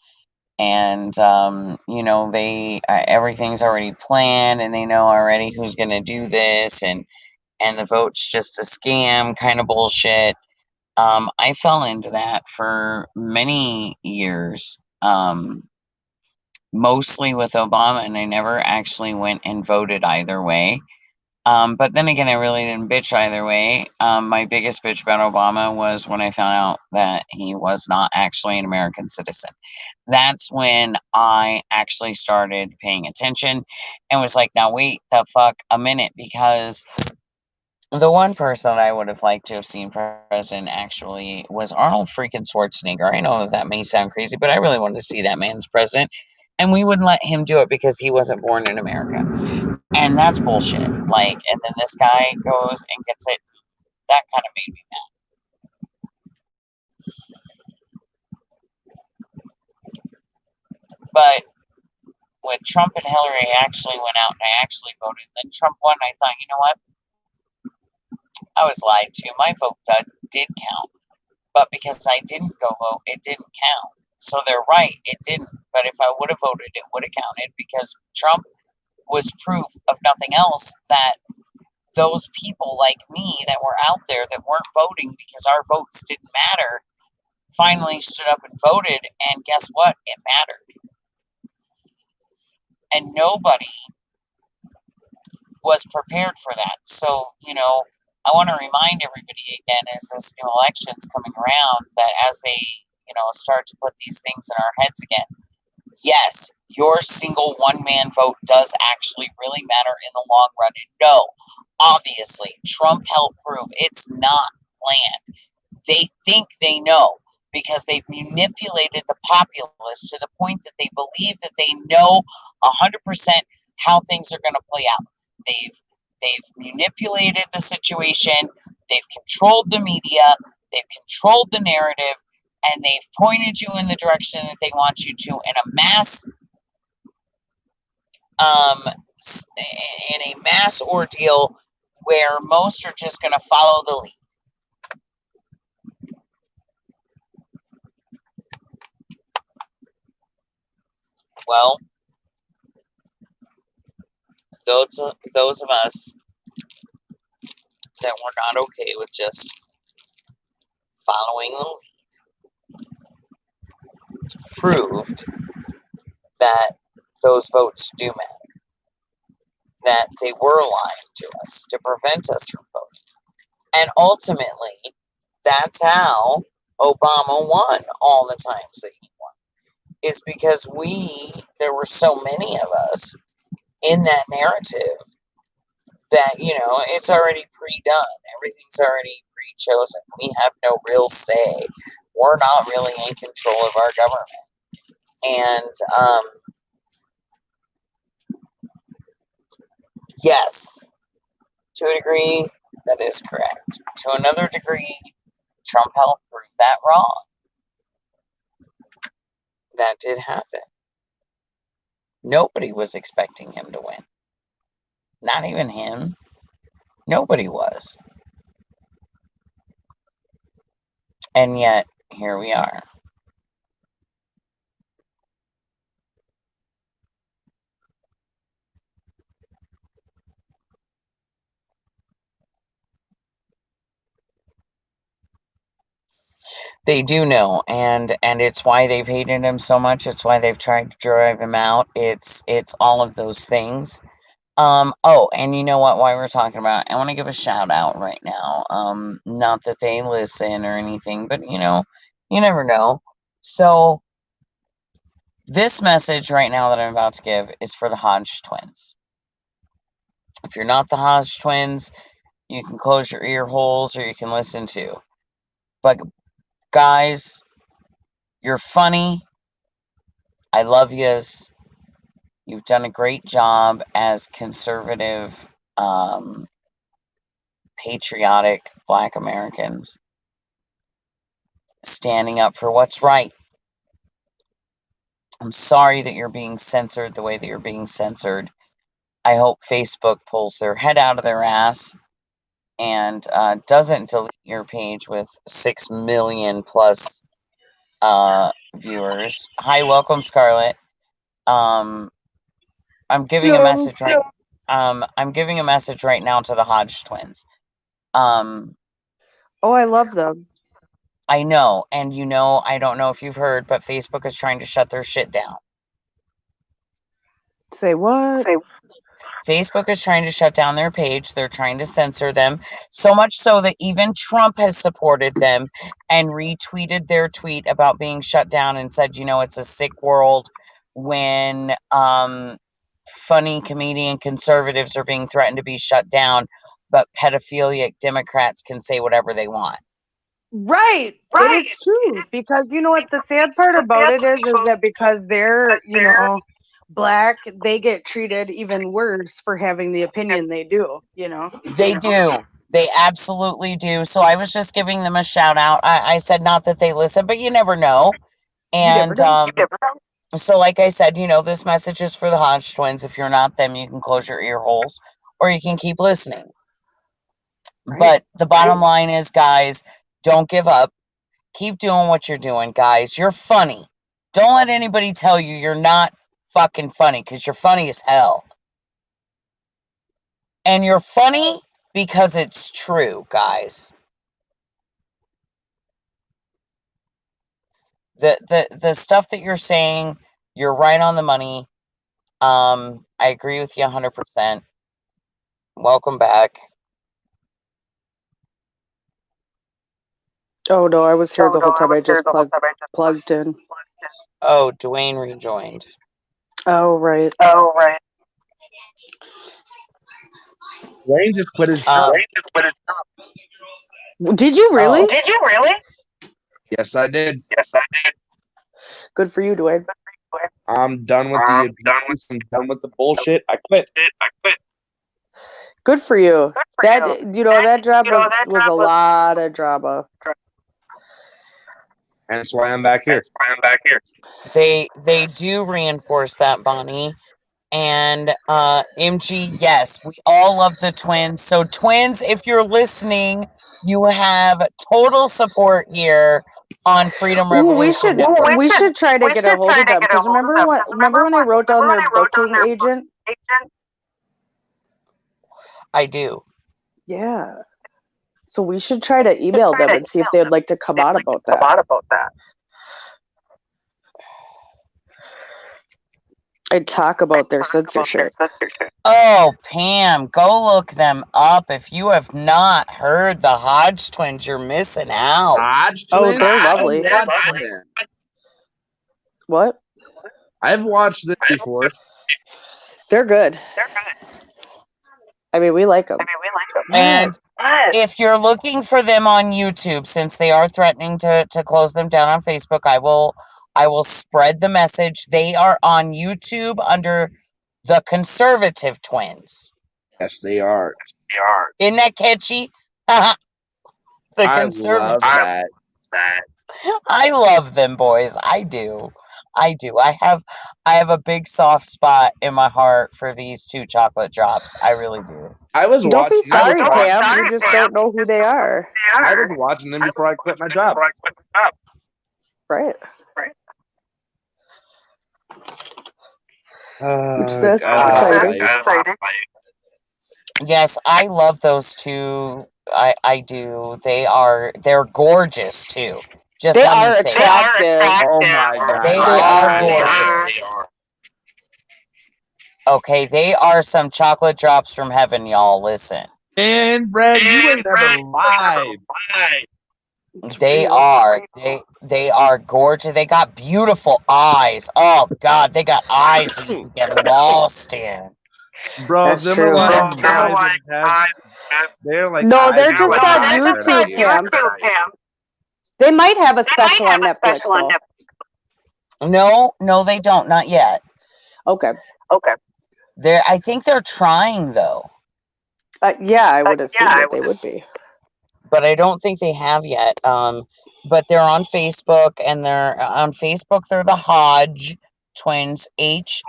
they everything's already planned, and they know already who's going to do this, and the vote's just a scam kind of bullshit. I fell into that for many years, mostly with Obama, and I never actually went and voted either way. But then again, I really didn't bitch either way. My biggest bitch about Obama was when I found out that he was not actually an American citizen. That's when I actually started paying attention and was like, now wait the fuck a minute, because the one person that I would have liked to have seen president actually was Arnold freaking Schwarzenegger. I know that that may sound crazy, but I really wanted to see that man as president. And we wouldn't let him do it because he wasn't born in America. And that's bullshit. Like, and then this guy goes and gets it. That kind of made me mad. But when Trump and Hillary actually went out and I actually voted, then Trump won, I thought, you know what? I was lied to. My vote did count. But because I didn't go vote, it didn't count. So they're right, it didn't. But if I would have voted, it would have counted, because Trump was proof of nothing else that those people like me that were out there that weren't voting because our votes didn't matter finally stood up and voted, and guess what? It mattered. And nobody was prepared for that. So, I want to remind everybody again, as this new election's coming around, that as they, start to put these things in our heads again, yes, your single one man vote does actually really matter in the long run. And no, obviously, Trump helped prove it's not planned. They think they know, because they've manipulated the populace to the point that they believe that they know 100% how things are going to play out. They've manipulated the situation. They've controlled the media. They've controlled the narrative, and they've pointed you in the direction that they want you to in a mass ordeal where most are just going to follow the lead. Well, those of us that were not okay with just following the lead proved that those votes do matter, that they were lying to us to prevent us from voting. And ultimately, that's how Obama won all the times that he won, is because there were so many of us in that narrative that, it's already pre-done. Everything's already pre-chosen. We have no real say. We're not really in control of our government. And yes, to a degree, that is correct. To another degree, Trump helped prove that wrong. That did happen. Nobody was expecting him to win. Not even him. Nobody was. And yet, here we are. They do know, and it's why they've hated him so much. It's why they've tried to drive him out. It's all of those things. Oh, and you know what? While we're talking about it, I want to give a shout out right now. Not that they listen or anything, but you never know. So this message right now that I'm about to give is for the Hodge twins. If you're not the Hodge twins, you can close your ear holes or you can listen to. But guys, you're funny. I love yous. You've done a great job as conservative, patriotic Black Americans, standing up for what's right. I'm sorry that you're being censored the way that you're being censored. I hope Facebook pulls their head out of their ass and doesn't delete your page with 6 million plus viewers. Hi, welcome, Scarlett. I'm giving a message right. I'm giving a message right now to the Hodge twins. Oh, I love them. I know, and I don't know if you've heard, but Facebook is trying to shut their shit down. Say what? Facebook is trying to shut down their page. They're trying to censor them, so much so that even Trump has supported them and retweeted their tweet about being shut down and said, it's a sick world when funny comedian conservatives are being threatened to be shut down, but pedophilic Democrats can say whatever they want. Right. And it's true, because you know what the sad part about it is that because they're, Black, they get treated even worse for having the opinion they do, They do. They absolutely do. So I was just giving them a shout out. I said not that they listen, but you never know. And so like I said, this message is for the Hodge twins. If you're not them, you can close your ear holes or you can keep listening. Right. But the bottom line is, guys, don't give up. Keep doing what you're doing, guys. You're funny. Don't let anybody tell you you're not fucking funny, because you're funny as hell. And you're funny because it's true, guys. The stuff that you're saying, you're right on the money. I agree with you 100%. Welcome back. Oh no, I was here the whole time. I just plugged in. Oh, Dwayne rejoined. Oh right. Wayne just quit his job. Did you really? Yes, I did. Good for you, Dwayne. I'm done with the abuse. I'm done with the bullshit. I quit. Good for you. That job was a lot of drama. And that's why I'm back here. They do reinforce that, Bonnie. And MG, yes, we all love the twins. So twins, if you're listening, you have total support here on Freedom Revolution Network. We should try to get a hold of them, because remember when I wrote down their booking agent? I do. Yeah. So we should try to email them and see if they'd like to come out about that. And talk about their censorship. Oh, Pam, go look them up. If you have not heard the Hodge twins, you're missing out. Hodge Oh, twins? they're lovely. What? I've watched them before. They're good. I mean, we like them. And if you're looking for them on YouTube, since they are threatening to close them down on Facebook, I will spread the message. They are on YouTube under the Conservative Twins. Yes, they are. Isn't that catchy? The Conservative. I love that. I love them, boys. I do. I have a big soft spot in my heart for these two chocolate drops. I really do. Don't be sorry, Pam. You just don't know who they are. I was watching them before I quit my job. Right. Which is exciting. Yes, I love those two. I do. They're gorgeous too. They are attractive. Oh my god. They are gorgeous. Okay, they are some chocolate drops from heaven, y'all. Listen. And Brad, you ain't ever lied. They are. They are gorgeous. They got beautiful eyes. Oh God, they got eyes that you can get lost in. Bro, That's them true. are like not even have. They're like No, eyes they're that just look on like that YouTube, at you. Pam. They might have a special on Netflix, though. No, they don't. Not yet. Okay. I think they're trying though. Yeah, I would assume that they would be. But I don't think they have yet. But they're on Facebook, and they're on Facebook. They're the Hodge twins, HODGE.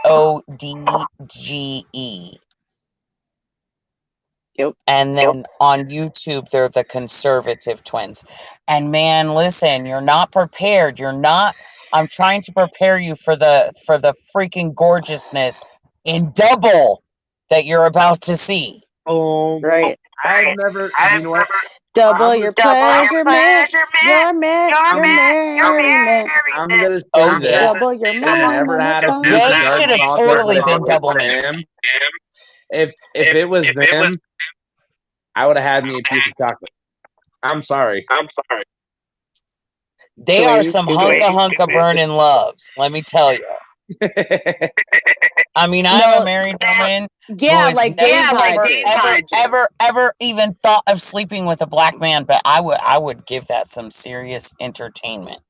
Yep. And then on YouTube, they're the Conservative twins. And man, listen, you're not prepared. You're not. I'm trying to prepare you for the freaking gorgeousness in double that you're about to see. Right. I've never. You know what? Double your pleasure, man. Your merriment. I'm gonna say Oh, this. yeah. Double your I've mama. never had a They piece of dark should have chocolate totally when I been was double with mint. them. If it was them, I would have had me a piece of chocolate. I'm sorry. They are some hunka burning loves, let me tell you. I mean, I'm a married woman. Yeah, like ever even thought of sleeping with a black man, but I would give that some serious entertainment.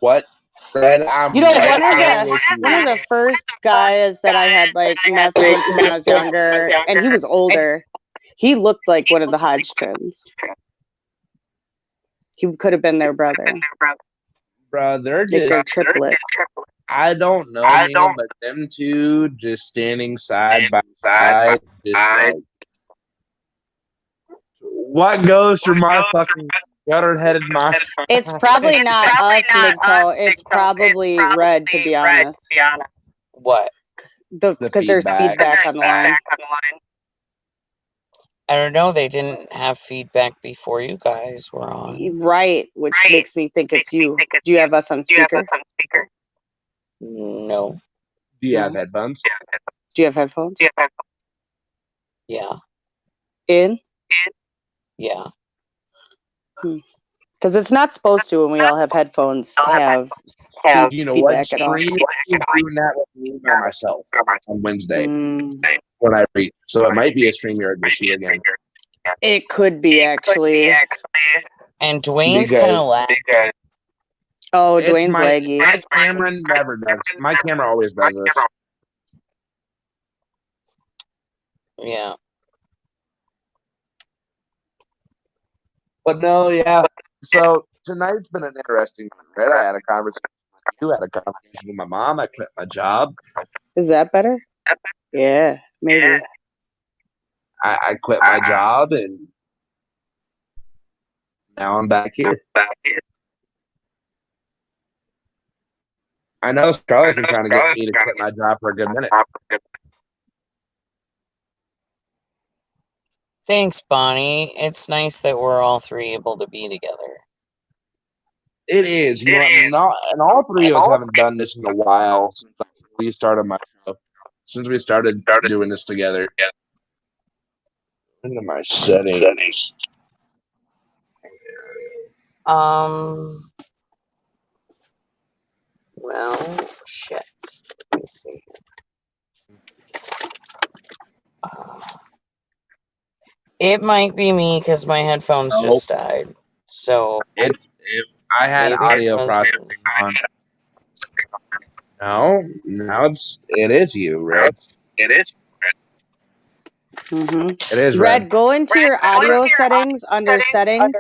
What? Brad, I'm You know, right one there with of you. the first guys that I had like messed with when I was younger, and he was older. He looked like one of the Hodge twins. He could have been their brother. Bro, they're Like their just. triplet. I don't know, man, but them two just standing side by side, just like. What goes through my fucking gutter-headed mind? It's probably not us, Migpo. It's probably Red, to be honest. What? Because there's feedback on the line. I don't know. They didn't have feedback before you guys were on. Right, which makes me think it's you. Do you have us on speaker? No. Do you have headphones? Do you have headphones? Yeah. In? Yeah. Because it's not supposed to when we all have headphones have You know what? feedback at all. Stream is doing that with me by myself on Wednesday when I read. So it might be a StreamYard issue again. It could be, actually. And Dwayne's kind of laggy. Oh, Dwayne's laggy. My camera never does. My camera always does this. Yeah. But no, yeah. So tonight's been an interesting one, right? I had a conversation with you, had a conversation with my mom. I quit my job. Is that better? Yeah, maybe. I quit my job and now I'm back here. I know Scarlett's been trying to get me to quit my job for a good minute. Thanks, Bonnie. It's nice that we're all three able to be together. It is. You know, and all three of us haven't done this in a while since we started my show. Since we started doing this together. Into my settings. Well, shit. Let me see. It might be me because my headphones just died. So If I had audio processing on. No, now it is you, Red. It is. It is Red. Go into your audio settings under settings.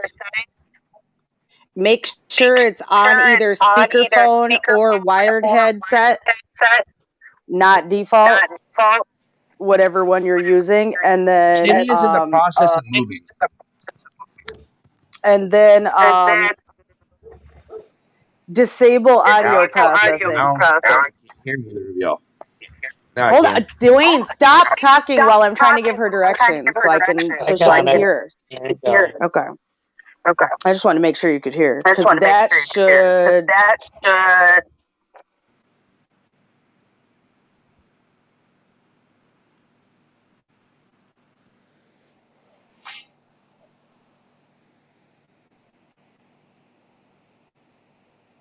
Make sure it's on either speakerphone or wired headset, not default. Whatever one you're using, and then Timmy is in the process of moving. And then disable audio processing. Now I can't hear neither of y'all. Hold on, Dwayne, stop talking while I'm trying to give her directions so I can hear. Okay. I just want to make sure you could hear. Because that should.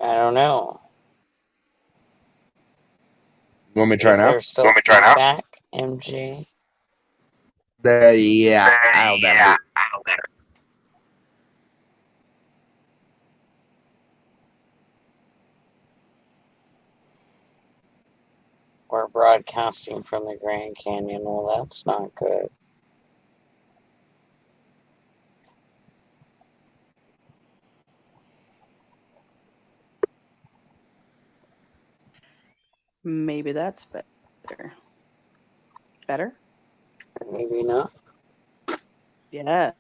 I don't know. You want me to try Is now? there still feedback, MG? Yeah. I'll better. We're broadcasting from the Grand Canyon. Well, that's not good. Maybe that's better. Better? Maybe not. Yes.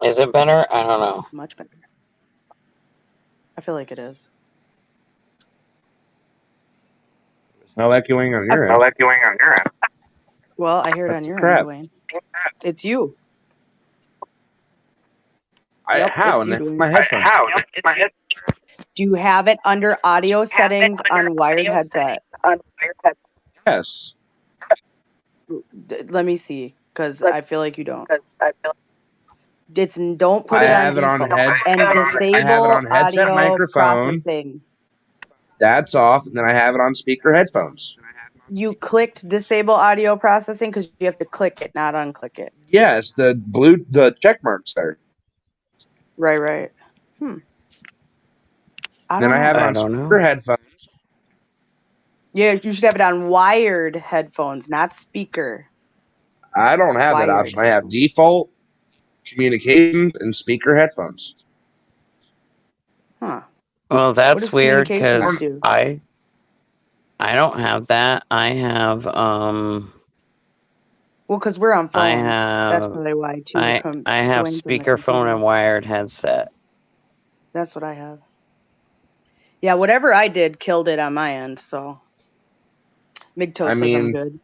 Is it better? I don't know. Much better. I feel like it is. No echoing on your end. Well, I hear it on That's your crap. end, Dwayne. It's you. How? It's you, And Dwayne. my headphones. Do you have it under audio settings on wired headset? Yes. Let me see, because I feel like you don't. Don't put I it on have it on default head. and I have it disable on headset audio microphone. processing. That's off, and then I have it on speaker headphones. You clicked disable audio processing because you have to click it, not unclick it. Yes, the check marks there. Right. Then I have it on speaker headphones. Yeah, you should have it on wired headphones, not speaker. I don't have that option. I have default, communications, and speaker headphones. Huh. Well, that's weird because do? I don't have that. I have Well, because we're on phones. That's have probably why too. I have Dwayne's in the speakerphone computer. and wired headset. That's what I have. Yeah, whatever I did killed it on my end. So MGTOW says I'm good.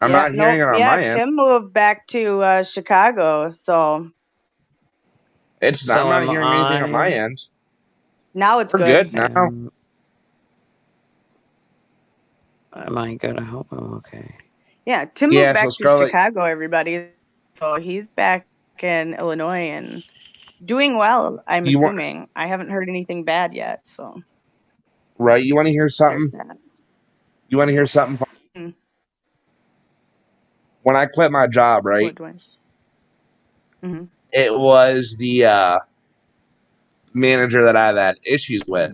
I'm not hearing it on my end. Tim moved back to Chicago, so I'm not hearing anything on my end. now it's We're good now. Am I good? I hope I'm okay. Yeah, Tim moved back to Chicago, everybody. So he's back in Illinois and doing well, I'm assuming. I haven't heard anything bad yet, so. Right, you want to hear something? You want to hear something? When I quit my job, right? Mm-hmm. It was the manager that I've had issues with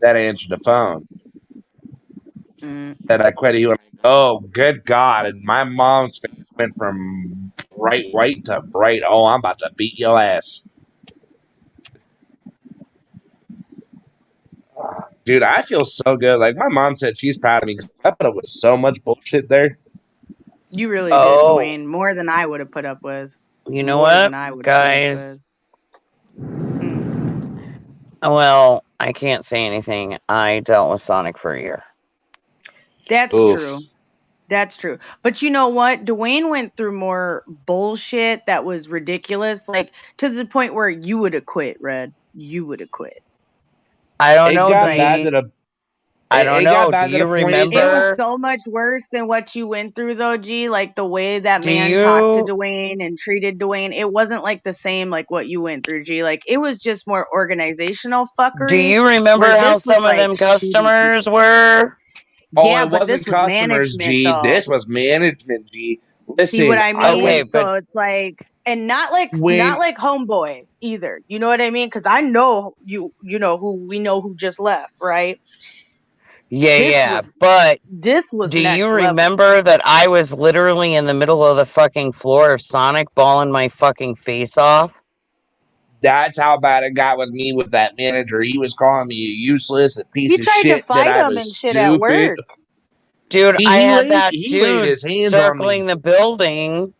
that answered the phone. That I quit. He went, "Oh, good God!" And my mom's face went from bright white to bright. Oh, I'm about to beat your ass, dude. I feel so good. Like my mom said, she's proud of me because I put up with so much bullshit there. You really did, Dwayne, more than I would have put up with. You know what, guys? Well, I can't say anything. I dealt with Sonic for a year. That's true. That's true. But you know what? Dwayne went through more bullshit that was ridiculous, like to the point where you would have quit, Red. You would have quit. I don't know. I don't know. Do you remember? It was so much worse than what you went through, though, G. Like the way that man talked to Dwayne and treated Dwayne, it wasn't like the same like what you went through, G. Like it was just more organizational fuckery. Do you remember how some of them customers were? Oh, it wasn't customers, G. Though. This was management, G. Listen, see what I mean? Okay, so it's like, and not like homeboy either. You know what I mean? Because I know you know who just left, right? But this was. Do you remember that I was literally in the middle of the fucking floor of Sonic, bawling my fucking face off? That's how bad it got with me with that manager. He was calling me a useless, a piece of shit, that I was stupid. Dude, I had that dude circling the building.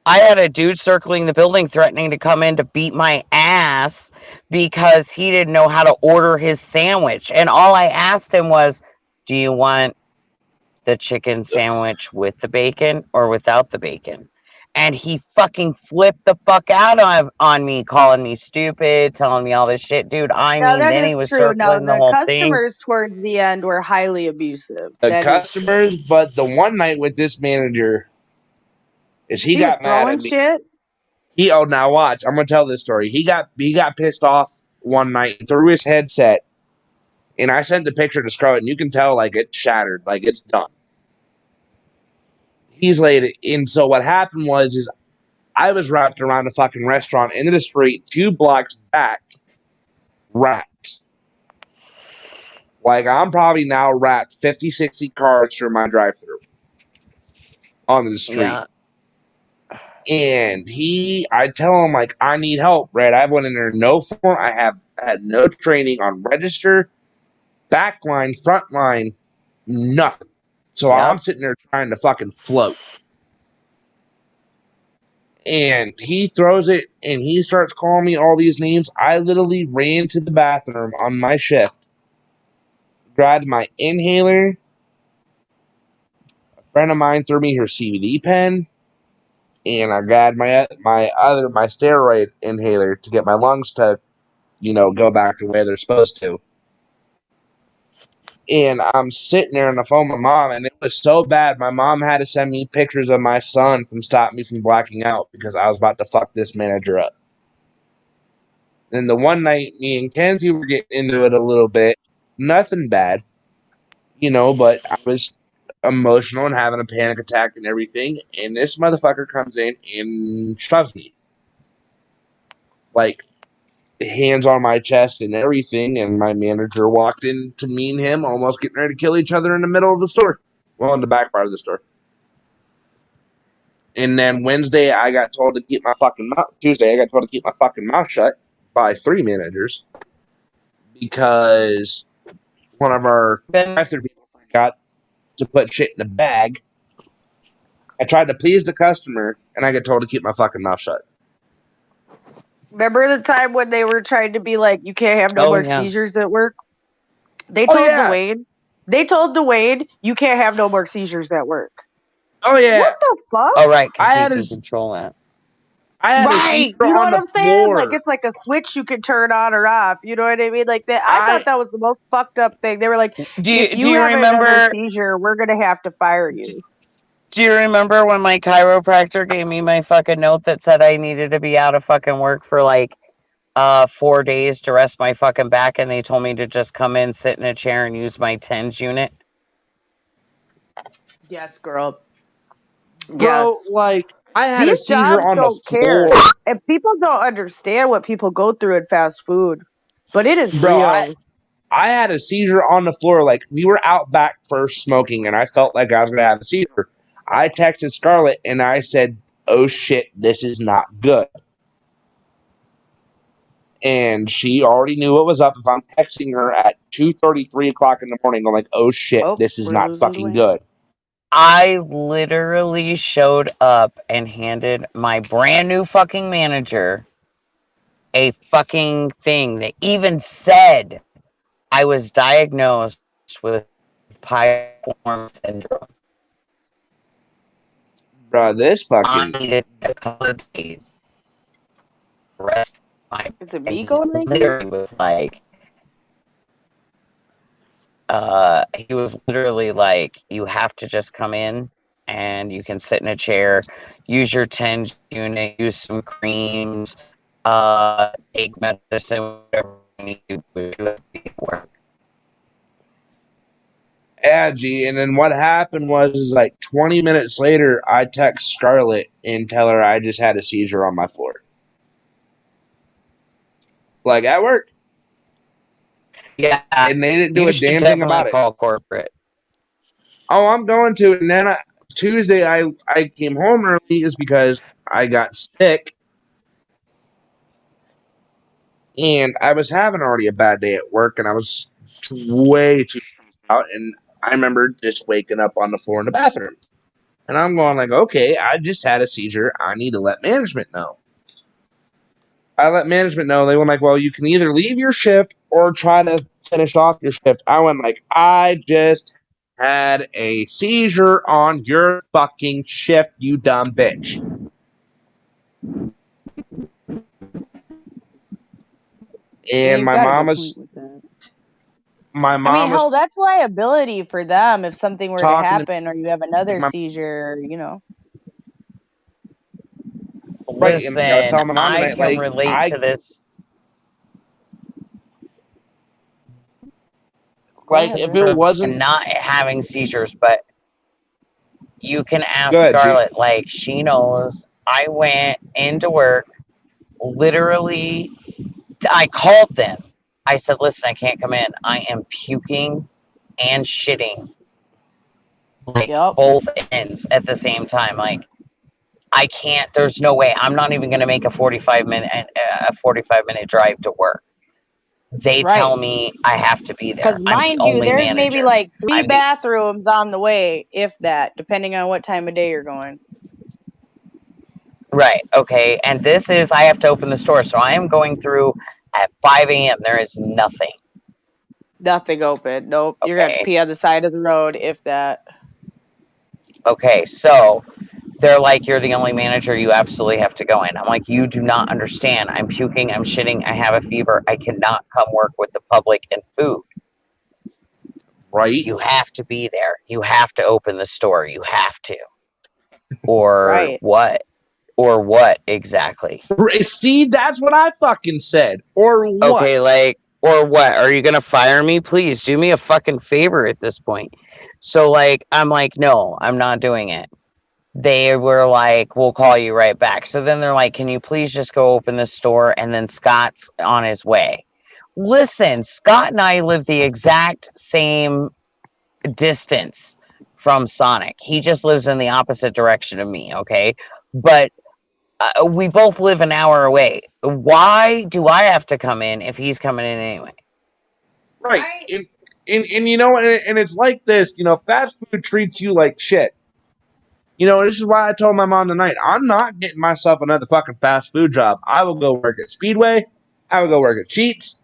I had a dude circling the building threatening to come in to beat my ass because he didn't know how to order his sandwich. And all I asked him was, do you want the chicken sandwich with the bacon or without the bacon? And he fucking flipped the fuck out on me, calling me stupid, telling me all this shit. Dude, then he was circling the whole thing. The customers towards the end were highly abusive. The customers, but the one night with this manager is he got mad at me. Shit. Now watch. I'm gonna tell this story. He got pissed off one night and threw his headset, and I sent the picture to Scarlett, and you can tell like it's shattered, like it's done. He's laid, and so what happened is I was wrapped around a fucking restaurant into the street, 2 blocks back, wrapped. Like I'm probably now wrapped 50, 60 cars through my drive-through on the street. Yeah. And I tell him like, I need help, Brad. I went in there no form. I had no training on register, back line, front line, nothing. So Yep. I'm sitting there trying to fucking float. And he throws it and he starts calling me all these names. I literally ran to the bathroom on my shift, grabbed my inhaler. A friend of mine threw me her CBD pen. And I grabbed my steroid inhaler to get my lungs to, go back to where they're supposed to. And I'm sitting there on the phone with my mom, and it was so bad. My mom had to send me pictures of my son from stop me from blacking out because I was about to fuck this manager up. Then the one night, me and Kenzie were getting into it a little bit. Nothing bad, but I was emotional and having a panic attack and everything. And this motherfucker comes in and shoves me. Like, hands on my chest and everything, and my manager walked in to me and him almost getting ready to kill each other in the middle of the store. Well, in the back part of the store. And then Tuesday, I got told to keep my fucking mouth shut by 3 managers because one of our drive-thru people forgot to put shit in a bag. I tried to please the customer, and I got told to keep my fucking mouth shut. Remember the time when they were trying to be like, you can't have no more seizures at work? They told Dwayne. They told Dwayne, you can't have no more seizures at work. Oh yeah. What the fuck? Oh right, because he can control that. I had a seizure you know on what I'm the saying? floor. Like it's like a switch you can turn on or off. You know what I mean? Like that. I thought that was the most fucked up thing. They were like, if you have another seizure, we're gonna have to fire you. Do you remember when my chiropractor gave me my fucking note that said I needed to be out of fucking work for like 4 days to rest my fucking back, and they told me to just come in, sit in a chair, and use my TENS unit? Yes, girl. Bro, like I had a seizure on the floor. And people don't understand what people go through in fast food, but it is real. I had a seizure on the floor. Like we were out back first smoking, and I felt like I was gonna have a seizure. I texted Scarlett and I said, "Oh shit, this is not good." And she already knew what was up. If I'm texting her at 2:30, 3 o'clock in the morning, I'm like, "Oh shit, this is not fucking good." I literally showed up and handed my brand new fucking manager a fucking thing that even said I was diagnosed with piriform syndrome. Bro, this fucking... I needed a couple of days. Is it me going like literally was like, he was literally like, you have to just come in and you can sit in a chair, use your TENS unit, use some creams, take medicine, whatever you need to do work. Yeah, G. And then what happened was like 20 minutes later, I text Scarlett and tell her I just had a seizure on my floor. Like at work. Yeah. And they didn't do a damn thing about it. Call corporate. Oh, I'm going to. And then Tuesday, I came home early is because I got sick. And I was having already a bad day at work, and I was way too out. And I remember just waking up on the floor in the bathroom. And I'm going like, okay, I just had a seizure. I need to let management know. I let management know. They went like, well, you can either leave your shift or try to finish off your shift. I went like, I just had a seizure on your fucking shift, you dumb bitch. And my mom was... My mom hell, that's liability for them if something were to happen or you have another seizure, you know. Right, and like I was Listen, telling my mom I tonight, can like relate to this. Go ahead, if Rich. it wasn't Not having seizures, but you can ask good, G. Scarlett. Like, she knows. I went into work, literally, I called them. I said, listen, I can't come in. I am puking and shitting, like, Yep. both ends at the same time. Like, I can't, there's no way. I'm not even going to make a 45-minute drive to work. They Right. tell me I have to be Because there. I'm the mind you, only there's maybe manager. like 3 I'm the bathrooms on the way, if that, depending on what time of day you're going. Right. Okay. And this is, I have to open the store. So I am going through at 5 a.m. There is nothing. Nothing open. Nope. You're going to have to Okay. pee on the side of the road, if that. Okay. So they're like, you're the only manager. You absolutely have to go in. I'm like, you do not understand. I'm puking. I'm shitting. I have a fever. I cannot come work with the public and food. Right? You have to be there. You have to open the store. You have to. Or Right. what? Or what exactly? See, that's what I fucking said. Or what? Okay, like, or what? Are you gonna fire me? Please do me a fucking favor at this point. So, like, I'm like, no, I'm not doing it. They were like, we'll call you right back. So then they're like, can you please just go open the store? And then Scott's on his way. Listen, Scott and I live the exact same distance from Sonic. He just lives in the opposite direction of me, okay? But we both live an hour away. Why do I have to come in if he's coming in anyway? Right. And you know, and it's like this, fast food treats you like shit. This is why I told my mom tonight, I'm not getting myself another fucking fast food job. I will go work at Speedway. I will go work at Cheats.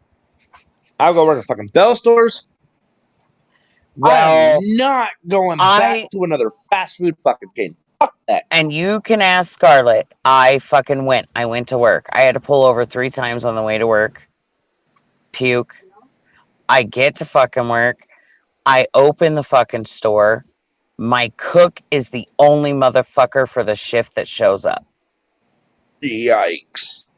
I'll go work at fucking Bell stores. I am Well, not going back I to another fast food fucking chain. Fuck that. and you can ask Scarlett. I fucking went. I went to work. I had to pull over 3 times on the way to work. Puke. I get to fucking work. I open the fucking store. My cook is the only motherfucker for the shift that shows up. Yikes.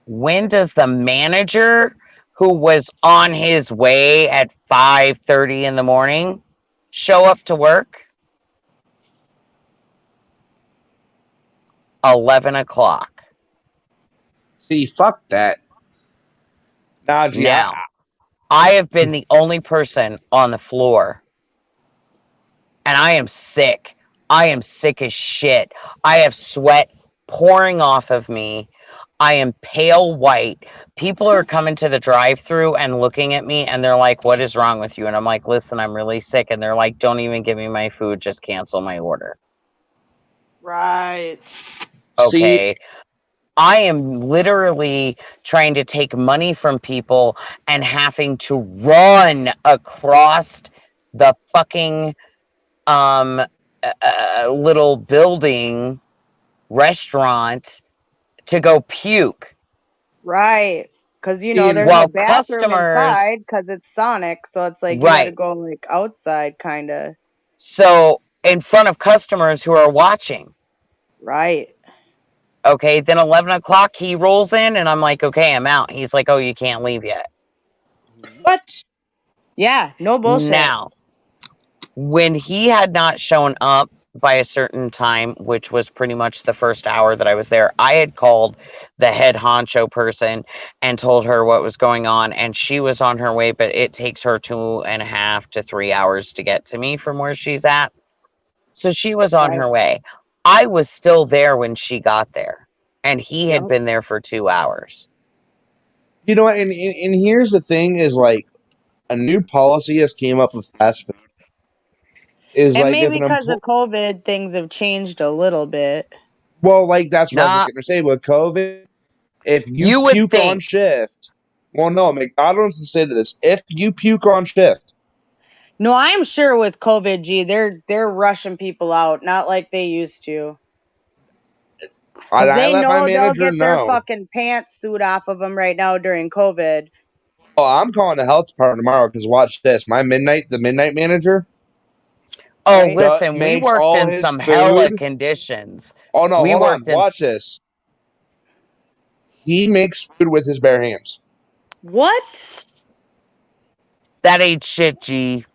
When does the manager, who was on his way at 5:30 in the morning, show up to work? 11 o'clock. See, fuck that. Nah, G, Now, I have been the only person on the floor, and I am sick. I am sick as shit. I have sweat pouring off of me. I am pale white. People are coming to the drive-through and looking at me, and they're like, "What is wrong with you?" And I'm like, "Listen, I'm really sick." And they're like, "Don't even give me my food. Just cancel my order." Right. see, Okay. I am literally trying to take money from people and having to run across the fucking little building restaurant to go puke. Right. Because, see, there's no While bathroom customers, inside because it's Sonic. So it's like you got to right. go, like, outside, kind of. So in front of customers who are watching. Right. Okay. Then 11 o'clock, he rolls in and I'm like, okay, I'm out. He's like, oh, you can't leave yet. what? Yeah. No bullshit. Now, when he had not shown up by a certain time, which was pretty much the first hour that I was there, I had called the head honcho person and told her what was going on, and she was on her way, but it takes her 2.5 to 3 hours to get to me from where she's at. So she was on Right. her way. I was still there when she got there, and he had Yep. been there for 2 hours. You know what? And here's the thing: is like a new policy has came up with fast food. Is And like if maybe an because of COVID, things have changed a little bit. like that's what I was just Nah, gonna say with COVID. If you you would puke on think. shift, well, no, McDonald's instead of this. If you puke on shift, No, I'm sure with COVID, G, they're rushing people out, not like they used to. Because I they let my know they'll manager get their know. fucking pantsuit off of them right now during COVID. Oh, I'm calling the health department tomorrow because watch this. The midnight manager. Oh, right? listen, we Makes worked all in his some hella food. conditions. Oh no, We hold on. worked in Watch this. He makes food with his bare hands. What? that ain't shit, G.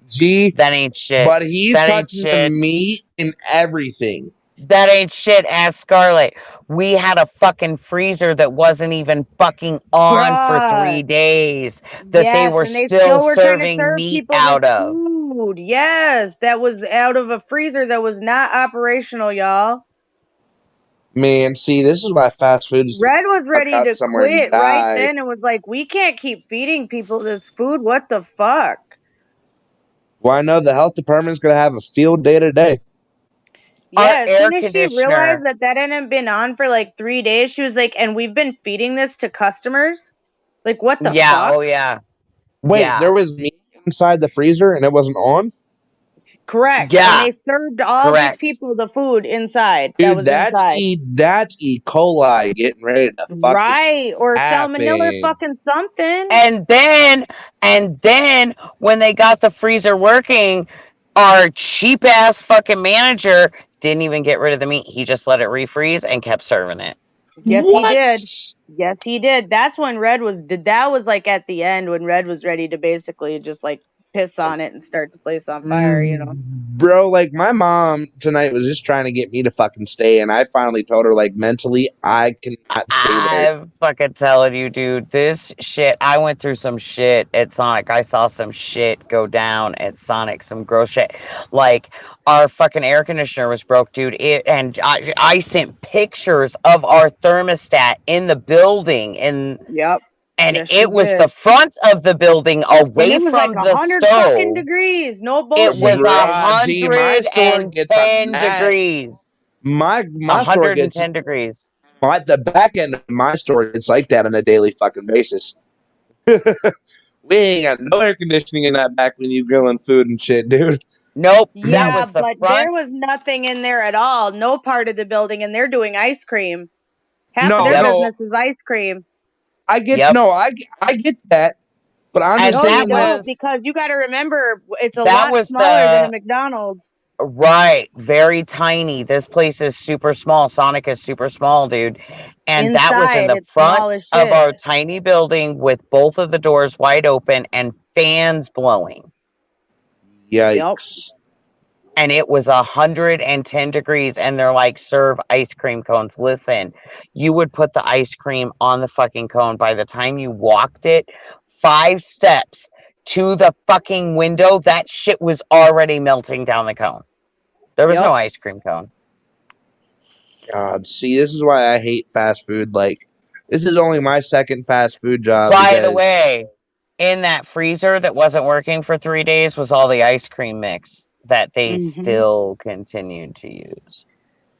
Gee, That ain't shit. but he's That ain't touching the shit. meat and everything. That ain't shit. Ask Scarlett. We had a fucking freezer that wasn't even fucking on for Bruh. 3 days that they Yes, were and they still still were trying to serving serve meat people this out of. food. Yes, that was out of a freezer that was not operational, y'all. Man, see, this is why fast food is Red was fuck ready out to somewhere and quit right die. then and was like, we can't keep feeding people this food. What the fuck? Well, I know the health department's gonna have a field day today. Our Yeah, as air soon as she conditioner. realized that hadn't been on for like 3 days, she was like, and we've been feeding this to customers? Like, what the Yeah, fuck? oh yeah. Wait, Yeah. there was meat inside the freezer and it wasn't on? Correct. And Yeah. they served all these Correct. people the food inside that Dude, was inside. that's E. coli getting ready to fucking Right. Or salmonella happen. fucking something. And then when they got the freezer working, our cheap ass fucking manager didn't even get rid of the meat. He just let it refreeze and kept serving it. Yes, he What? did. Yes, he did. That's when Red was, that was like at the end when Red was ready to basically just like piss on it and start the place on fire, you know? Bro, like my mom tonight was just trying to get me to fucking stay, and I finally told her, like, mentally, I cannot stay there. I'm fucking telling you, dude, this shit. I went through some shit at Sonic. I saw some shit go down at Sonic, some gross shit. Like, our fucking air conditioner was broke, dude. I sent pictures of our thermostat in the building, Yep. and Yes, it you was the did. front of the building And away it was like from the 100 fucking stove. degrees. No It was a bullshit. Gee, my hundred store and gets a ten mad. degrees. A My store hundred and gets ten degrees. the back end of my store gets like that on a daily fucking basis. We ain't got no air conditioning in that back when you grilling food and shit, dude. Nope, that Yeah, was the but front. there was nothing in there at all. No part of the building, and they're doing ice cream. Half of No, their Yep, no, business is ice cream. I get yep. I get that, but I'm And just No, you saying, like, don't, because you got to remember it's a that lot was smaller than a the McDonald's. right, very tiny. This place is super small. Sonic is super small, dude. And that was in Inside, the it's front small as of shit. our tiny building with both of the doors wide open and fans blowing. Yep. yikes. And it was 110 degrees, and they're like, serve ice cream cones. Listen, you would put the ice cream on the fucking cone. By the time you walked it 5 steps to the fucking window, that shit was already melting down the cone. There was no Yep. ice cream cone. God, see, this is why I hate fast food. Like, this is only my second fast food job By the because way, in that freezer that wasn't working for 3 days was all the ice cream mix that they Mhm. still continued to use.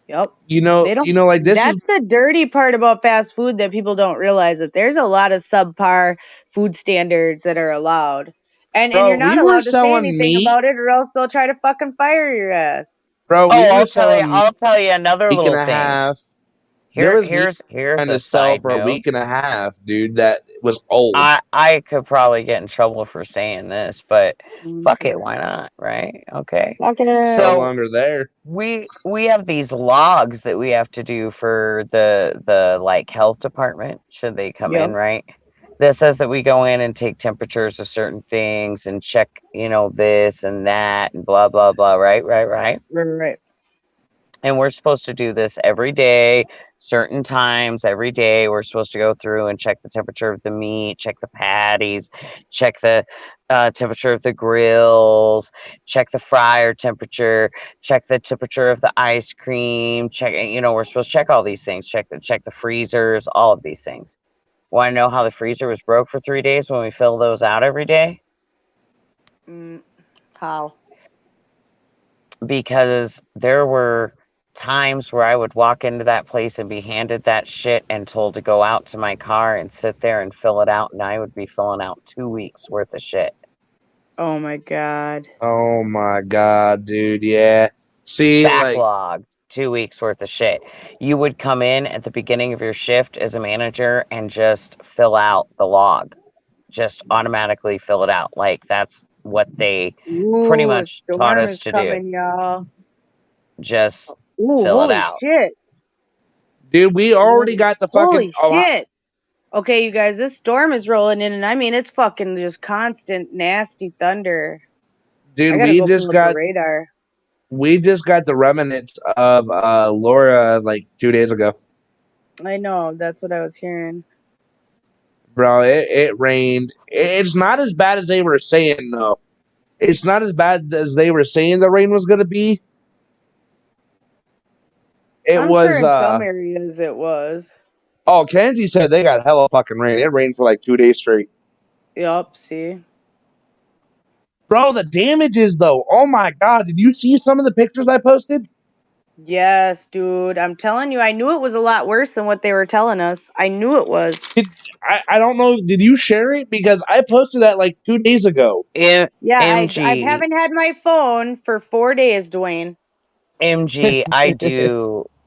Yep. They you don't. know, like this is, That's the dirty part about fast food that people don't realize, that there's a lot of subpar food standards that are allowed. And you're bro. not We were allowed to say selling anything meat, about it, or else they'll try to fucking fire your ass. bro. We Oh, were selling meat I'll tell you a another week and little a thing. half. There was meat Here's trying a to sell side for a note. week and a half, dude. That was old. I could probably get in trouble for saying this, but fuck it, Okay. why not, right? Okay. Fucking No So longer there. we have these logs that we have to do for the like health department should they come Yep. in, right? That says that we go in and take temperatures of certain things and check, this and that and blah blah blah, right? Right. And we're supposed to do this every day, certain times every day. We're supposed to go through and check the temperature of the meat, check the patties, check the temperature of the grills, check the fryer temperature, check the temperature of the ice cream, we're supposed to check all these things, check the freezers, all of these things. Want to know how the freezer was broke for 3 days when we fill those out every day? How? Because there were times where I would walk into that place and be handed that shit and told to go out to my car and sit there and fill it out, and I would be filling out 2 weeks worth of shit. Oh my god. Oh my god, dude. Yeah. See, like, Backlog, 2 weeks worth of shit. You would come in at the beginning of your shift as a manager and just fill out the log. Just automatically fill it out. Like what they pretty Ooh, a much taught storm us is to do. coming, y'all. Just Ooh, fill it holy out. shit. Dude, we already Ooh, got the fucking. holy shit. Okay, you guys, this storm is rolling in, and I mean, it's fucking just constant, nasty thunder. I Dude, gotta go pull up a radar. we just got the remnants of Laura like 2 days ago. I know, that's what I was hearing. Bro, it rained. It's not as bad as they were saying though. It's not as bad as they were saying the rain was gonna be. It I'm sure was in some areas it was. oh, Kenzie said they got hella fucking rain. It rained for like 2 days straight. Yup, see? Bro, the damages though. Oh my god, did you see some of the pictures I posted? Yes, dude. I'm telling you, I knew it was a lot worse than what they were telling us. I knew it was. I don't know. Did you share it? Because I posted that like 2 days ago. Yeah, I MG, haven't had my phone for 4 days, Dwayne. MG,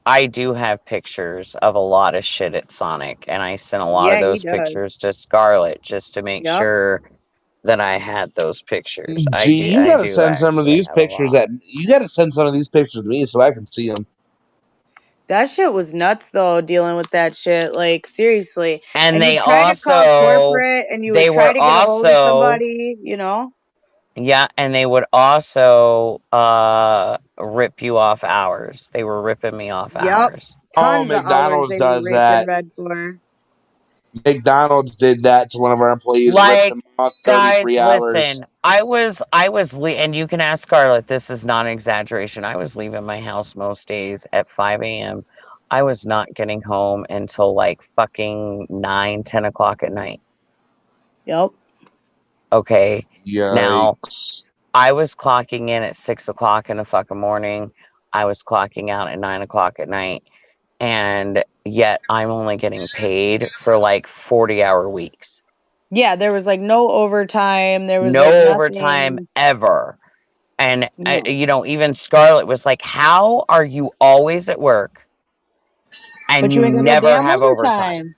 I do have pictures of a lot of shit at Sonic, and I sent a lot of Yeah, he those does. pictures to Scarlett just to make Yep. sure that I had those pictures. Gee, you I gotta do send some of actually these have a pictures lot. that you gotta send some of these pictures to me so I can see them. That shit was nuts though, dealing with that shit. Like, seriously. And And they you'd try to call also corporate and you would they try were to get a hold of also somebody, you know? yeah, and they would also rip you off hours. They were ripping me off Yep. hours. Oh, Tons of hours McDonald's they were does raping that. Red for. McDonald's did that to one of our employees, ripped Like, them off guys, 33 hours. listen. And you can ask Scarlett. This is not an exaggeration. I was leaving my house most days at 5 a.m. I was not getting home until like fucking 9, 10 o'clock at night. Yep. Okay. Now, Yikes. I was clocking in at 6 o'clock in the fucking morning. I was clocking out at 9 o'clock at night. And yet I'm only getting paid for like 40-hour weeks. Yeah, there was like no overtime. There was like No overtime nothing. ever. And, No. even Scarlett was like, how are you always at work But you ain't and got no never damn have overtime? overtime.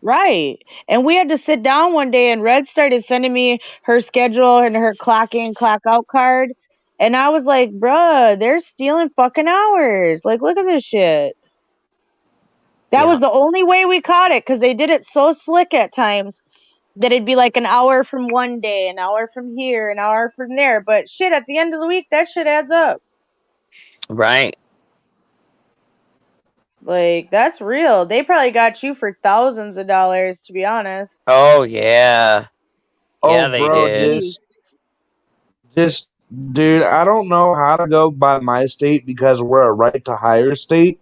Right. And we had to sit down one day and Red started sending me her schedule and her clock in, clock out card. And I was like, bruh, they're stealing fucking hours. Like, look at this shit. That Yeah. was the only way we caught it because they did it so slick at times that it'd be like an hour from one day, an hour from here, an hour from there. But shit, at the end of the week, that shit adds up. Right. Like, that's real. They probably got you for thousands of dollars, to be honest. Oh, yeah. Oh, Yeah, they bro, At did. least. just, dude, I don't know how to go by my state because we're a right to hire state.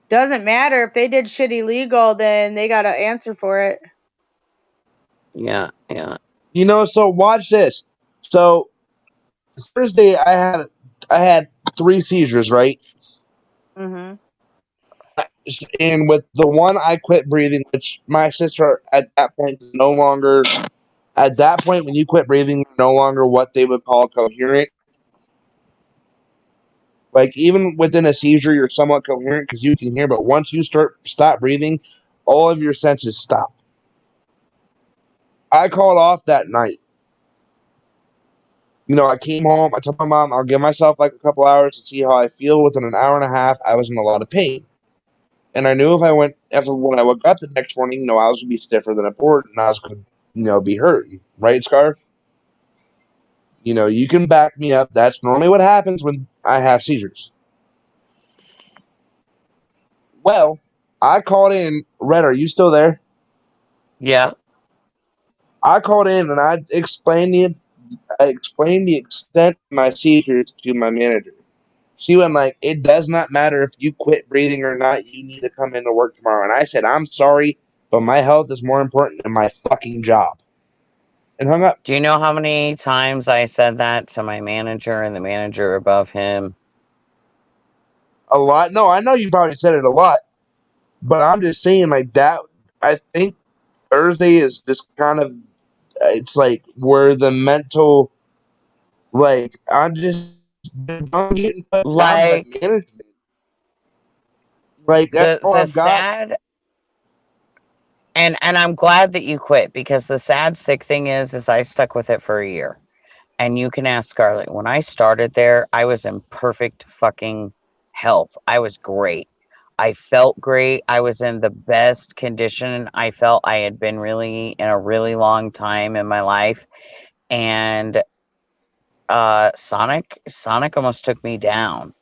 Doesn't matter. If they did shit illegal, then they got to answer for it. Yeah. Yeah. You know, so watch this. So Thursday, I had 3 seizures, right? Mm-hmm. And with the one, I quit breathing, which my sister at that point is no longer. At that point, when you quit breathing, you're no longer what they would call coherent. Like even within a seizure, you're somewhat coherent because you can hear, but once you stop breathing, all of your senses stop. I called off that night. You know, I came home. I told my mom I'll give myself like a couple hours to see how I feel. Within an hour and a half, I was in a lot of pain, and I knew when I woke up the next morning, I was gonna be stiffer than a board, and I was gonna, be hurt. Right, Scar? You can back me up. That's normally what happens when I have seizures. Well, I called in. Red, are you still there? Yeah. I called in and I explained the extent of my seizures to my manager. She went like, "It does not matter if you quit breathing or not. You need to come into work tomorrow." And I said, "I'm sorry, but my health is more important than my fucking job." And hung up. Do you know how many times I said that to my manager and the manager above him? A lot. No, I know you probably said it a lot, but I'm just saying like that. I think Thursday is just kind of it's like where the mental like I'm getting put down by Like, management. Like that's all the I've got. sad and I'm glad that you quit, because the sad sick thing is I stuck with it for a year. And you can ask Scarlett. When I started there, I was in perfect fucking health. I was great. I felt great. I was in the best condition I felt I had been really in a really long time in my life. And Sonic almost took me down,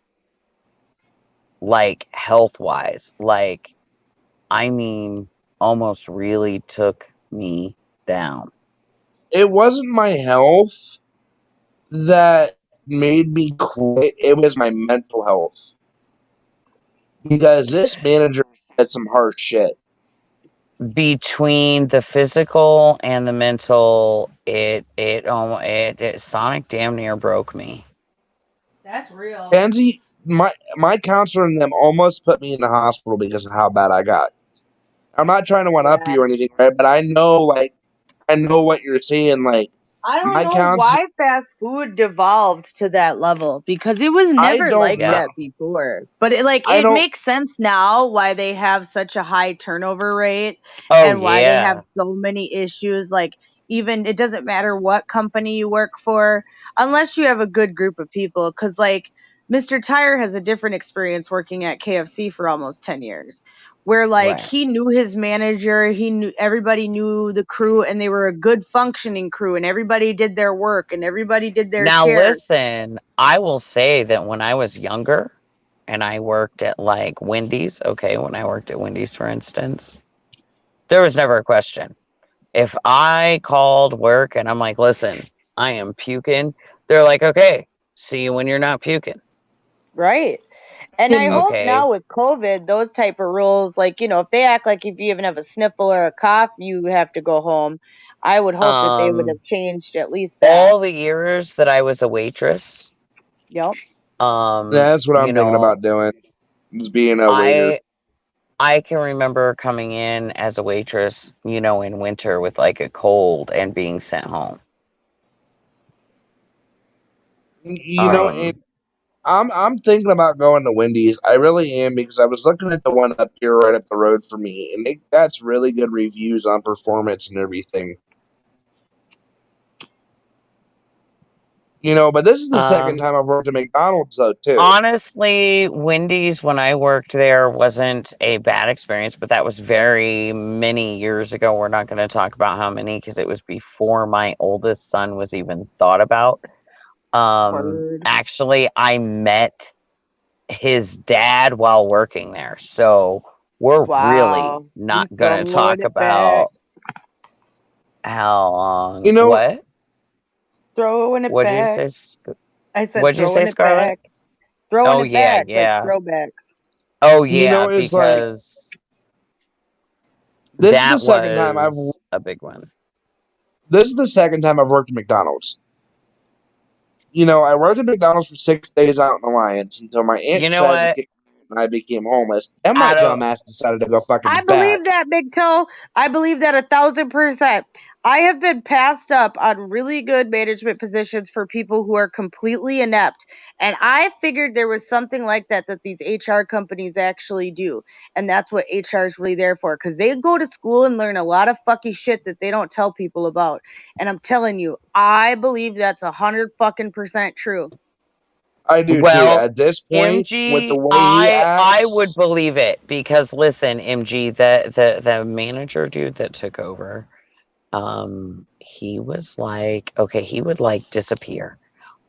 like health wise. Like, I mean, almost really took me down. It wasn't my health that made me quit. It was my mental health. Because this manager said some harsh shit. Between the physical and the mental, it Sonic damn near broke me. That's real. Kenzie, my counselor and them almost put me in the hospital because of how bad I got. I'm not trying to one up Yeah. you or anything, right? But I know what you're saying. Like I don't my know counselor, why fast food devolved to that level because it was I never don't like know. Yeah. that before. But it like I it don't. makes sense now why they have such a high turnover rate Oh and why they have yeah. so many issues. Like even it doesn't matter what company you work for unless you have a good group of people. Because like Mr. Tire has a different experience working at KFC for almost 10 years where like Right. he knew his manager, he knew everybody knew the crew and they were a good functioning crew and everybody did their work and everybody did their Now share. listen, I will say that when I was younger and I worked at like Wendy's, okay, when I worked at Wendy's for instance, there was never a question. If I called work and I'm like, "Listen, I am puking." They're like, "Okay, see you when you're not puking." Right. And I And hope Okay. now with COVID, those type of rules, like, if they act like if you even have a sniffle or a cough, you have to go home. I would hope that they would Um have changed at least that. all the years that I was a waitress, Yep. that's what you I'm thinking know, about doing. Is being a waiter. I I can remember coming in as a waitress, in winter with like a cold and being sent home. And Um, I'm thinking about going to Wendy's. I really am because I was looking at the one up here right up the road for me, and that's really good reviews on performance and everything. But this is the second um, time I've worked at McDonald's though too. honestly, Wendy's when I worked there wasn't a bad experience, but that was very many years ago. We're not going to talk about how many because it was before my oldest son was even thought about. Word. Actually, I met his dad while working there. So we're really Wow. not You going to throwing talk it back. about how long. You know, What? Throwing it What'd you back. say? I said What'd you say, throwing it Scarlett? back. Throwing Oh it yeah, back like yeah. throwbacks. Oh yeah, it's like because this is the that second time was a big one. this is the second time I've worked at McDonald's. I worked at McDonald's for 6 days out in Alliance until my aunt You know decided to what? get and I became homeless. And my I don't. dumbass decided to go I fucking believe back. that, Big Toe. I believe that 1,000%. I have been passed up on really good management positions for people who are completely inept. And I figured there was something like that these HR companies actually do. And that's what HR is really there for. Because they go to school and learn a lot of fucky shit that they don't tell people about. And I'm telling you, I believe that's 100 fucking% true. I do too. Well, At this point, with the MG, way he I would acts, believe it because listen, MG, the manager dude that took over, he was like, okay, he would like disappear,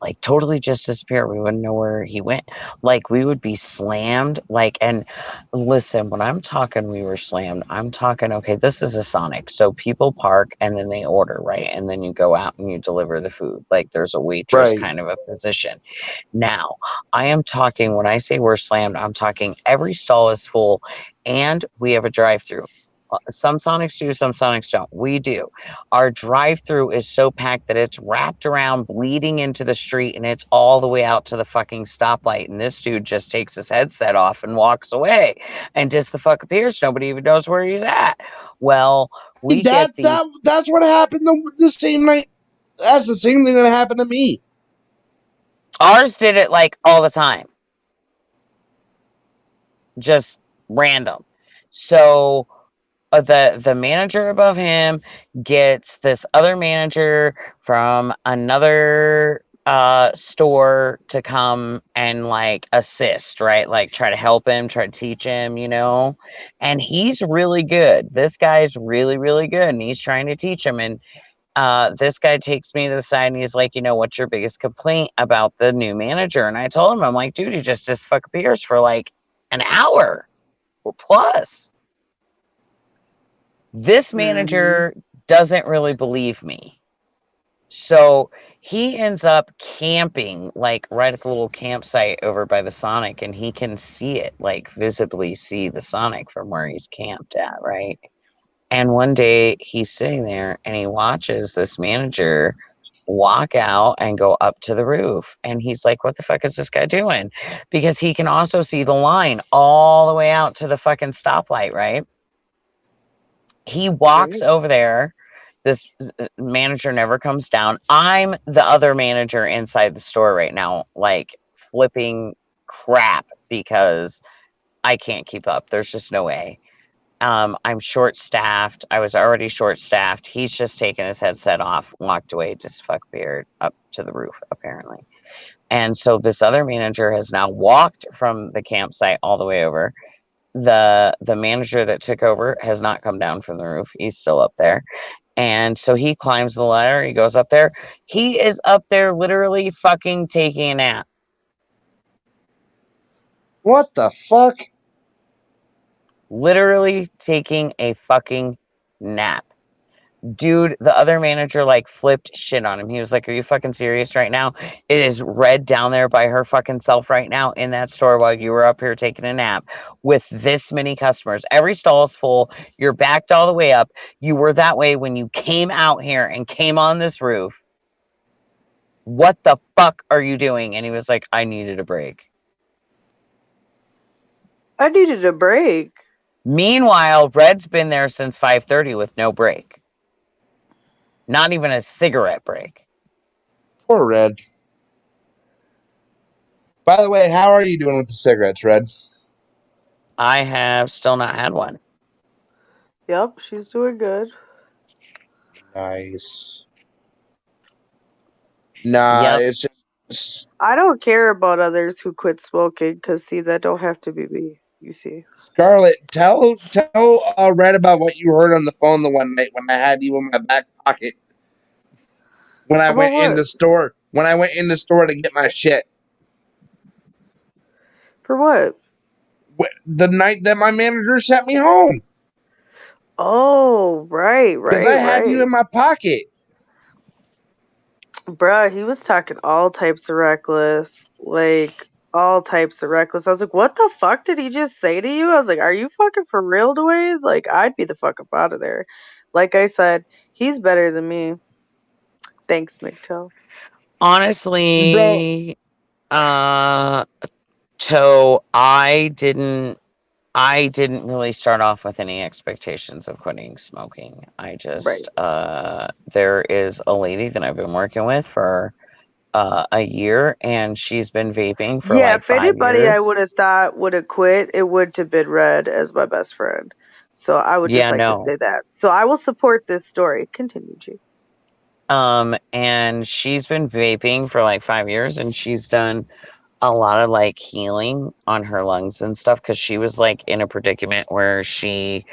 like totally just disappear. We wouldn't know where he went. Like we would be slammed. Like, and listen, when I'm talking, we were slammed. I'm talking, okay, this is a Sonic. So people park and then they order, right? And then you go out and you deliver the food. Like there's a waitress right? kind of a position. Now, I am talking, when I say we're slammed, I'm talking every stall is full and we have a drive through. Some Sonics do, some Sonics don't. We do. Our drive through is so packed that it's wrapped around, bleeding into the street, and it's all the way out to the fucking stoplight. And this dude just takes his headset off and walks away and just the fuck appears. Nobody even knows where he's at. Well, we get these. That's what happened the same night. That's the same thing that happened to me. Ours did it like all the time, just random. So the manager above him gets this other manager from another store to come and like assist, right? Like try to help him, try to teach him, and he's really good. This guy's really, really good, and he's trying to teach him. And this guy takes me to the side and he's like, what's your biggest complaint about the new manager? And I told him, I'm like, dude, he just disappears for like an hour or plus. This manager doesn't really believe me. So he ends up camping like right at the little campsite over by the Sonic, and he can see it, like visibly see the Sonic from where he's camped at, right? And one day he's sitting there and he watches this manager walk out and go up to the roof. And he's like, what the fuck is this guy doing? Because he can also see the line all the way out to the fucking stoplight, right? He walks over there. This manager never comes down. I'm the other manager inside the store right now, like flipping crap because I can't keep up. There's just no way. I'm short staffed. I was already short staffed. He's just taken his headset off, walked away, just fuck beard up to the roof, apparently. And so this other manager has now walked from the campsite all the way over. The manager that took over has not come down from the roof. He's still up there. And so he climbs the ladder. He goes up there. He is up there literally fucking taking a nap. What the fuck? Literally taking a fucking nap. Dude, the other manager like flipped shit on him. He was like, are you fucking serious right now? It is red down there by her fucking self right now in that store while you were up here taking a nap with this many customers. Every stall is full. You're backed all the way up. You were that way when you came out here and came on this roof. What the fuck are you doing? And he was like, I needed a break. I needed a break. Meanwhile, Red's been there since 5:30 with no break. Not even a cigarette break. Poor Red. By the way, how are you doing with the cigarettes, Red? I have still not had one. Yep, she's doing good. Nice. Nah, Yep. it's just... I don't care about others who quit smoking because, see, that don't have to be me, you see. Scarlett, tell Red about what you heard on the phone the one night when I had you in my back pocket. When I About went in what? the store. When I went in the store to get my shit. For what? The night that my manager sent me home. Oh, right. Because I had you in my pocket. Bruh, he was talking all types of reckless. Like, all types of reckless. I was like, what the fuck did he just say to you? I was like, are you fucking for real, Dwayne? Like, I'd be the fuck up out of there. Like I said, he's better than me. Thanks, McTill. Honestly, so I didn't really start off with any expectations of quitting smoking. I just there is a lady that I've been working with for a year, and she's been vaping for like If 5 anybody I years. would have thought would have quit, it would have been Red as my best friend. So I would just like to say that. So I will support this story. Continue, G. And she's been vaping for like 5 years, and she's done a lot of like healing on her lungs and stuff because she was like in a predicament where she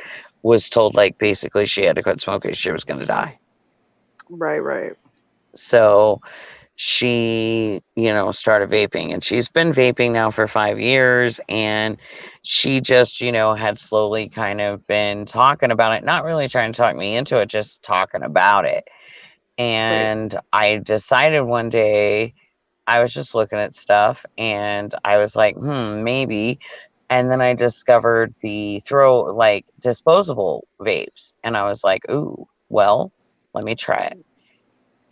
was told like basically she had to quit smoking, she was going to die. Right. So she, started vaping, and she's been vaping now for 5 years, and she just, had slowly kind of been talking about it, not really trying to talk me into it, just talking about it. And I decided one day, I was just looking at stuff and I was like, maybe. And then I discovered the disposable vapes. And I was like, ooh, well, let me try it.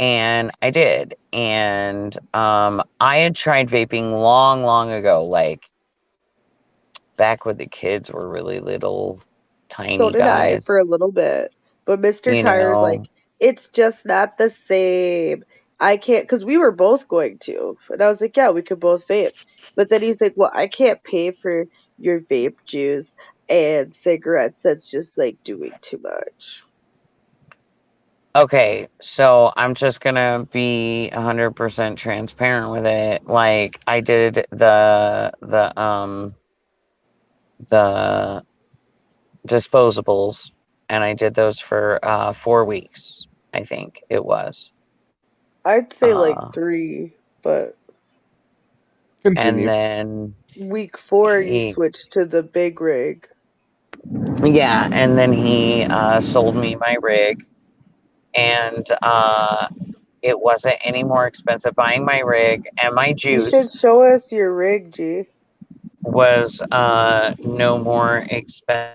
And I did. And I had tried vaping long, long ago, like back when the kids were really little, tiny So did I for guys. a little bit. But Mr. Tire's like, it's just not the same. I can't, because we were both going to. And I was like, yeah, we could both vape. But then he's like, well, I can't pay for your vape juice. and cigarettes that's just like doing too much. Okay, so I'm just gonna be 100% transparent with it. Like I did the disposables, and I did those for 4 weeks. I think it was. I'd say like Uh, 3, but and Continue. then week 4 you he, switched to the big rig. yeah, and then he sold me my rig, and it wasn't any more expensive buying my rig, and my You juice should show us your rig, G. was no more expensive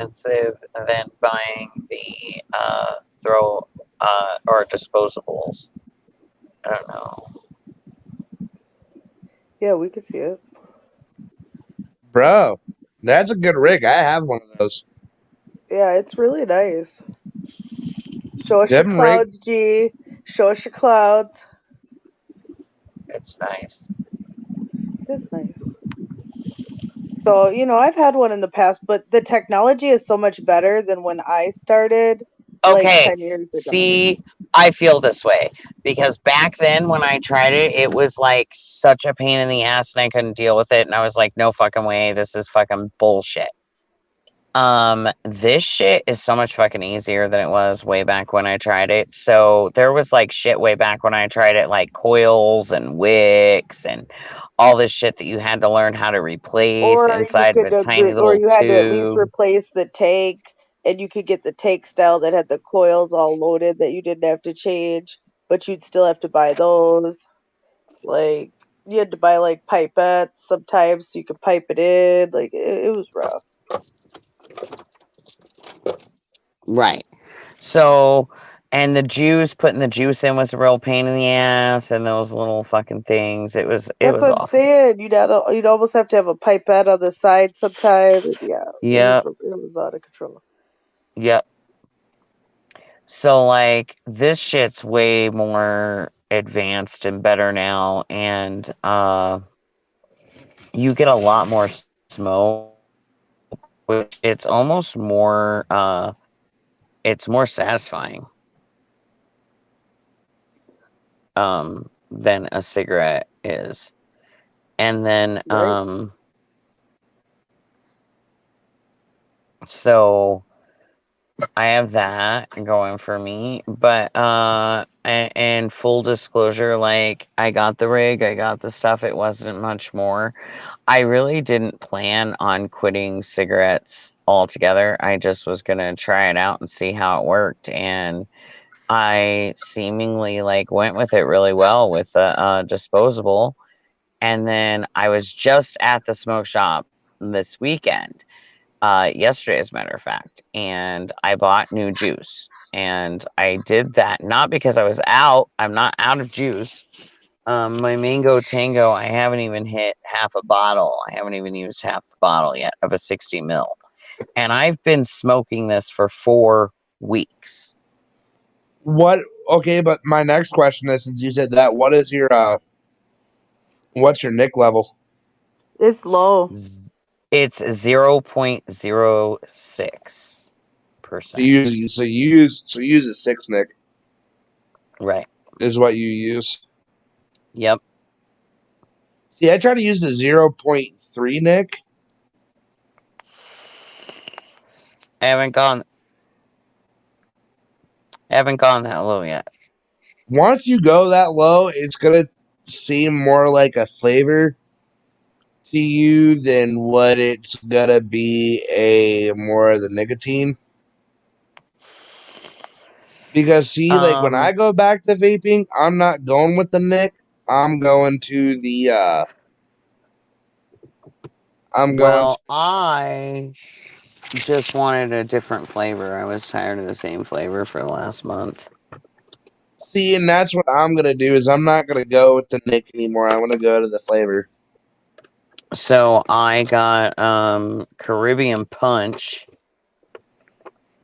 than buying the throw or disposables. I don't know. Yeah, we could see it. Bro, that's a good rig. I have one of those. Yeah, it's really nice. Show us your Them rig. clouds, G. Show us your clouds. It's nice. It's nice. So, I've had one in the past, but the technology is so much better than when I started like Okay, 10 years ago. see, I feel this way because back then when I tried it, it was like such a pain in the ass and I couldn't deal with it. And I was like, no fucking way. This is fucking bullshit. This shit is so much fucking easier than it was way back when I tried it. So there was like shit way back when I tried it, like coils and wicks and all this shit that you had to learn how to replace Or you inside of a could tiny or little you had to at least tube. replace the tank, and you could get the tank style that had the coils all loaded that you didn't have to change, but you'd still have to buy those. Like you had to buy like pipettes sometimes so you could pipe it in. Like it was rough. Right. So, and the juice, putting the juice in was a real pain in the ass, and those little fucking things. It That's was what I'm awful. saying. You'd almost have to have a pipette on the side sometime. And yeah, Yep. it was out of control. Yep. So like this shit's way more advanced and better now, and you get a lot more smoke, which it's more satisfying than a cigarette is. And then Right. so I have that going for me, but and full disclosure, like I got the rig, I got the stuff, it wasn't much more. I really didn't plan on quitting cigarettes altogether. I just was gonna try it out and see how it worked, and I seemingly like went with it really well with the disposable. And then I was just at the smoke shop this weekend, yesterday, as a matter of fact, and I bought new juice. And I did that not because I was out. I'm not out of juice. My mango tango, I haven't even hit half a bottle. I haven't even used half the bottle yet of a 60 mil. And I've been smoking this for 4 weeks. What? Okay, but my next question is, since you said that, what's your Nick level? It's low. It's 0.06%. So you use a 6 Nick Right. is what you use. Yep. See, I try to use the 0.3 Nick. I haven't gone that low yet. Once you go that low, it's gonna seem more like a flavor to you than what it's gonna be a more of the nicotine. Because see, like when I Um, go back to vaping, I'm not going with the Nick. I'm going to the I'm going to well, I just wanted a different flavor. I was tired of the same flavor for the last month. see, and that's what I'm gonna do is I'm not gonna go with the Nick anymore. I'm gonna go to the flavor. So I got Caribbean Punch,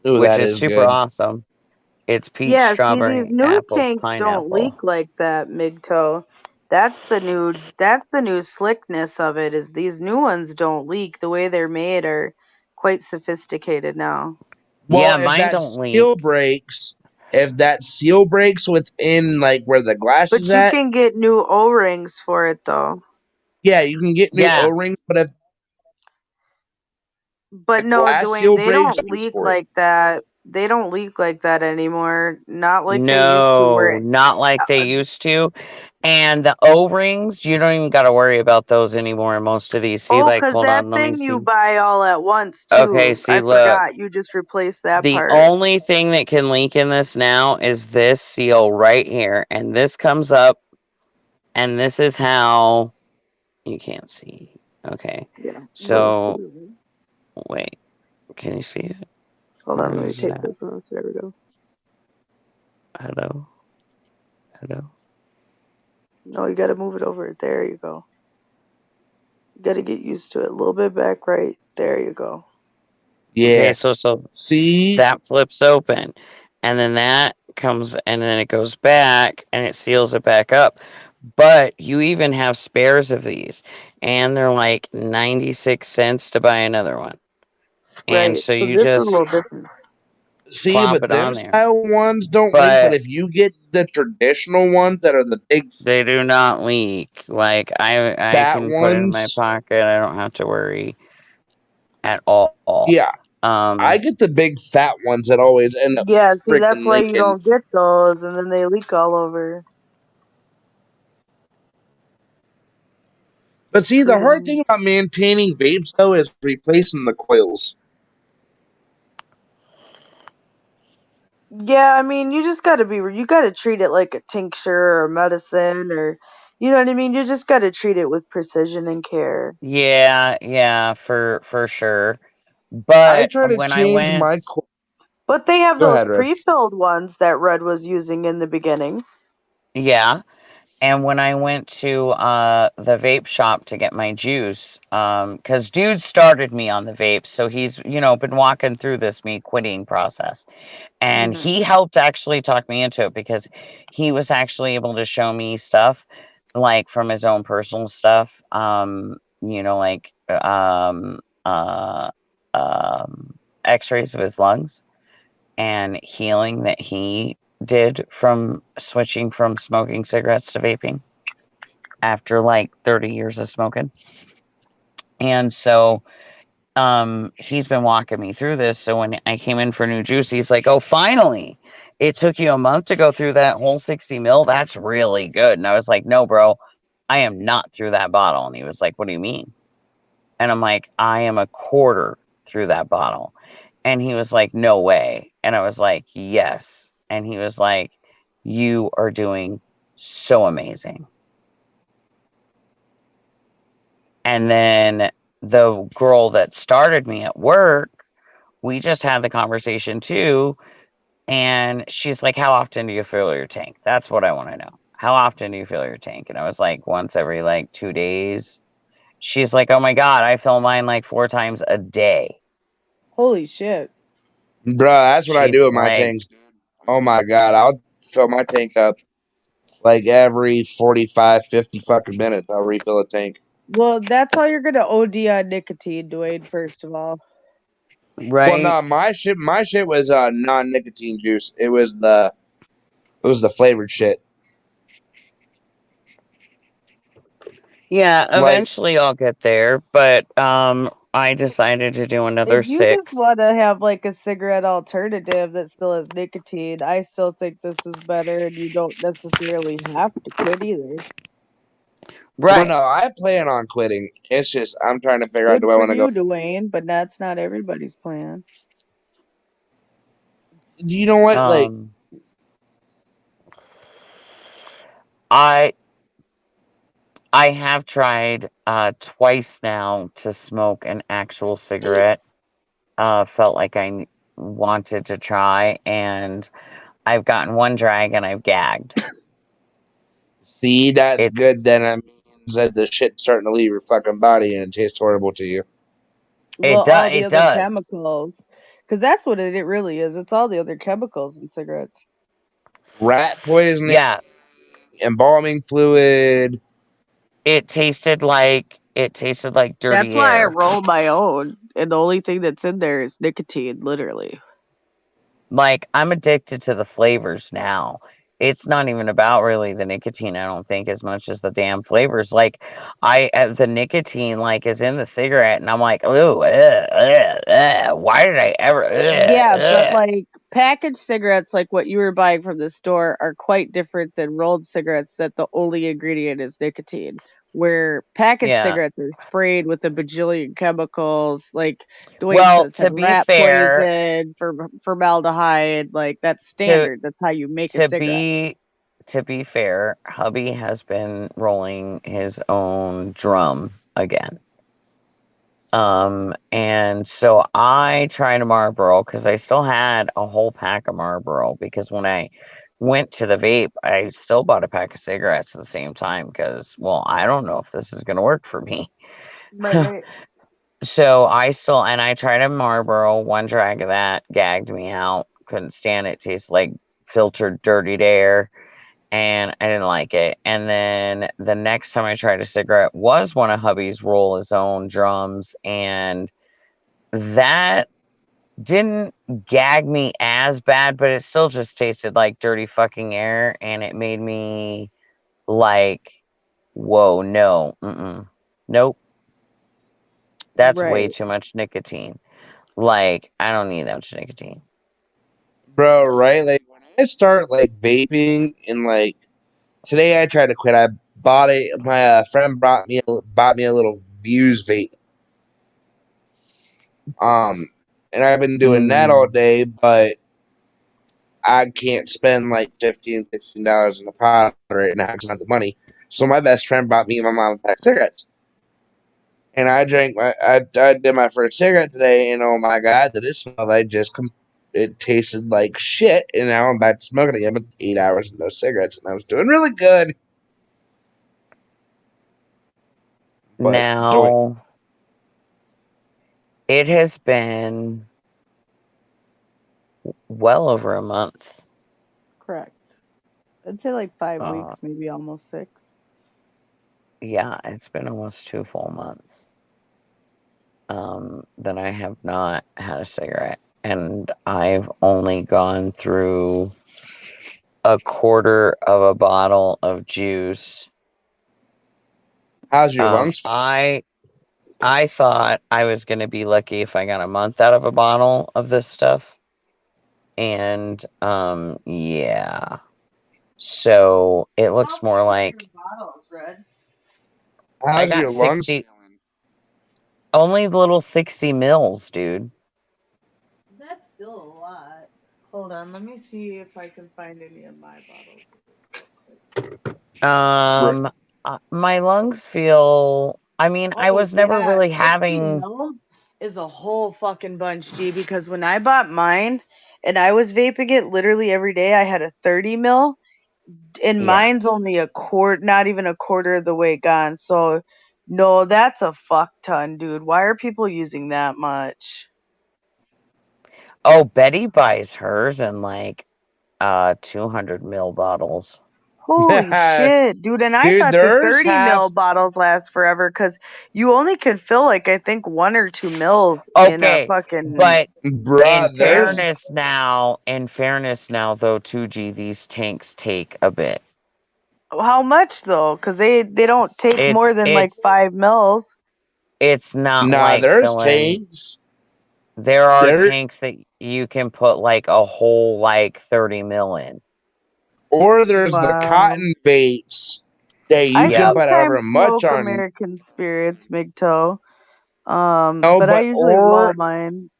Ooh, which that is is super good. awesome. It's peach, Yeah, see, these strawberry, new apple, tanks don't leak pineapple. like that, MGTOW. That's the new slickness of it is these new ones don't leak. The way they're made are quite sophisticated now. Well, Yeah, if mine that don't leak. seal breaks, within like where the glass But is you at, can get new O-rings for it though. yeah, you can get new Yeah, O-rings. But if the But no, glass Dwayne, seal they breaks, don't use leak for it. like that. They don't leak like that anymore. Not like they used to. no, Where not like they uh, used to. And the O-rings, you don't even got to worry about those anymore in most of these. See, oh, like, 'cause hold that on, let me thing you see. buy all at once Okay, too. see, I look. forgot. You just replaced that The part. only thing that can leak in this now is this seal right here. And this comes up, and this is how you can't see. Okay. Yeah, little So, seal. wait, can you see it? Hold on, Where let me is it take at? this one off. There we go. Hello? Hello? No, you got to move it over. There you go. You got to get used to it. A little bit back right. There you go. Okay, Yeah. so See, that flips open, and then that comes, and then it goes back, and it seals it back up. But you even have spares of these, and they're like 96 cents to buy another one. And Right. so So you this is a just little different. see, plop but it them on there. style ones don't leak. But But if you get the traditional ones that are the big they do not leak. Like I fat can put it in my ones, pocket. I don't have to worry at all. yeah, I Um, get the big fat ones that always end up Yeah, see, that's freaking why you leaking. don't get those, and then they leak all over. But see, the hard Friggin'. thing about maintaining vapes though is replacing the coils. Yeah, I mean, you just gotta you gotta treat it like a tincture or medicine, or, you know what I mean? You just gotta treat it with precision and care. yeah, for sure. I But try to when I change went, my. But they have Go those ahead, Red. pre-filled ones that Red was using in the beginning. yeah, and when I went to the vape shop to get my juice, because dude started me on the vape, so he's been walking through this me quitting process. And Hmm. he helped actually talk me into it because he was actually able to show me stuff like from his own personal stuff, like x-rays of his lungs and healing that he did from switching from smoking cigarettes to vaping after like 30 years of smoking. And so he's been walking me through this. So when I came in for new juice, he's like, "Oh, finally! It took you a month to go through that whole 60 mil. That's really good." And I was like, "No, bro, I am not through that bottle." And he was like, "What do you mean?" And I'm like, "I am a quarter through that bottle." And he was like, "No way." And I was like, "Yes." And he was like, "You are doing so amazing." And then the girl that started me at work, we just had the conversation too. And she's like, "How often do you fill your tank?" That's what I want to know. How often do you fill your tank? And I was like, once every like 2 days. She's like, "Oh my God, I fill mine like 4 times a day." Holy shit. Bruh, that's what I do She's with my like, tanks, dude. Oh my god, I'll fill my tank up like every 45, 50 fucking minutes. I'll refill a tank. Well, that's how you're gonna OD on nicotine, Dwayne, first of all. Well, right? no, my shit was non-nicotine juice. It was the flavored shit. Yeah, Like, eventually I'll get there. But I decided to do another If you just 6. want to have like a cigarette alternative that still has nicotine, I still think this is better, and you don't necessarily have to quit either. well, Right. no, I plan on quitting. It's just I'm trying to figure out, Good do I for want to go? you, Dwayne, but that's not everybody's plan. Do you know what? Like, Um I I have tried twice now to smoke an actual cigarette. Felt like wanted to try, and I've gotten one drag and I've gagged. see, that's good. It's Then it means that the shit's starting to leave your fucking body and it tastes horrible to you. Well, all the it other does. chemicals, because that's what it really is. It's all the other chemicals in cigarettes. Rat poisoning, Yeah, embalming fluid. it tasted like It tasted like That's dirty why I air. roll my own, and the only thing that's in there is nicotine, literally. Like, I'm addicted to the flavors now. It's not even about really the nicotine, I don't think, as much as the damn flavors. Like, the nicotine, like, is in the cigarette, and I'm like, ooh, why did I ever, Yeah, but like packaged cigarettes, like what you were buying from the store, are quite different than rolled cigarettes that the only ingredient is nicotine. Where packaged Yeah. cigarettes are sprayed with a bajillion chemicals, like Dwayne Well, says, have to be rat fair, poison, formaldehyde. Like that's to standard. That's how you make a to cigarette. be to be fair, hubby has been rolling his own drum again. And so I tried a Marlboro because I still had a whole pack of Marlboro because when I went to the vape, I still bought a pack of cigarettes at the same time because, well, I don't know if this is going to work for me. Right. So I tried a Marlboro, one drag of that gagged me out. Couldn't stand it. Tastes like filtered dirty air and I didn't like it. And then the next time I tried a cigarette was one of hubby's roll his own drums and that didn't gag me as bad, but it still just tasted like dirty fucking air, and it made me like, whoa, no, nope, that's way Right. too much nicotine. Like, I don't need that much nicotine. Bro, right? Like when I start like vaping and like today I tried to quit. I bought it. My friend bought me a little Views vape. And I've been doing that all day, but I can't spend like $15, $16 in a pot right now. It's not the money. So my best friend bought me and my mom a pack of cigarettes. And I did my first cigarette today, and oh my god, did it smell like it tasted like shit. And now I'm back to smoking again with 8 hours of no cigarettes, and I was doing really good. But doing Now, it has been well over a month. Correct. I'd say like 5 Uh, weeks, maybe almost 6. yeah, it's been almost 2 full months that I have not had a cigarette. And I've only gone through a quarter of a bottle of juice. how's your lungs? I thought I was gonna be lucky if I got a month out of a bottle of this stuff. And yeah. So it looks more like Bottles, Red? I How's got your lungs 60, feeling? only little 60 mils, dude. That's still a lot. Hold on, let me see if I can find any of my bottles. Um, my lungs feel. I mean, I Oh was never yeah, really 60 having. mils is a whole fucking bunch, G. Because when I bought mine and I was vaping it literally every day, I had a 30 mil, and Yeah. mine's only a quarter, not even a quarter of the way gone. So, no, that's a fuck ton, dude. Why are people using that much? Oh, Betty buys hers in like 200 mil bottles. Holy shit, dude. And I Dude, thought the theirs 30 mil has bottles last forever because you only could fill, like, I think 1 or 2 mils in a Okay, fucking. but bruh, there's in fairness now though, 2G, these tanks take a bit. How much, though? Because they don't take more It's than, like, it's 5 mils. it's not nah, like there's filling. tanks. There are There tanks that you can put like a whole like 30 mil in. or there's the Wow. cotton vapes that I you can Yep. put sometimes however much smoke on. American Spirits, MGTOW. No, But I usually roll mine.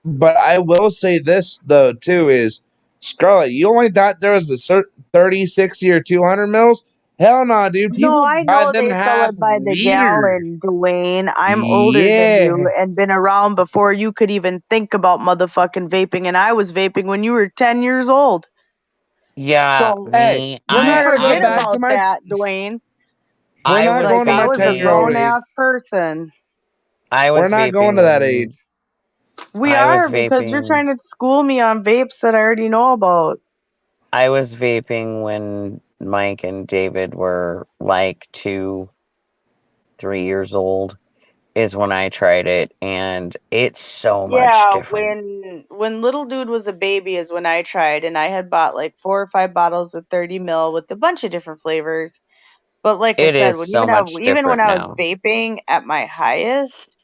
but I will say this though too is Scarlett, you only thought there was the 30, 60, or 200 mils? Hell no, dude. No, People I buy know them they sell half it by the liters. gallon, Dwayne. I'm older than you Yeah. and been around before you could even think about motherfucking vaping, and I was vaping when you were 10 years old. Yeah, So Hey, me, we're you not gonna go forget back to about my that, Dwayne. we're I not was going Like to I my was a 10-year-old grown vaping age. ass person. I We're was not going to vaping that when age. We I was are because you're vaping trying to school me on vapes that I already know about. I was vaping when Mike and David were like 2, 3 years old is when I tried it, and it's so much Yeah, different. when little dude was a baby is when I tried, and I had bought like 4 or 5 bottles of 30 mil with a bunch of different flavors. But like I It said, is when so much even when different I was now. vaping at my highest,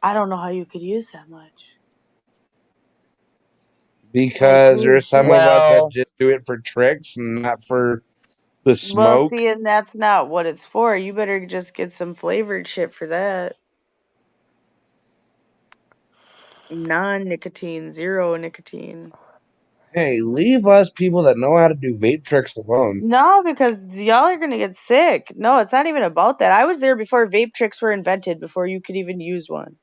I don't know how you could use that much. Like because holy there's some shit. of us that Well, just do it for tricks and not for the Well, smoke. see, and that's not what it's for. You better just get some flavored shit for that. Non-nicotine, zero nicotine. Hey, leave us people that know how to do vape tricks alone. No, because y'all are gonna get sick. No, it's not even about that. I was there before vape tricks were invented, before you could even use one.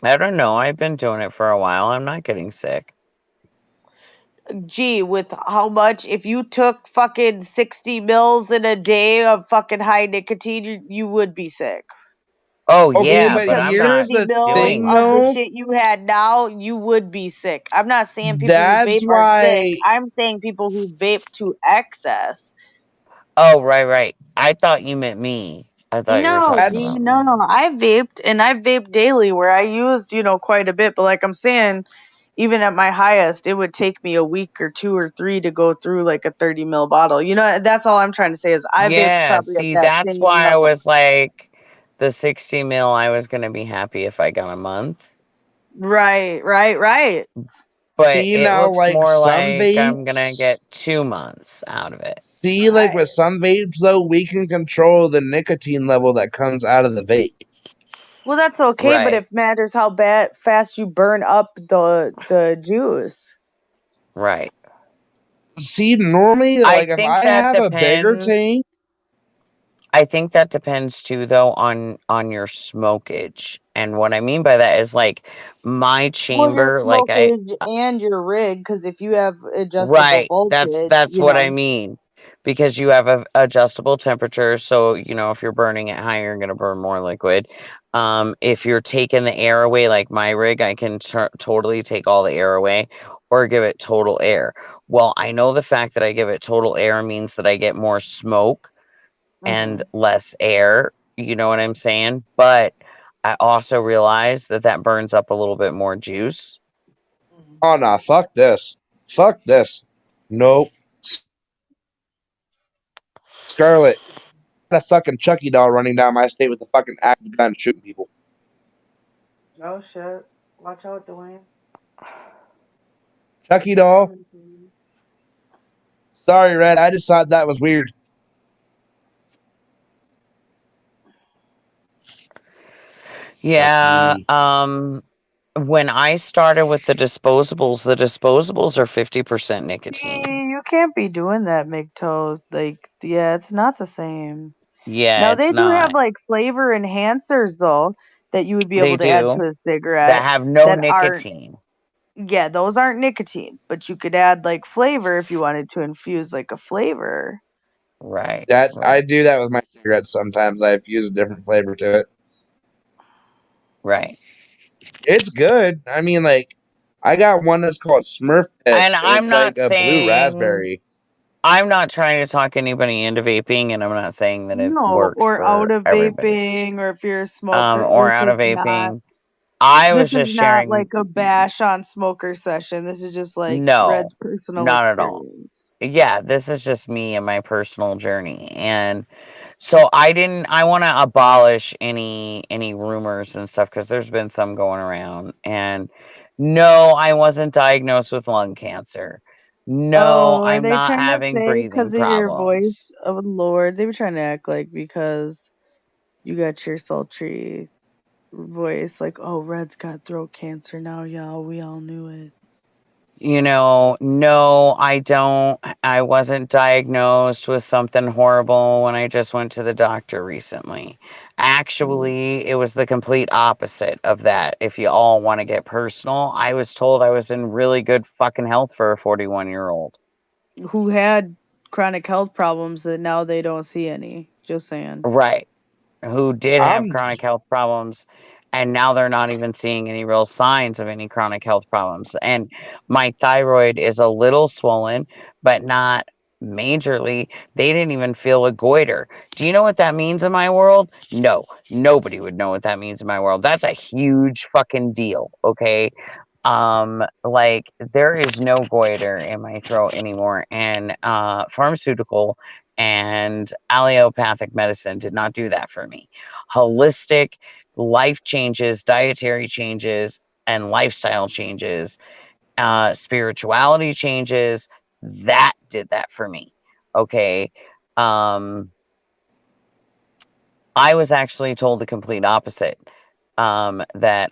I don't know. I've been doing it for a while. I'm not getting sick. Gee, with how much, if you took fucking 60 mils in a day of fucking high nicotine, you would be sick. Oh, Okay, yeah, but but Took I'm not here's 60 the mils doing thing of the that. though. shit you had now, you would be sick. I'm not saying people who That's vape are sick. why. I'm saying people who vape to excess. Oh, right, right. I thought you meant me. I thought you were No, talking G, That's about no, me. no. I vaped and I vaped daily where I used, quite a bit. But like I'm saying, even at my highest, it would take me a week or 2 or 3 to go through like a 30 mil bottle. That's all I'm trying to say is I vaped Yeah, probably at see, that that's same why I level. was like, the 60 mil, I was going to be happy if I got a month. Right, right, right. But see it now, looks like more some like I'm going to vapes. get 2 months out of it. See, like Right. with some vapes though, we can control the nicotine level that comes out of the vape. Well, that's okay, but Right, it matters how fast you burn up the juice. right. See, normally, I like if think I that have a bigger depends. tank, I think that depends too, though, on your smokage. And what I mean by that is like my Well, your chamber, like smokage and your rig, because if you have adjustable right. voltage, That's what I mean. Because you have a adjustable temperature, so if you're burning it higher, you're gonna burn more liquid. If you're taking the air away, like my rig, I can totally take all the air away, or give it total air. Well, I know the fact that I give it total air means that I get more smoke and hmm less air. You know what I'm saying? But I also realize that that burns up a little bit more juice. oh no, fuck this, fuck this, nope. Scarlet, got a fucking Chucky doll running down my state with a fucking active gun shooting people. Oh shit! Watch out, Dwayne. Chucky doll. Sorry, Red. I just thought that was weird. Yeah, Chucky. when I started with the disposables are 50% nicotine. You can't be doing that, MGTOWs. Like, yeah, it's not the same. Yeah, Now it's they do have not. like flavor enhancers though that you would be They able to add to do a that cigarette have no that aren't. nicotine. Yeah, those aren't nicotine, but you could add like flavor if you wanted to infuse like a flavor. Right, That I right, do that with my cigarettes sometimes. I fuse a different flavor to it. right. It's good. I mean, like, I got one that's called Smurf And Piss, and I'm it's not like a blue saying raspberry. I'm not trying to talk anybody into vaping, and I'm not saying that it No, works or out for of everybody. vaping, or if you're a smoker. Or out of vaping. I This was is just not sharing. like a bash on smoker session. This is just like No, Red's personal not at all. experience. Yeah, this is just me and my personal journey. And so I want to abolish any rumors and stuff because there's been some going around. And no, I wasn't diagnosed with lung cancer. No, Oh, are I'm they not trying to having say breathing because of your voice? problems. Oh Lord, they were trying to act like because you got your sultry voice, like, oh, Red's got throat cancer now, y'all. We all knew it. No, I don't. I wasn't diagnosed with something horrible when I just went to the doctor recently. Mm. Actually, it was the complete opposite of that. If you all want to get personal, I was told I was in really good fucking health for a 41-year-old. Who had chronic health problems that now they don't see any. Just saying. Right. Who did have I'm chronic health problems, and now they're not even seeing any real signs of any chronic health problems. And my thyroid is a little swollen, but not majorly. They didn't even feel a goiter. Do you know what that means in my world? No, nobody would know what that means in my world. That's a huge fucking deal, okay? Like there is no goiter in my throat anymore, and pharmaceutical and allopathic medicine did not do that for me. Holistic life changes, dietary changes, and lifestyle changes, spirituality changes, that did that for me. Okay. Um, I was actually told the complete opposite. That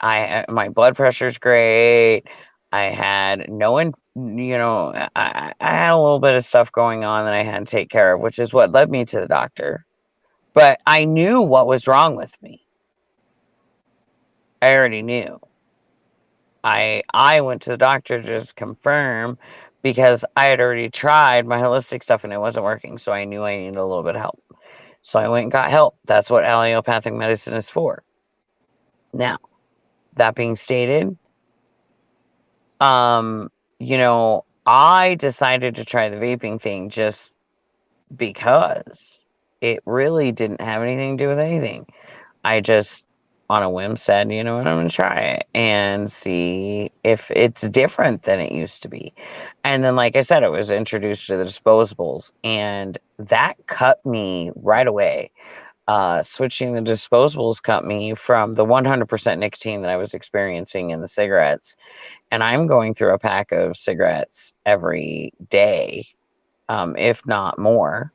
my blood pressure's great. I had no, I had a little bit of stuff going on that I had to take care of, which is what led me to the doctor. But I knew what was wrong with me. I already knew. I went to the doctor to just confirm because I had already tried my holistic stuff and it wasn't working. So I knew I needed a little bit of help. So I went and got help. That's what allopathic medicine is for. Now, that being stated, I decided to try the vaping thing just because it really didn't have anything to do with anything. I just, on a whim, said, you know what, I'm going to try it and see if it's different than it used to be. And then, like I said, I was introduced to the disposables, and that cut me right away. Switching the disposables cut me from the 100% nicotine that I was experiencing in the cigarettes. And I'm going through a pack of cigarettes every day, if not more,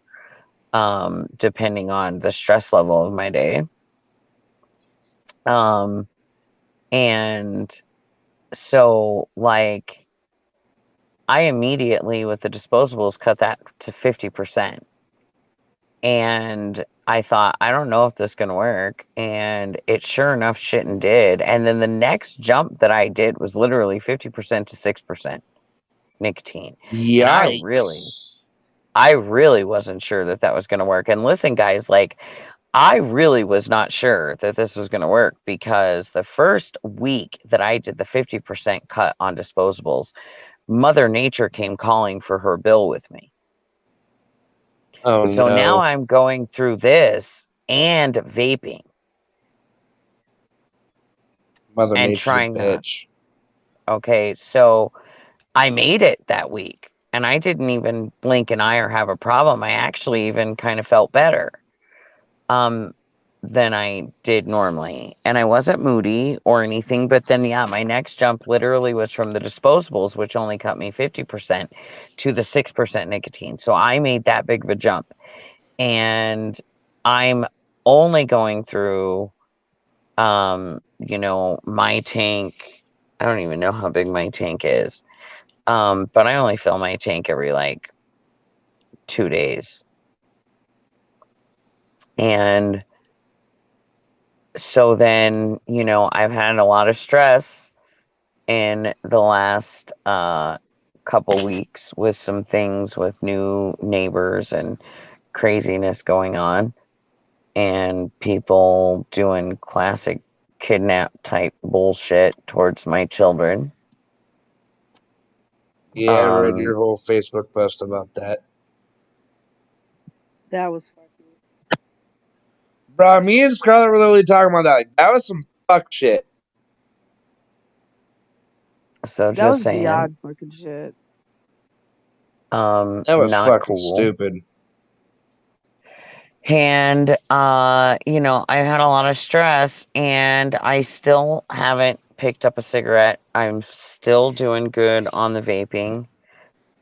depending on the stress level of my day. And so, like, I immediately, with the disposables, cut that to 50%. And I thought, I don't know if this is going to work. And it sure enough shit did. And then the next jump that I did was literally 50% to 6% nicotine. And Yikes. I really wasn't sure that that was going to work. And listen, guys, like, I really was not sure that this was going to work because the first week that I did the 50% cut on disposables, Mother Nature came calling for her bill with me. Oh So now no. I'm going through this and vaping Mother and Nature's a trying not. bitch. Okay, so I made it that week and I didn't even blink an eye or have a problem. I actually even kind of felt better than I did normally. And I wasn't moody or anything, but then yeah, my next jump literally was from the disposables, which only cut me 50%, to the 6% nicotine. So I made that big of a jump. And I'm only going through my tank. I don't even know how big my tank is. But I only fill my tank every like 2 days. And so then, I've had a lot of stress in the last couple weeks with some things with new neighbors and craziness going on, and people doing classic kidnap type bullshit towards my children. Yeah, I read your whole Facebook post about that. That was fucking. Bro, me and Scarlett were literally talking about that. Like, that was some fuck shit. So That was just saying, beyond fucking shit. That was not fucking cool. stupid. And I've had a lot of stress and I still haven't picked up a cigarette. I'm still doing good on the vaping.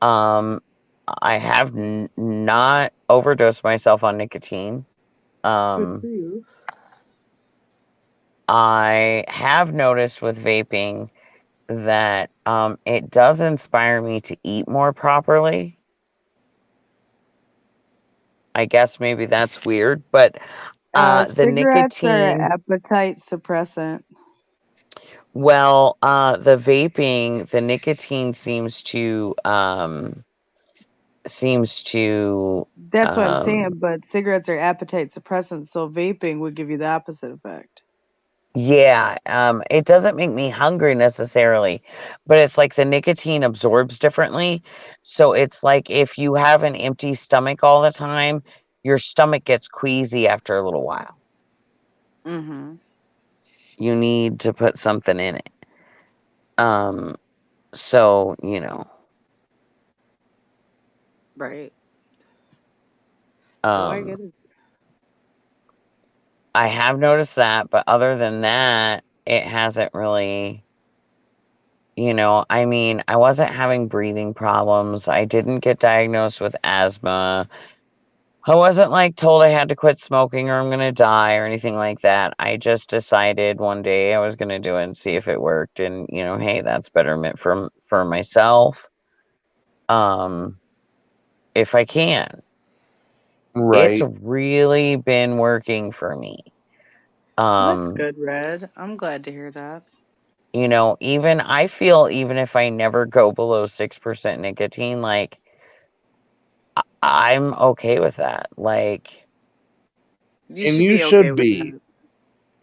I have not overdosed myself on nicotine. Good for you. I have noticed with vaping that it does inspire me to eat more properly. I guess maybe that's weird, but the Cigarettes are an nicotine, appetite suppressant. well, the vaping, the nicotine seems to That's what I'm saying, but cigarettes are appetite suppressants, so vaping would give you the opposite effect. Yeah, it doesn't make me hungry necessarily, but it's like the nicotine absorbs differently. So it's like if you have an empty stomach all the time, your stomach gets queasy after a little while. Mm-hmm. You need to put something in it. Um, so, Right. Oh, I um, get it. I have noticed that, but other than that, it hasn't really, I mean, I wasn't having breathing problems. I didn't get diagnosed with asthma. I wasn't like told I had to quit smoking or I'm gonna die or anything like that. I just decided one day I was gonna do it and see if it worked. And hey, that's betterment for myself. Um, if I can, it's Right. really been working for me. Well, that's Um, good, Red. I'm glad to hear that. even I feel even if I never go below 6% nicotine, like I'm okay with that. Like, You And should you be okay should with be. that.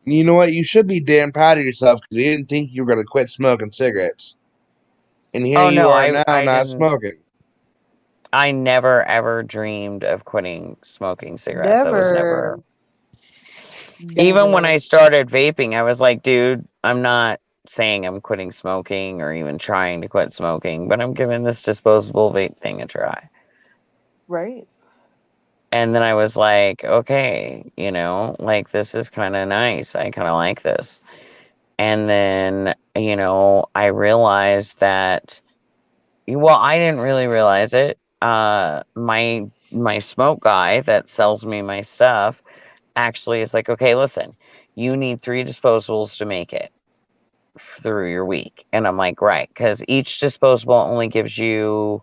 You know what? You should be damn proud of yourself because you didn't think you were going to quit smoking cigarettes. And here oh you no, are I now I not didn't. smoking. I never ever dreamed of quitting smoking cigarettes. That was Never, never. Even when never. I started vaping, I was like, dude, I'm not saying I'm quitting smoking or even trying to quit smoking, but I'm giving this disposable vape thing a try. Right. And then I was like, okay, like this is kind of nice. I kind of like this. And then, I realized that, well, I didn't really realize it. My smoke guy that sells me my stuff actually is like, okay, listen, you need 3 disposables to make it through your week. And I'm like, right, because each disposable only gives you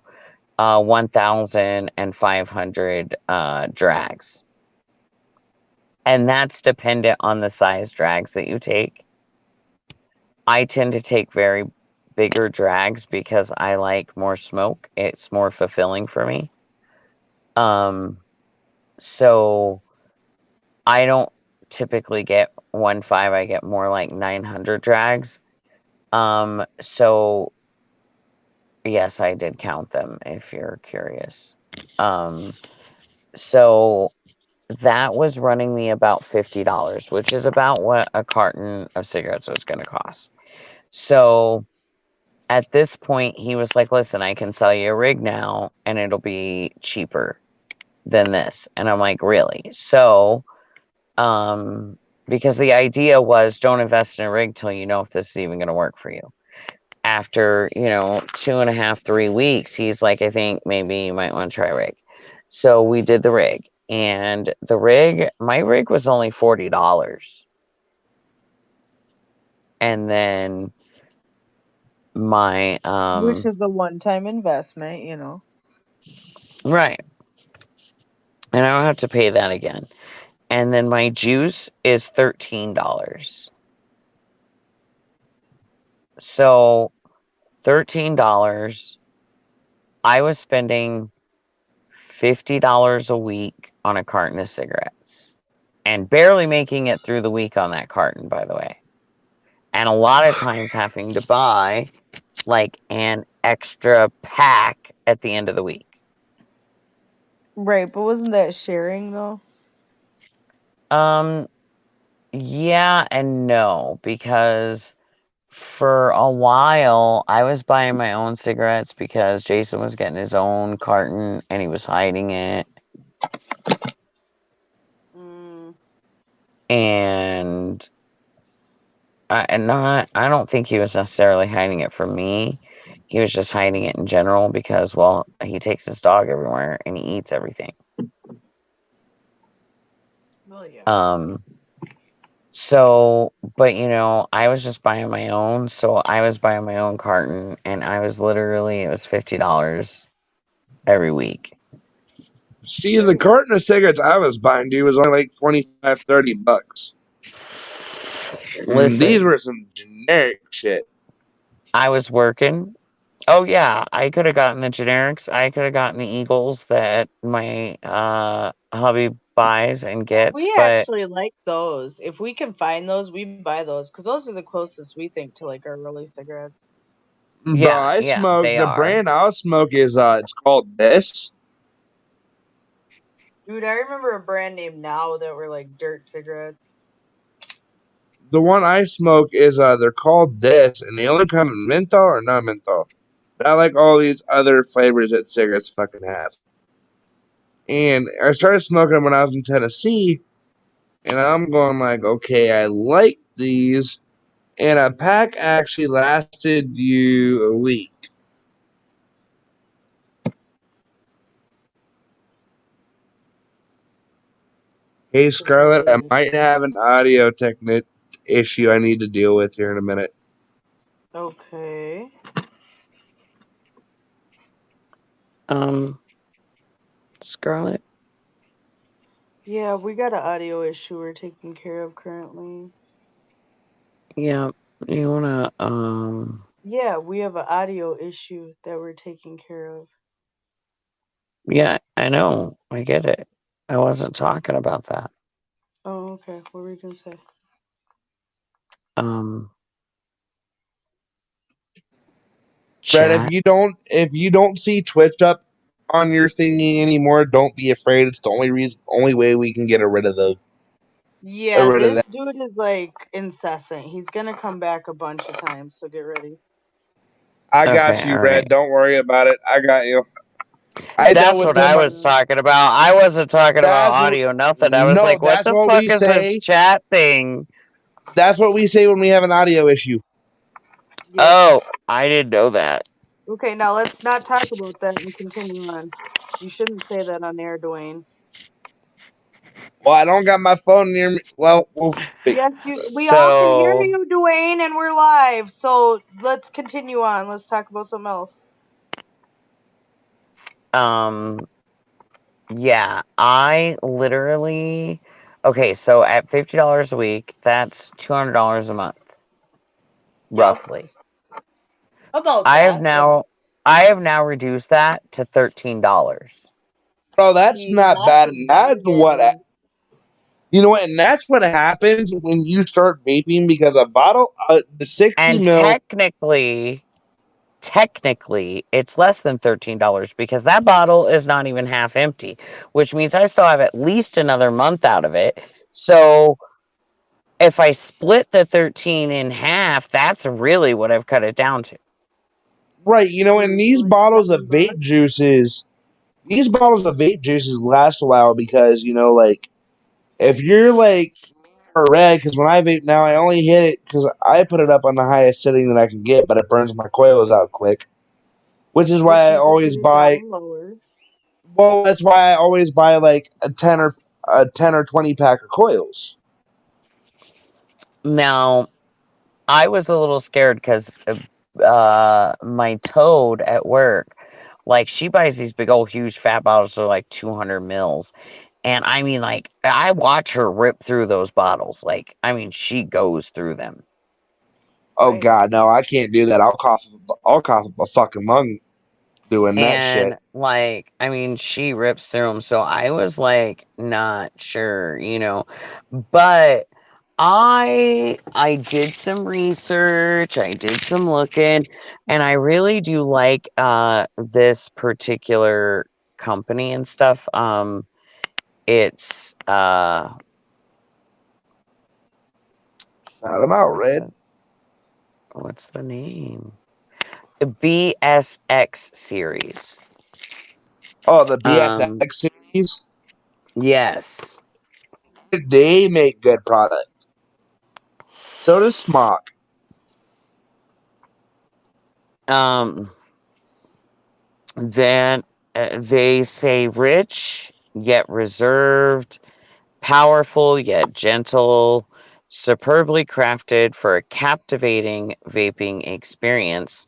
1,500 drags. And that's dependent on the size drags that you take. I tend to take very bigger drags because I like more smoke. It's more fulfilling for me. Um, so I don't typically get 1.5. I get more like 900 drags. So yes, I did count them if you're curious. Um, so that was running me about $50, which is about what a carton of cigarettes was going to cost. So at this point, he was like, listen, I can sell you a rig now and it'll be cheaper than this. And I'm like, really? So, because the idea was don't invest in a rig till you know if this is even going to work for you. After, 2.5, 3 weeks, he's like, I think maybe you might want to try a rig. So we did the rig. And my rig was only $40. And then my, Which is a one-time investment, you know. right. And I don't have to pay that again. And then my juice is $13. So $13, I was spending $50 a week on a carton of cigarettes and barely making it through the week on that carton, by the way. And a lot of times having to buy like an extra pack at the end of the week. Right, but wasn't that sharing though? Um, yeah and no, because for a while I was buying my own cigarettes because Jason was getting his own carton and he was hiding it. Mm, And I don't think he was necessarily hiding it from me. He was just hiding it in general because, well, he takes his dog everywhere and he eats everything. well, yeah. Um, so, but I was just buying my own. So I was buying my own carton and it was $50 every week. See, the carton of cigarettes I was buying, dude, was only like 25, $30. And these Listen, were some generic shit. I was working. Oh yeah, I could have gotten the generics. I could have gotten the Eagles that my hubby buys and gets, We but actually like those. If we can find those, we buy those because those are the closest we think to like our really cigarettes. Bro, yeah, I yeah, smoke they the are. brand I'll smoke is it's called This. Dude, I remember a brand name now that were like dirt cigarettes. The one I smoke is they're called This, and they only come in menthol or non menthol. Not like all these other flavors that cigarettes fucking have. And I started smoking them when I was in Tennessee, and I'm going like, okay, I like these, and a pack actually lasted you a week. Hey Scarlett, I might have an audio technic issue I need to deal with here in a minute. Okay. Scarlett. Yeah, we got an audio issue we're taking care of currently. Yeah, you wanna Yeah, we have an audio issue that we're taking care of. yeah, I know. I get it. I wasn't talking about that. Oh, okay. What were you gonna say? Um, Brett, chat. if you don't see Twitch up on your thingy anymore, don't be afraid. It's the only way we can get rid of those. Yeah, Rid of this that. dude is like incessant. He's gonna come back a bunch of times, so get ready. I got Okay, you, all Brett. right. Don't worry about it. I got you. I dealt That's with what him I on. was talking about. I wasn't talking about That's what. audio, nothing. I was No, like, what that's the what fuck we is this say. chat thing? That's what we say when we have an audio issue. Yep. Oh, I didn't know that. Okay, now let's not talk about that and continue on. You shouldn't say that on air, Dwayne. Well, I don't got my phone near me. Well, we'll fix Yes, we all can hear So, you, Dwayne, and we're live. So let's continue on. Let's talk about something else. um, yeah, I literally, okay, so at $50 a week, that's $200 a month, Yep. roughly. About I have that. Yeah. now, I have now reduced that to $13. bro, that's See, not that's bad. a And that's what bargain. you know what, and that's what happens when you start vaping because a bottle, the 60 And mil. technically, it's less than $13 because that bottle is not even half empty, which means I still have at least another month out of it. So if I split the 13 in half, that's really what I've cut it down to. Right, you know, and Like these bottles of vape juices last a while because, you know, like, if you're like red, because when I vape now, I only hit it because I put it up on the highest setting that I can get, but it burns my coils out quick. Which is which why I you can always bring it buy, down lower. well, that's why I always buy like a 10 or 20 pack of coils. Now, I was a little scared because my toad at work, like she buys these big old huge fat bottles of like 200 mils. And I mean, like, I watch her rip through those bottles. Like, I mean, she goes through them. Oh Right. God, no, I can't do that. I'll cough up a fucking lung doing that shit. And like, I mean, she rips through them. So I was like, not sure, you know. But I did some research, I did some looking, and I really do like this particular company and stuff. It's Shout 'em out, what's Red. the name? The BSX series. Oh, the Um, BSX series. yes. They make good product. So does Smock. Um, then they say rich yet reserved, powerful yet gentle, superbly crafted for a captivating vaping experience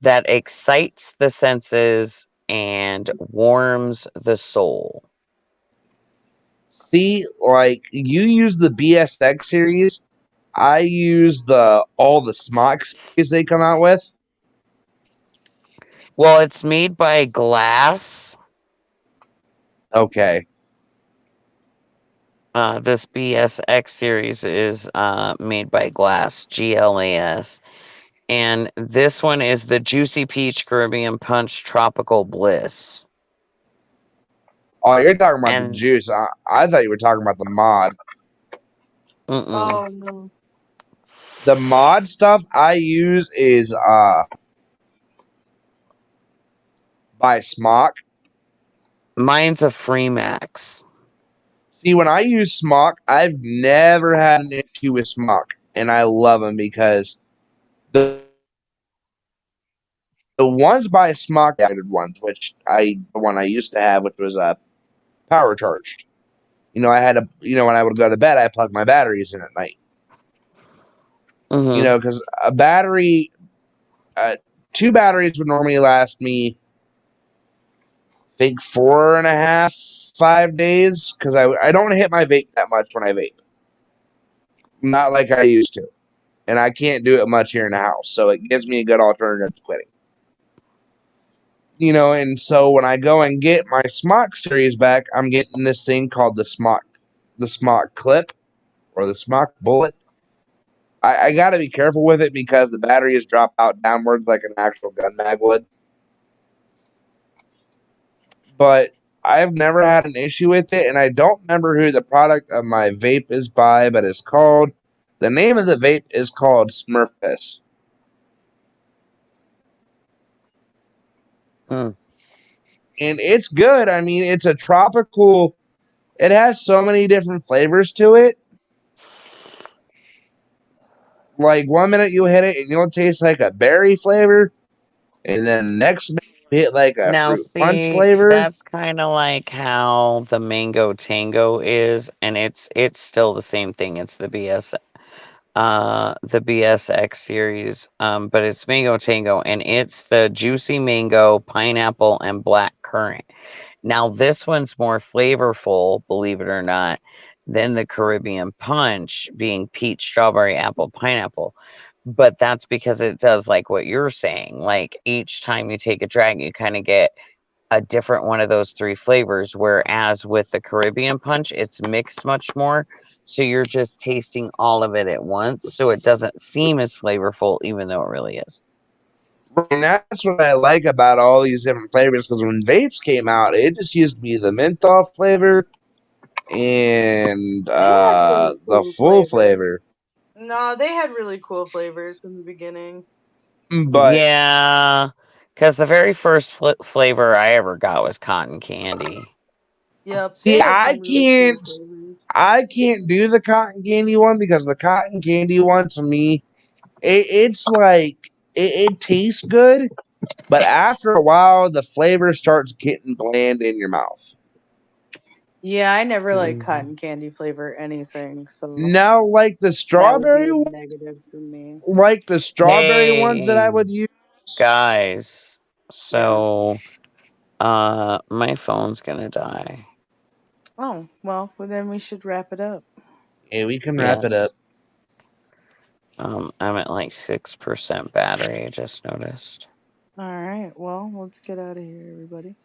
that excites the senses and warms the soul. See, like you use the BSX series. I use all the Smock series they come out with. Well, it's made by Glass. Okay. This BSX series is made by Glass, GLAS. And this one is the Juicy Peach Caribbean Punch Tropical Bliss. Oh, you're talking about the And juice. I thought you were talking about the mod. Oh no. The mod stuff I use is by Smock. mine's a Free Max. See, when I use Smock, I've never had an issue with Smock, and I love them because the ones by Smock added ones, which the one I used to have, which was power charged. I had when I would go to bed, I plug my batteries in at night. Mm-hmm. Because a battery, two batteries would normally last me, I think 4.5, 5 days, because I don't hit my vape that much when I vape. Not like I used to. And I can't do it much here in the house. So it gives me a good alternative to quitting. And so when I go and get my Smock series back, I'm getting this thing called the Smock Clip or the Smock Bullet. I got to be careful with it because the batteries drop out downwards like an actual gun mag would. But I've never had an issue with it, and I don't remember who the product of my vape is by, but the name of the vape is called Smurf Piss. Mm. And it's good. I mean, it's a tropical, it has so many different flavors to it. Like 1 minute you hit it and you'll taste like a berry flavor, and then the next minute you hit like a Now, fruit punch see, flavor. that's kind of like how the Mango Tango is, and it's still the same thing. It's the BSX series, but it's Mango Tango, and it's the juicy mango, pineapple, and black currant. Now, this one's more flavorful, believe it or not, than the Caribbean Punch, being peach, strawberry, apple, pineapple. But that's because it does like what you're saying. Like each time you take a drag, you kind of get a different one of those three flavors. Whereas with the Caribbean Punch, it's mixed much more. So you're just tasting all of it at once. So it doesn't seem as flavorful, even though it really is. And that's what I like about all these different flavors, because when vapes came out, it just used to be the menthol flavor and They had really the cool full flavors. flavor. No, they had really cool flavors from the beginning. But Yeah, because the very first flavor I ever got was cotton candy. Yep, they see, had some really cool flavors. I can't do the cotton candy one, because the cotton candy one to me, it's like it tastes good, but after a while, the flavor starts getting bland in your mouth. Yeah, I never liked Mhm. cotton candy flavor anything, so Now, that would be a negative for me. strawberry ones that I Hey, would use. guys. Yeah. So, my phone's gonna die. Oh, well, then we should wrap it up. Yeah, we can wrap it Yes. up. I'm at like 6% battery, I just noticed. All right. Well, let's get out of here, everybody.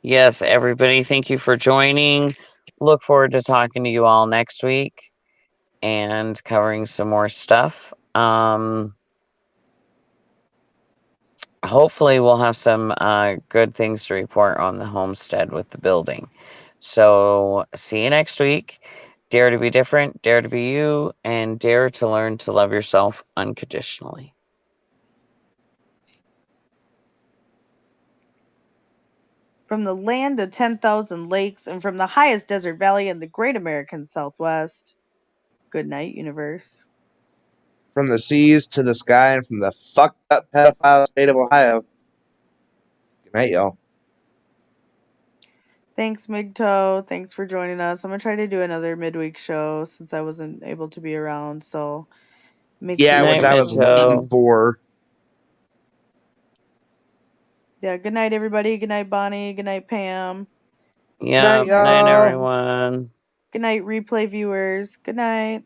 Yes, everybody, thank you for joining. Look forward to talking to you all next week and covering some more stuff. Hopefully we'll have some good things to report on the homestead with the building. So, see you next week. Dare to be different, dare to be you, and dare to learn to love yourself unconditionally. From the land of 10,000 lakes and from the highest desert valley in the great American Southwest. Good night, universe. From the seas to the sky, and from the fucked up pedophile state of Ohio. Good night, y'all. Thanks, Migto. Thanks for joining us. I'm gonna try to do another midweek show since I wasn't able to be around. So make sure Yeah, you Night, which I guys was join me. waiting Minto. for. Yeah. Good night, everybody. Good night, Bonnie. Good night, Pam. Good night, Yep, night, y'all. everyone. Good night, replay viewers. Good night.